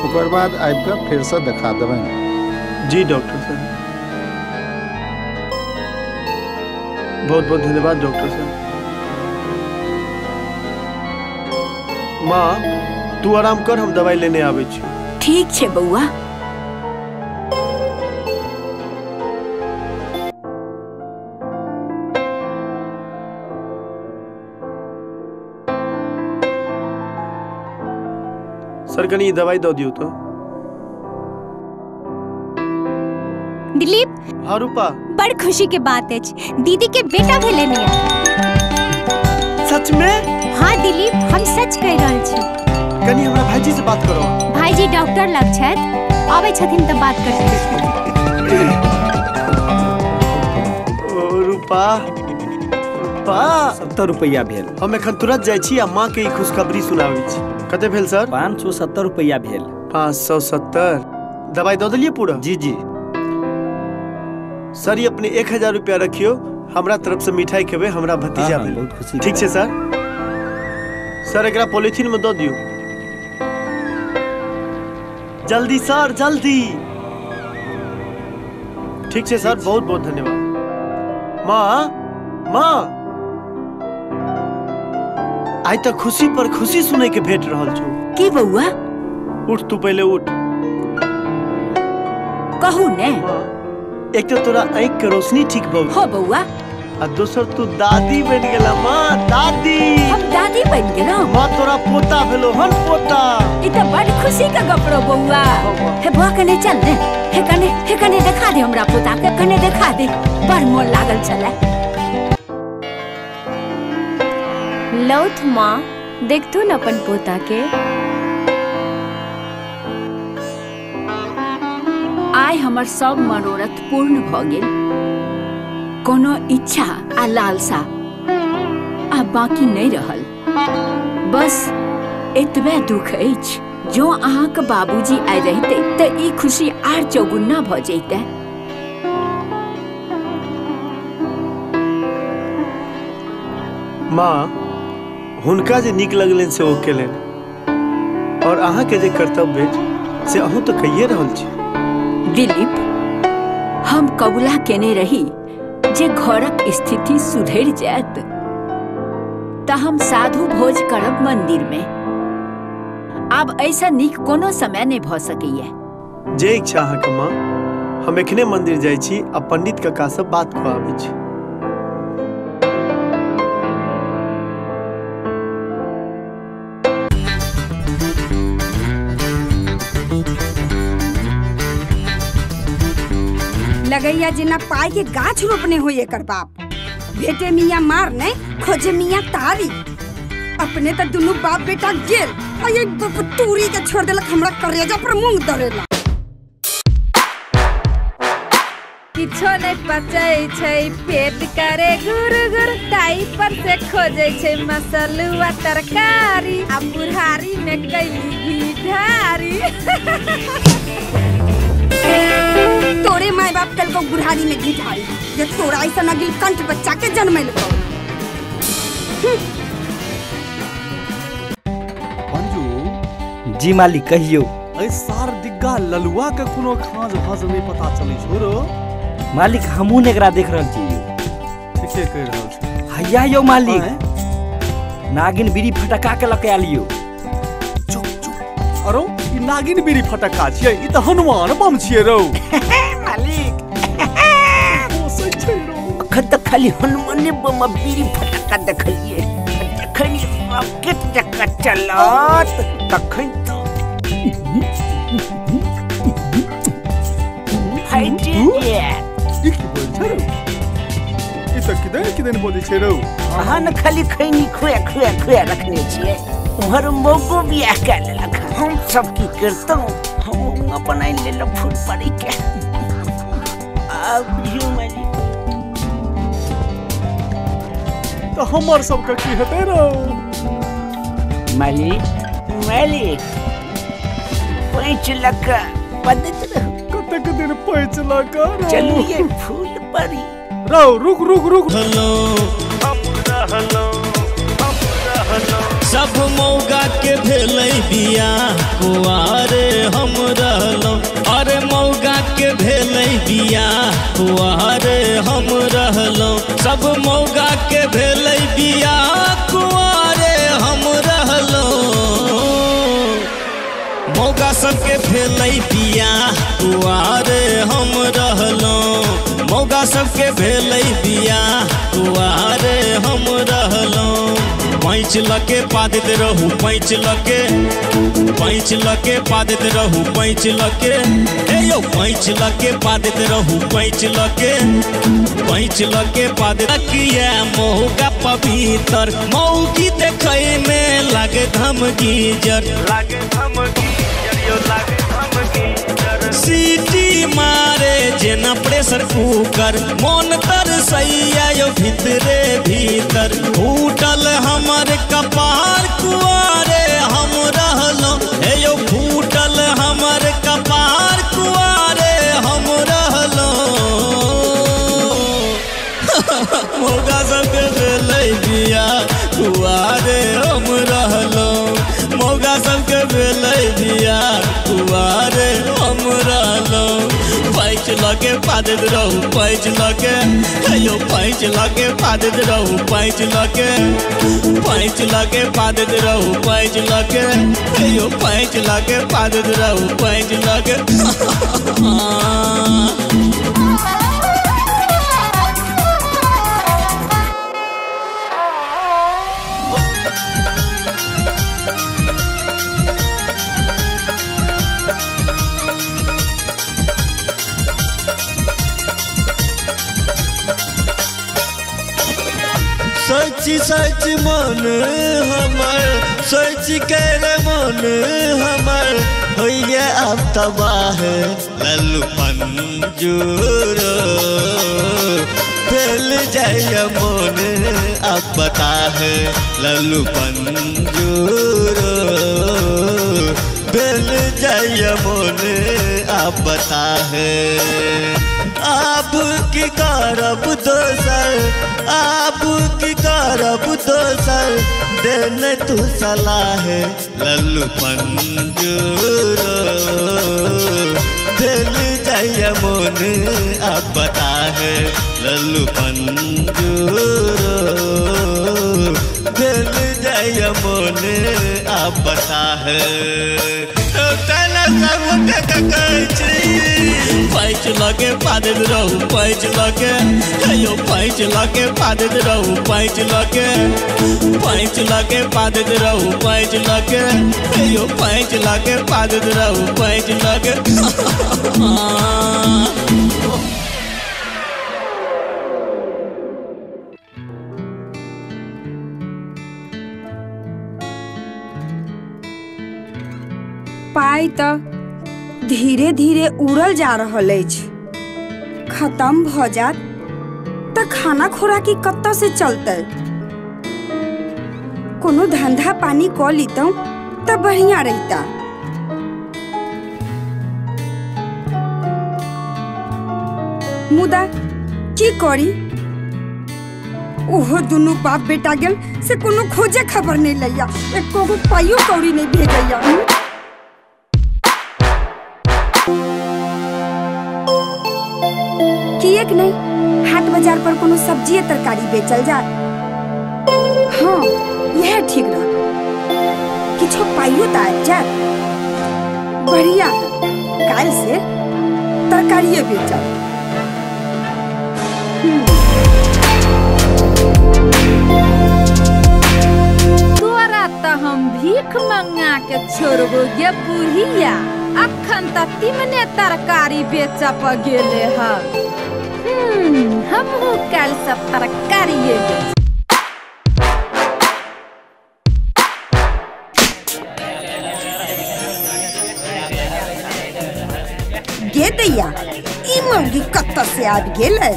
ओकर बाद आबि कऽ फेर से देखा देबनि। जी डॉक्टर साहब, बहुत बहुत धन्यवाद डॉक्टर साहब। माँ तू आराम कर, हम दवाई लेने आबै छी। ठीक छे बउआ। सर कनी दवाई दो दियो तो। दिलीप। हाँ रूपा। बड़ खुशी के बात है, दीदी के बेटा भेले नहीं। सच में? हाँ दिलीप, हम सच कह रहल छी। कनी हमरा भाईजी से बात करो। भाईजी डॉक्टर लग छथि, आबै छथिन त बात कर सकते। ओ रूपा, रूपा 70 रुपया भेल। हम एखन तुरंत जाइ छी आ माँ के ई खुशखबरी सुनाबै छी। कते भेल सर? 570 रुपया भेल। 570। दवाई दो दिलिए पूरा? जी जी सर, ये अपने 1000 रुपया रखियो, हमरा तरफ से मिठाई खेबे, हमरा भतीजा भेल। बहुत खुशी। ठीक है सर। सर एकरा पॉलिथीन में दो दियो जल्दी सर, जल्दी। ठीक है सर, बहुत बहुत धन्यवाद। माँ, माँ आज तक खुशी पर खुशी सुने के भेट रहल छो। की बउआ? उठ तू पहले उठ। कहू ने। एक तो तोरा आँख के रोशनी ठीक बहु। हो बउआ। आ दूसर तू दादी बन गेला। माँ दादी। हम दादी बन गेलो। माँ तोरा पोता भेलो हन, पोता। ई त बड़ खुशी का गपरो बउआ। हे बुआ कने चल ने, हे कने देखा दे हमरा पोता के, कने देखा दे, बड़ मोन लागल चले। लौथ माँ, देखतू न अपन पोता के। आइ हमर सब मनोरथ पूर्ण भ गेल। कोनो इच्छा आ लालसा आ बाकी नहीं रहल। बस एतबे दुख अछि, जो अहाँक बाबूजी आइ रहिते त ई खुशी आर चौगुना भ जैते। माँ हुनका जे नीक लगलनि से ओ केलनि, और अहाँ के जे कर्तव्य से अहूँ तो कहिए रहल छी। दिलीप, हम कबूला केने रही जे घरक स्थिति सुधरि जायत त हम साधु भोज करब मंदिर में। आब ऐसा नीक कोनो समय नहीं भ सकैया। जे इच्छा अहाँके माँ, हम एखने मंदिर जाइ छी आ पंडित कका से बात खुआबै छी। लगैया जिना पाई के गाछ रोपने हो एकर बाप। बेटे मियाँ मार नहीं, खोजे मियाँ तारी। अपने तो दोनों बाप बेटा गेल, और ये टूरी के छोड़ देलक, हमरा करेजा पर मूंग दरेला। किछो नहीं पचै छै, पेट करे गुरगुर, ताई पर से खोजे छै मसलुआ तरकारी, आ बुढ़ारी में कैली घी ढारी। तोरे माय बाप कल को बुढ़ारी में घी ढारी, जे तोरा ऐसा नगिल कंठ बच्चा के जन्म ले। अंजू जी मालिक कहियो। ऐ सार दिग्गा ललुआ के कोनो खाज भाज नहीं पता चलै छौ रो। मालिक हमहू ने एकरा देख रहल छी। ठीके कह रहल छी। हैया यो मालिक, नागिन बीड़ी फटका के लके आलियो। अरो ई नागिन बीड़ी फटका छियै, ई त हनुमान बम छियै रो। मालिक ओसै छै रो। अखन तक खाली हनुमाने बम बीड़ी फटका देखलिए, जखन रॉकेट जका चलत तखन तो फाइट ई की बोल छै रो? ई त किदन बोलै छै रो? अहाँ न खाली खैनी खुआ रखने छियै, उहर मोगो बियाह कर लेलक। हम सब की करतौ, हम अपन आइन ले लो फूल पड़ी के। अब बुझियो मालिक, तो हमर सब के की हेतै रो? मालिक मालिक 5 लाख बदत कतक दिन 5 लाख चलिए फूल परी रहो रुक हेलो सब मौगा के भेलै बिया कुआरे हम रहलौं अरे मौगा के भेलै बिया कुआरे हम रहलौं सब मौगा के भेलै बिया कुआरे हम रहलौं मौगा सबके भेलै बिया कुआरे हम रहलौं मौगा सबके भेलै बिया कुआरे हम रहलौं पैंच लके पादित रहू पैंच लके पादित रहू पैंच लके ए यो पैंच लके पादित रहू पैंच लके पादित किया मौगा पवित्र मौगी देखै में लागे धमगीजर सीटी मारे जेना प्रेशर कुकर मन तरसैया यो भीतरे भीतर फूटल हमर कपार कुआरे हम रहलौं हे यो फूटल हमर कपार कुआरे हम रहलौं मौगा सबके भेलै बिया कुआरे हम रहलौं मौगा सबके भेलै बिया कुआरे हम रहलौं पैंच लके पादित रहू पैंच लके यो पैंच लके पादित रहू पैंच लके पादित रहू पैंच लके यो पैंच लके पादित रहू पैंच लके सच मन हमर सोच कर मन हमर होइए अब तबाह लल्लू पंजूर फैल जाए मन अब बता है लल्लू पंजूर फैल जाए मन अब बता है आप की करब दोसर आप की करब दोसर देन तू सलाह लल्लू पंजूर दिल जाइए मन अब बता है लल्लू पंजूर दिल जाइए मन अब बता है पैंच लके पादित रहू पैंच लके यो पैंच लके पादित रहू पैंच लके पादित रहू पैंच लके यो पैंच लके पादित रहू पैंच लके पाई तो धीरे धीरे उड़ल जा रहल अछि खत्म भ जात त खाना खोराकी कत्ता से चलते कोनो धंधा पानी क लीतौ त बढ़िया रहता मुदा की करी ओहो दुनू बाप बेटा गेल से कोनो खोजे खबर नहीं लैया एको गो पाइयो कौड़ी नहीं भेजैया किएक नहीं हाट बाजार पर कोनो सब्जी तरकारी बेचल जा हाँ यह ठीक रह किछो पाइयो त आबि जात बढ़िया काल से तरकारिये बेचब तोरा त हम भीख मंगा के छोड़बो गे बुढ़िया अखन त तिमने तरकारी बेचब गेले ह हमहू काल सब तरकारिये बेच गे दैया ई मौगी कत्ता से आबि गेलै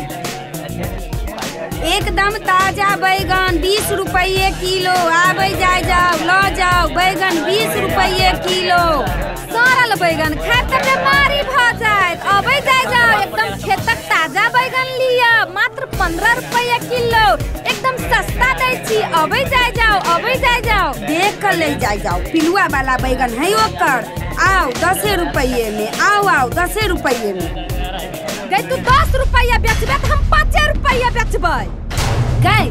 एकदम ताजा बैगन 20 रुपये किलो। आबे जाए जाओ लो जाओ बैगन 20 रुपये किलो। सरल बैगन खाए त बीमारी भ जाए। अबे जाए जाओ एकदम खेतक ताजा बैगन लिया मात्र 15 रुपये किलो। एकदम सस्ता दै छी। अबे जाए जाओ अबे जाए जाओ देख कर ले जाए जाओ। पिलुआ वाला बैगन है ओकर। आओ 10 रुपये में। आओ आओ 10 रुपये में। गई तू 10 रुपया बेचबे तो हम 5 रुपया बेचबै। गई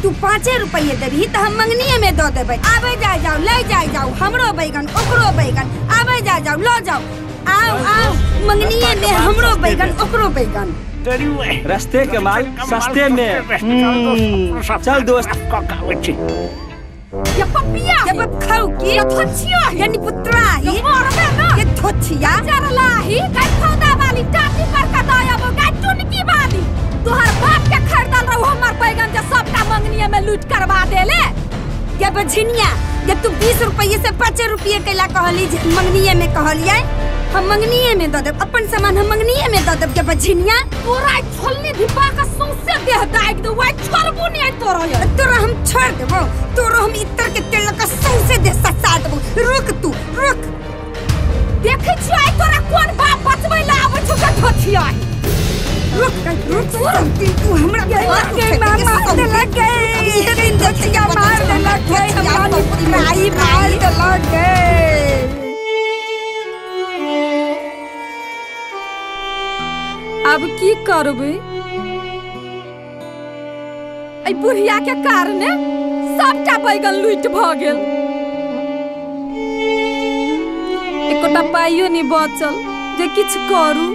तू 5 रुपये देबही तो हम मंगनिए में दो देबै। आबे जाए जाओ ले जाए जाओ हमरो बैगन ओकरो बैगन। आबे जाए जाओ लो जाओ। आओ आओ मंगनिए में हमरो बैगन ओकरो बैगन। रास्ते के माल सस्ते में। चल दोस्त। ये पपिया ये खाऊ की ये थोचिया यानी पुत्रा ही मारबे ना ये थोचिया चरला ही गई खौदा वाली टाटी पर का दया वो गई टुनकी वाली। तोहर बाप के खरीदल रहू हमर बैगन जे सबटा मंगनिए में लूट करवा देले। ये बझिनिया ये तू 20 रुपये से 5 रुपये केला कहली जे मंगनिए में कहलिए। हम मंगनिए में दो देब अपन सामान हम मंगनिए में दो देब। के बझिनिया तोरा छोलनी धिपा का सौंसे देह दाग दे वाई छोड़बो नहीं तोरा। तोरा हम छोड़ देबो। तोरा हम इतर के तेल का सौंसे देह ससा देबो। रुक तू रुक। देखै छी आई तोरा कोन बाप बचबै ला आबै छ के ठोठिया। रुक तू हमरा के मामा दे लगे। ये दिन देखिया मार दे लगे। हमारी मार दे लगे। अब की करबे? आई बुढ़िया के कारणे सबटा बैगन लूट भ गेल। एकोटा पाइयो नहीं बचल जे किछ करू।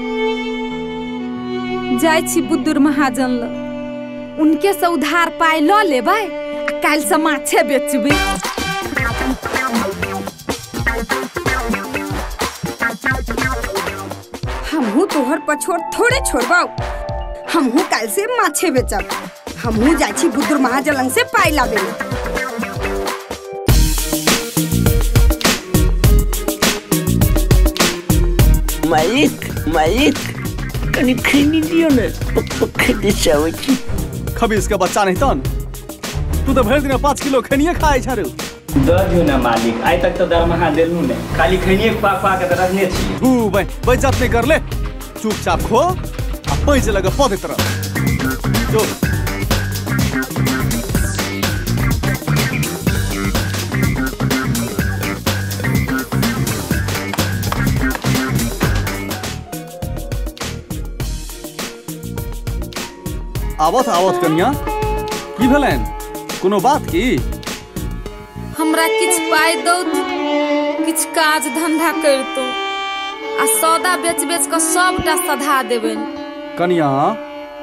जाय छी बुद्धुर महाजन ल उनके से उधार पाई ल लेबै आ काल से माछे बेचबै। हमहू तोहर पछोड़ थोड़े छोड़बाऊ। हमहू काल से माछे बेचब। हमहू जाय छी बुद्धुर महाजन से पाई लाबे। मालिक कनी खैनी दियो ने खेते चावल की। खबीस के बच्चा नहीं तन तू तो भर दिन 5 किलो खैनिए खाए छारू। दो दियो ना मालिक आज तक तो दरमाहा देलू ने खाली खैनिए पा के रखने छी। तू बेइज्जत नहीं कर ले। चुपचाप खो आ पैसे लगे पौधे तरफ जो। आवत आवत कन्या की भेलन कोनो बात की? हमरा किछ पाई दो किछ काज धंधा करतो आ सौदा बेच बेच के सबटा सधा देबन। कन्या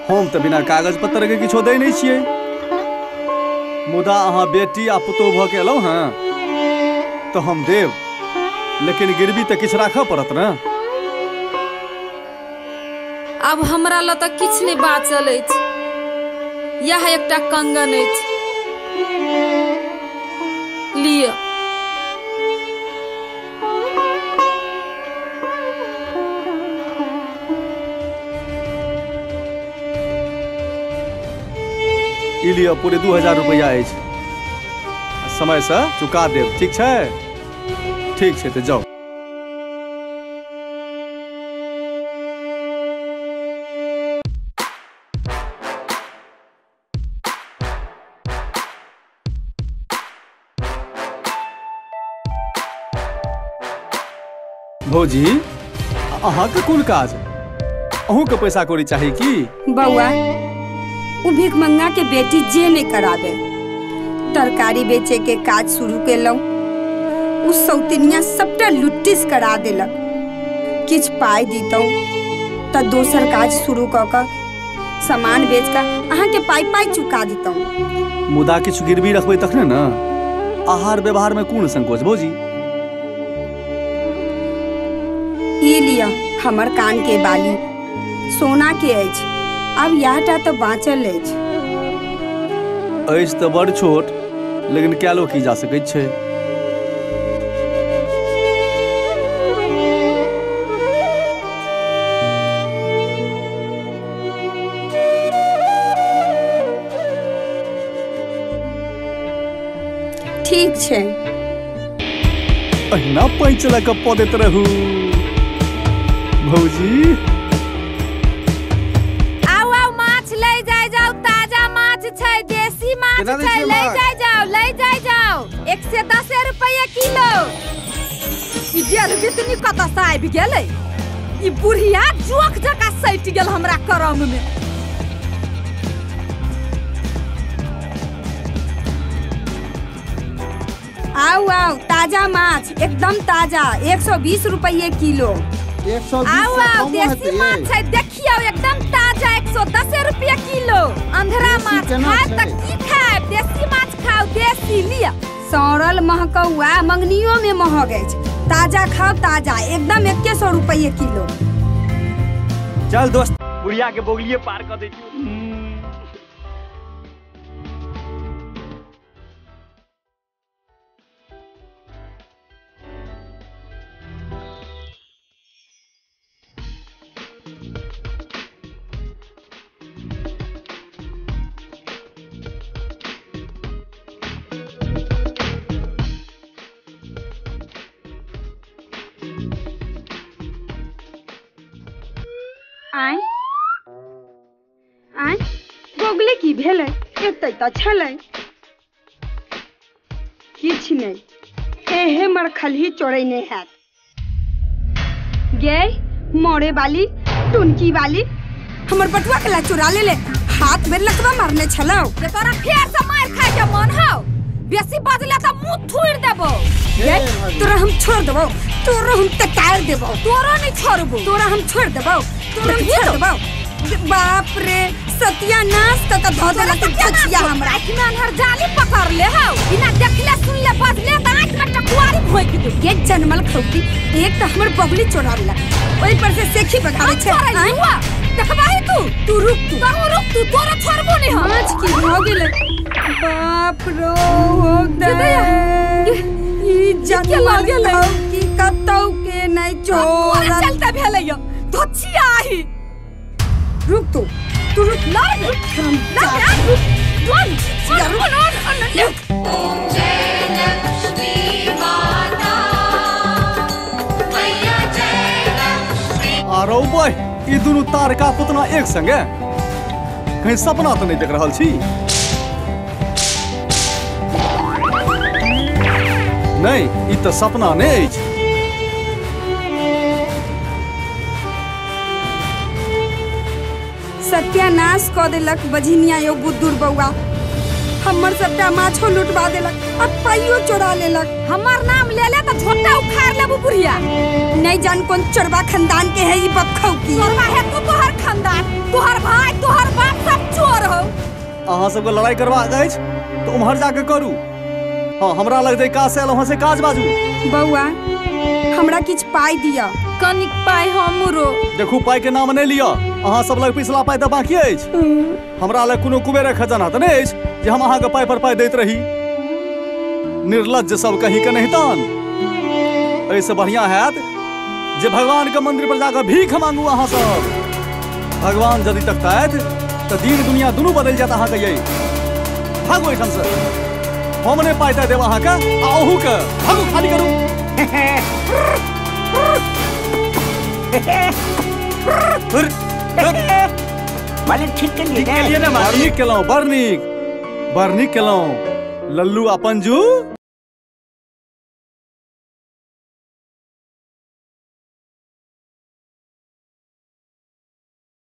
हम तो बिना कागज पत्र के किछो दे नहीं छिए। मुदा अहाँ बेटी आ पुतोह भ के एलौ हैं तो हम देव लेकिन गिरवी तो किछ राखऽ पड़त ना। अब हमरा ल त किछ नहीं बाचल अछि। यह एकटा कंगन अछि लिया। ई लिया पूरे 2000 रुपया अछि। समय से चुका देव ठीक छै? ठीक छै तो जाओ। भौजी अहाँ के कोन काज? अहूँ के पैसा कौड़ी चाहिए की? बउआ उ भीख मंगा के बेटी जे ने करावे। तरकारी बेचे के काज शुरू केलौ। उस सौतिनिया सबटा लुट्टिस करा देलक। किछ पाई दीतौ त दोसर काज शुरू क क सामान बेच का अहाँ के पाई पाई चुका दीतौ। मुदा किछ गिरवी रखबै तखने न। आहार व्यवहार में कोन संकोच भौजी? ई लिया हमर कान के बाली सोना के अछि। अब यहटा तो बाँचल अछि। अछि तो बड़ छोट लेकिन कैलो की जा सकैत छै। ठीक छे। अहिना पैंच लग पदैत रहू भौजी। आओ आओ माछ ले जाए जाओ, ताजा माछ छै, देसी माछ छै, ले जाए जाओ, ले जाए जाओ। 110 रुपया किलो। ई डेढ़ बितनी कतऽ से आबि गेलै? ई बुढ़िया जोक जका सटि गेल हमरा करम में। आओ आओ, ताजा माछ एकदम ताजा, 120 रुपये किलो। 120 आओ आओ, देसी माछ है, देखियो एकदम ताजा, 110 रुपया किलो। अंधरा माछ खाए तक की खाए? देसी माछ खाओ, देसी लिया। सड़ल महकौआ मंगनियों में महग अछि। ताजा खाओ, ताजा एकदम 100 रुपये किलो। चल दोस्त, बुढ़िया के बोगलिए पार कर दे। आय आय बोगले की भेलै? एतै तऽ छलै किछ नहि। एहे मर खलही चोरैने हैत। गे मोरे वाली, टुनकी वाली, हमर बटुआ के ला चुरा ले ले। हाथ में लकवा मारने छलौ। जे तोरा फेर से मार खाए के मन हौ, बेसी बजला त मुंह थूड़ देबो। गे तोरा हम छोड़ देबो, तोरा हम तकार देबो। तोरा नहीं छोड़बो, तोरा हम छोड़ देबो, तोरा हम छोड़ देबो। बाप रे, सत्यानाश क धो देला त छछिया हमरा। आँख में अनहर जाली पकड़ ले हौ। बिना देखले सुनले बजले त आँख में टकुआरी भोंक दे। के जनमल खौटी, एक त हमर बगली चोरावला, ओइ पर से सेखी बगावे छै। देखबाही तू रुक, तू कहूं रुक, तू तोरा छोड़बो नहीं हम। आज की हो गेलै? बाप रो हो दे। ई जनमल खौटी कतौ के नहीं चोरा। चलता भेलै यो धोछिया आही। रुक तू रुक ना, रुक आरो भाई, ई दुनू तारका पुतना एक संगे कहीं सपना तो नहीं देख रहल छी? नहीं, ई तो सपना नहीं अछि। सत्यानाश क देलक बझिनिया यो बुद्धुर बौआ। हमर सबटा माछो लुटवा देलक और पाइयो चोरा लेलक। हमर नाम ले ले त झोटा उखाड़ लेबू बुढ़िया। नहीं जान कौन चोरबा खानदान के है ई बपखौ की। चोरबा है तू, तोहर खानदान, तोहर भाई, तोहर बाप सब चोर हो। अहाँ सबके लड़ाई करवा अछि तो उम्हर जाके करू। हाँ, हमरा लग दे काज से वहां से काज बाजू। बौआ हमरा किछ पाई दिया। कनिक पाई हमरो। देखू, पाई के नाम नहीं लिया। अहाँ सब लग पिछला पाई त बाकी अछि। हमरा लग कोनो कुबेर खजाना त नहीं अछि जे हम अहाँ के पाई पर पाई दैत रही। निर्लज्ज सब कहीं के नहीं तान। ऐसे बढ़िया हैत जे भगवान के मंदिर पर जाकर भीख मांगू। अहाँ सब भगवान यदि तकताइत तो दीन दुनिया दुनू बदल जात। अहाँ के यही भागो एठन से। हम नहीं पाई देव अहाँ के, अहू के भागू, खाली करू। मालिक ठीक के लिए ना मालिक। बड़ नीक बड़ नीक केलौं लल्लू आ पंजू।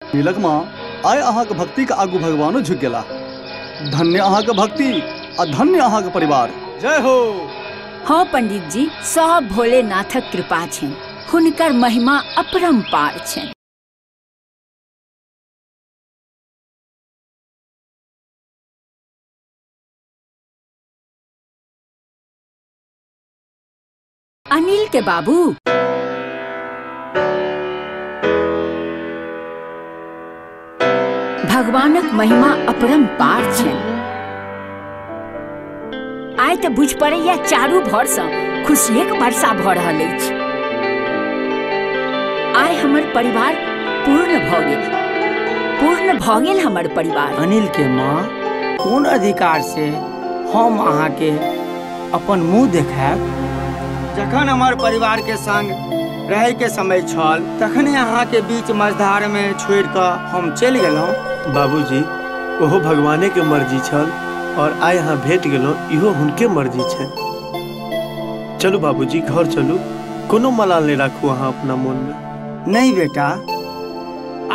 तिलक माँ, आइ अहाँ के भक्ति के आगू भगवानो झुक गेला। धन्य अहाँ के भक्ति आ धन्य अहाँ के परिवार। जय हो। हाँ पंडित जी, सब भोलेनाथक कृपा छनि, हुनकर महिमा अपरंपार छनि। अनिल के बाबू, भगवानक महिमा अपरंपार छनि। आइ तऽ बुझ पड़ैया चारू भर सँ खुशियेक वर्षा भऽ रहल अछि। आइ हमर परिवार पूर्ण भऽ गेल हमर परिवार। अनिल के माँ, कोन अधिकार से हम अहाँ के अपन मुंह देखायब। जखन हमार परिवार के संग रहे के समय छल तखने अहाँ के बीच मझधार में छोड़ कर हम चल गेलहुँ। बाबूजी ओहो भगवाने के मर्जी छल और आइ यहाँ भेट गेलहुँ इहो हुनके मर्जी छै। चलू बाबूजी घर चलू, कोनो मलाल नहीं राखू अहाँ अपना मन में। नहीं बेटा,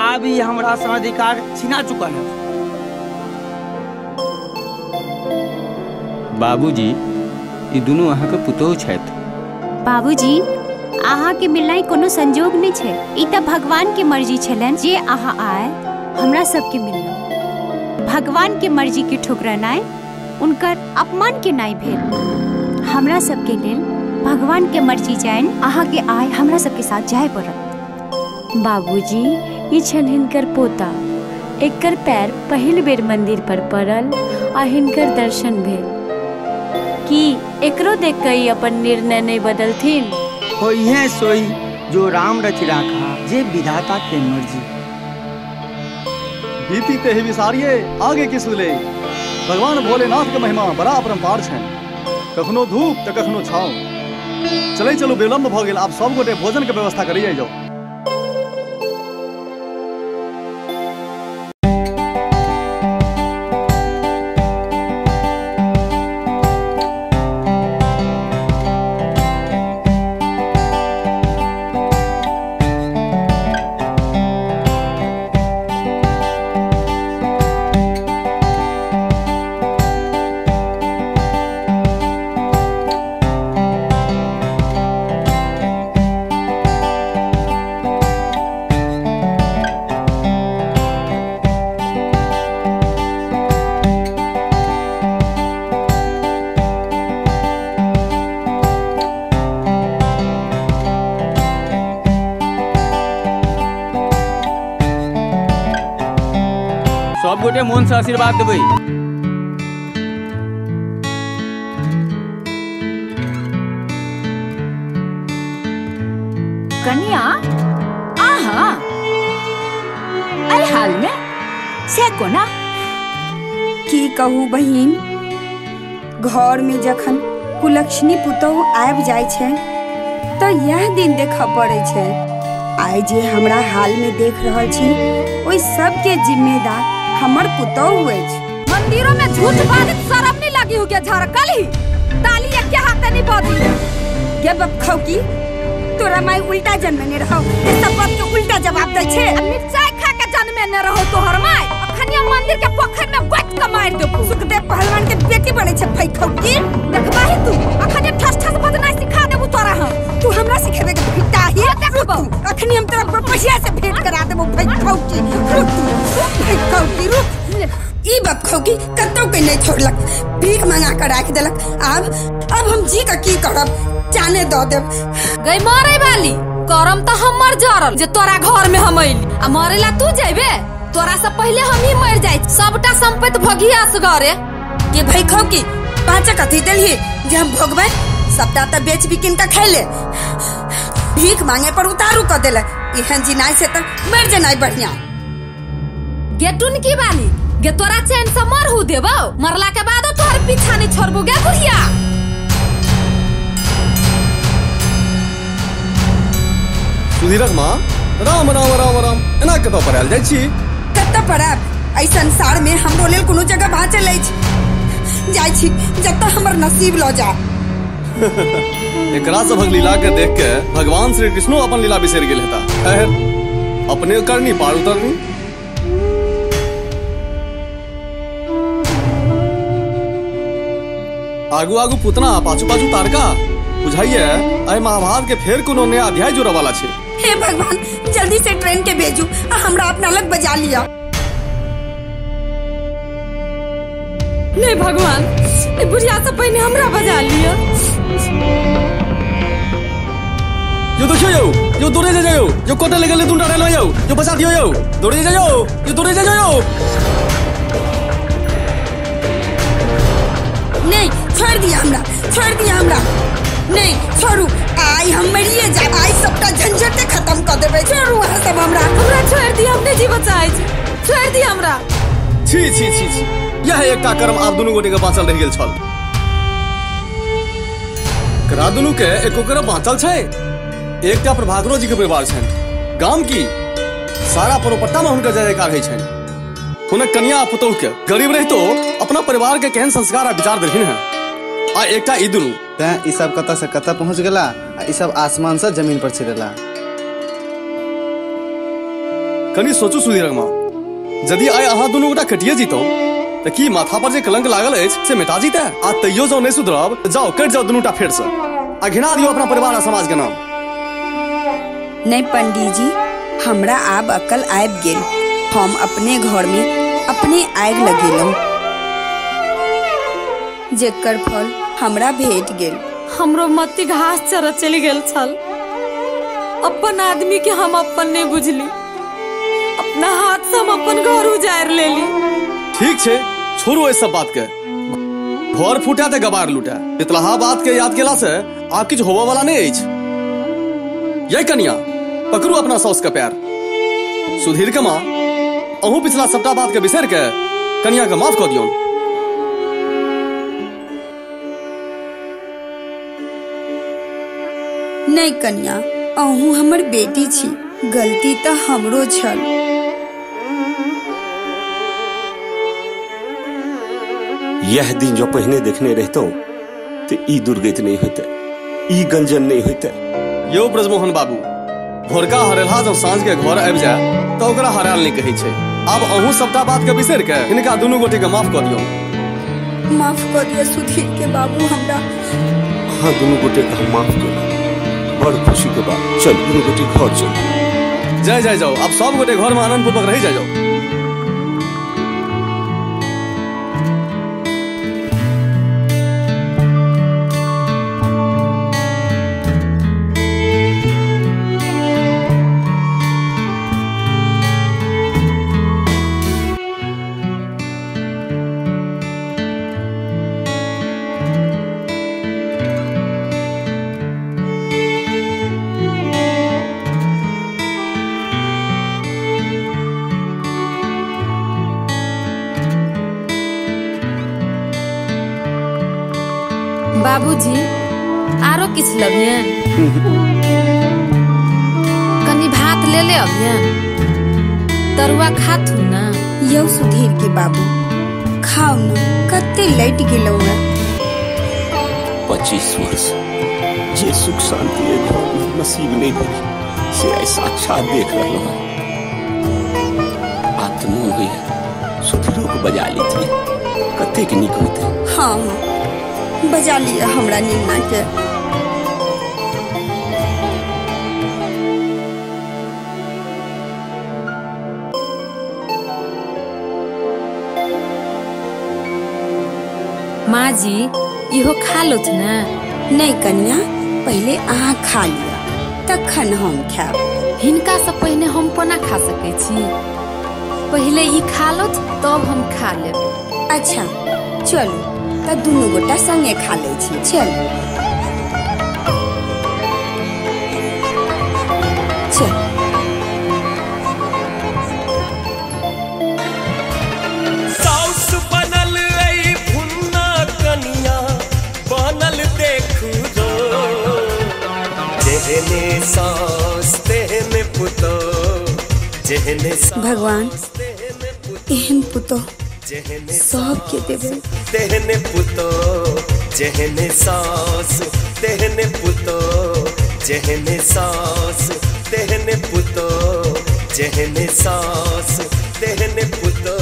अब ये हमरा से अधिकार छीना चुकल है। बाबूजी ई दुनू अहाँ के पुतोह छथि। बाबूजी अहाँ के मिलनाइ कोनो संजोग नहीं छै, ई त भगवान के मर्जी छलन जे अहाँ आए हमरा सबके मिलना। भगवान के मर्जी के ठुकरानाइ उनकर अपमान के नहीं भेल। हमरा सबके लेल भगवान के मर्जी जान अहाँ के आए हमरा सबके साथ जाए पड़त। बाबूजी ई छन हिनकर पोता, एकर पैर पहिल बेर मंदिर पर पड़ल आ हिनकर दर्शन भेल। कि एकरो देख के अपन निर्णय नहीं बदलथिन? होइहे सोई जो राम रचि राखा, जे विधाता के मर्जी। बीती ते ही विसारिये आगे की सुले। भगवान भोलेनाथ के महिमा बड़ा अपरंपार छै, कखनो धूप तो कखनो छाव। चले चलो विलम्ब भ गेल, आप सब गोटे भोजन के व्यवस्था करिए जाओ। सब गोटे मन से आशीर्वाद देबै। कन्या आहा अरे हाल में से कोना की कहू बहिन, घर में जखन कुलक्षणी पुतोह आबि जाय छै तो यह दिन देखा पड़े छै। आइ जे हमरा हाल में देख रहल छी ओइ सब के जिम्मेदार हमर पुतोह हुए छै। मंदिरों में झूठ बात शर्म नहीं लगी हो क्या झरकली ताली एक के हाथ नहीं बाजी के बखौ की तोरा माई उल्टा जन्मने रहो, ए सब बात के उल्टा जवाब दै छै। मिर्चाई खा के जन्मने रहो तोहर माई, अखनिया मंदिर के पोखर में गोट के मार दे। सुखदेव पहलवान के बेटी बने छै फैखौ की। देखबाही तू अखनिया ठस ठस बजना सिखा देबू तोरा हम। तू हमरा सिखेबे के भिटा ही देखबो। अखनी हम तोरा प्रपसिया से भेंट करा देबो फैखौ की। रुक फैखौ की रुक। ई बखौ की कतौ के नहीं छोड़लक, भीख मांगा कर राख देलक। अब हम जी का की करब, जाने दो देब। गई मारे वाली करम तो हमर जरल जे तोरा घर में हम अइली आ मरेला तू जेबे। तोरा से पहले हम ही मर जाय, सबटा संपत्ति भगिया से घरे। ये भैखौ की पांच कथी देलही जे हम भोगबै, सबटा त बेच बिकिन के खैले। भीख मांगे पर उतारू क देले, एहन जिनाई से त मर जनाई बढ़िया। गेटुन की वाली गे तोरा चैन से मरहु देबो, मरला के बादो तोहर पीछा नहीं छोड़बो गे बुढ़िया। सुधीरक माँ राम राम राम राम एना कतौ पड़ायल जाइ छी? कतौ पड़ाब, एहि संसार में हमरो लेल कोनो जगह बाँचल अछि। जाइ छी जतऽ हमर नसीब लऽ जा। एकरा सभक लीला के देख के भगवान श्री कृष्णो अपन लीला बिसरि गेल हेता। खैर अपने करनी पार उतरनी। आगू आगू पुतना पाछू पाछू तारका, बुझाइए आइ महाभारत के फेर कोनो नया अध्याय जोड़े वाला छै। हे भगवान जल्दी से ट्रेन के भेजू आ हमरा अपना लग बजा लिया। नहीं भगवान ए बुढ़िया से पहले हमरा बजा लिया। यो देखियो यो दूरे जे जायो, यो कोटे ले गेले दुंडा रेलवे यो, यो बचा दियो यो, दूरे जे जायो, यो दूरे जे जायो। नहीं छोड़ दिया हमरा, छोड़ दिया हमरा। नहीं छोड़ू, आई हम मरिए जाए, आई सबका झंझटे खत्म कर देबे। छोड़ू वहां सब हमरा छोड़ दिया, हमने जी बचाई छै, छोड़ दिया हमरा। छी छी छी छी, यह एकटा कर्म आप दुनू गोटे के बाँचल रह गेल छल। करा दुनू के एक ओकरा बाँचल छै। एकटा प्रभाकरो जी के परिवार छनि, गाम की सारा परोपट्टा में हुनकर जय जयकार होइ छनि। हुनक कन्या पुतौह के गरीब रहितो अपना परिवार के केहन संस्कार आ विचार देलखिन हैं। आ एकटा ई दुनू तैं ई सब कतऽ से कतऽ पहुँच गेला आ ई सब आसमान से जमीन पर छिड़ेला। कनी सोचू सुधीरक माँ, यदि आइ अहाँ दुनू गोटा कटिए जीतौ तो की माथा पर जे कलंक लागल अछि से मिटा जीते। आ तैयो जो नहीं सुधरब जाओ कट जाओ दुनूटा फेर से आ घिना दियो अपना परिवार आ समाज के नाम। नहीं पंडित जी, हमरा आब अकल आबि गेल। हम अपने घर में अपने आग लगेलहुँ, जेकर फल हमरा भेट गेल। हमरो मत्ती घास चरऽ चलि गेल छल। अपन आदमी के हम अपन नहीं बुझली, अपना हाथ से हम अपन घर उजाड़ लेली। ठीक छे, छोड़ो इस सब बात के। घर फूटा ते गबार लूटा। इतलाहा बात के याद केला से आप किछ होबा वाला नहीं अछि। यही कन्या पकड़ू अपना सौस का प्यार। सुधीर के माँ, अहू पिछला सबटा बात के बिसर के कन्या के माफ कर दियो। नहीं कन्या, अहू हमर बेटी छी, गलती तो हमरो छल। यह दिन जो पहने देखने रहता तो ई दुर्गति नहीं होते, ई गंजन नहीं होते। यो ब्रजमोहन बाबू, भोरका हरेला जब सांझ के घर आबि जाए तो ओकरा हराल नहीं कहे छे। अब अहू सबटा बात के बिसर के इनका दुनू गोटे के माफ कर दियो। माफ कर दियो सुधीर के बाबू हमरा। हाँ, दुनू गोटे के हम माफ कर। बड़ खुशी के बात। चल दुनू गोटे घर चल। जय जय जाओ, अब सब गोटे घर में आनंद पूर्वक रह जाओ। बाबूजी, आरो किछ लबियन? कनी भात ले ले अबियन। तरुआ खाथु ना? यौ सुधीर के बाबू, खाओ ना, कते लैट गेलौ है। 25 वर्ष जे सुख शांति घर में नसीब नहीं भेल से आई साक्षात देख रहा हूँ। आत्मोन हुई सुधीरों को बजा ली थी, कते के निक होते। हाँ हाँ, बजा लिया हमरा नीना के। माँ जी, इहो खा लोथ ना? नहीं कन्या, पहले अहाँ खा लिया तखन हम खाएब। हिनका से पहले हम कोना खा सकै छी? पहले ई खा लोथ तब हम खा लेब। अच्छा चलू त दुनू गोटा संगे खा ले छी। चल चल। साउस बनल आई फुन्ना कनिया बनल देखू रो। जेहने सास तेहने पुतो, जेहने भगवान एहन पुतो सब के देवे। तेहने पुतो जेहने सास, तेहने पुतो जेहने सास, तेहने पुतो जेहने सास, तेहने पुतो।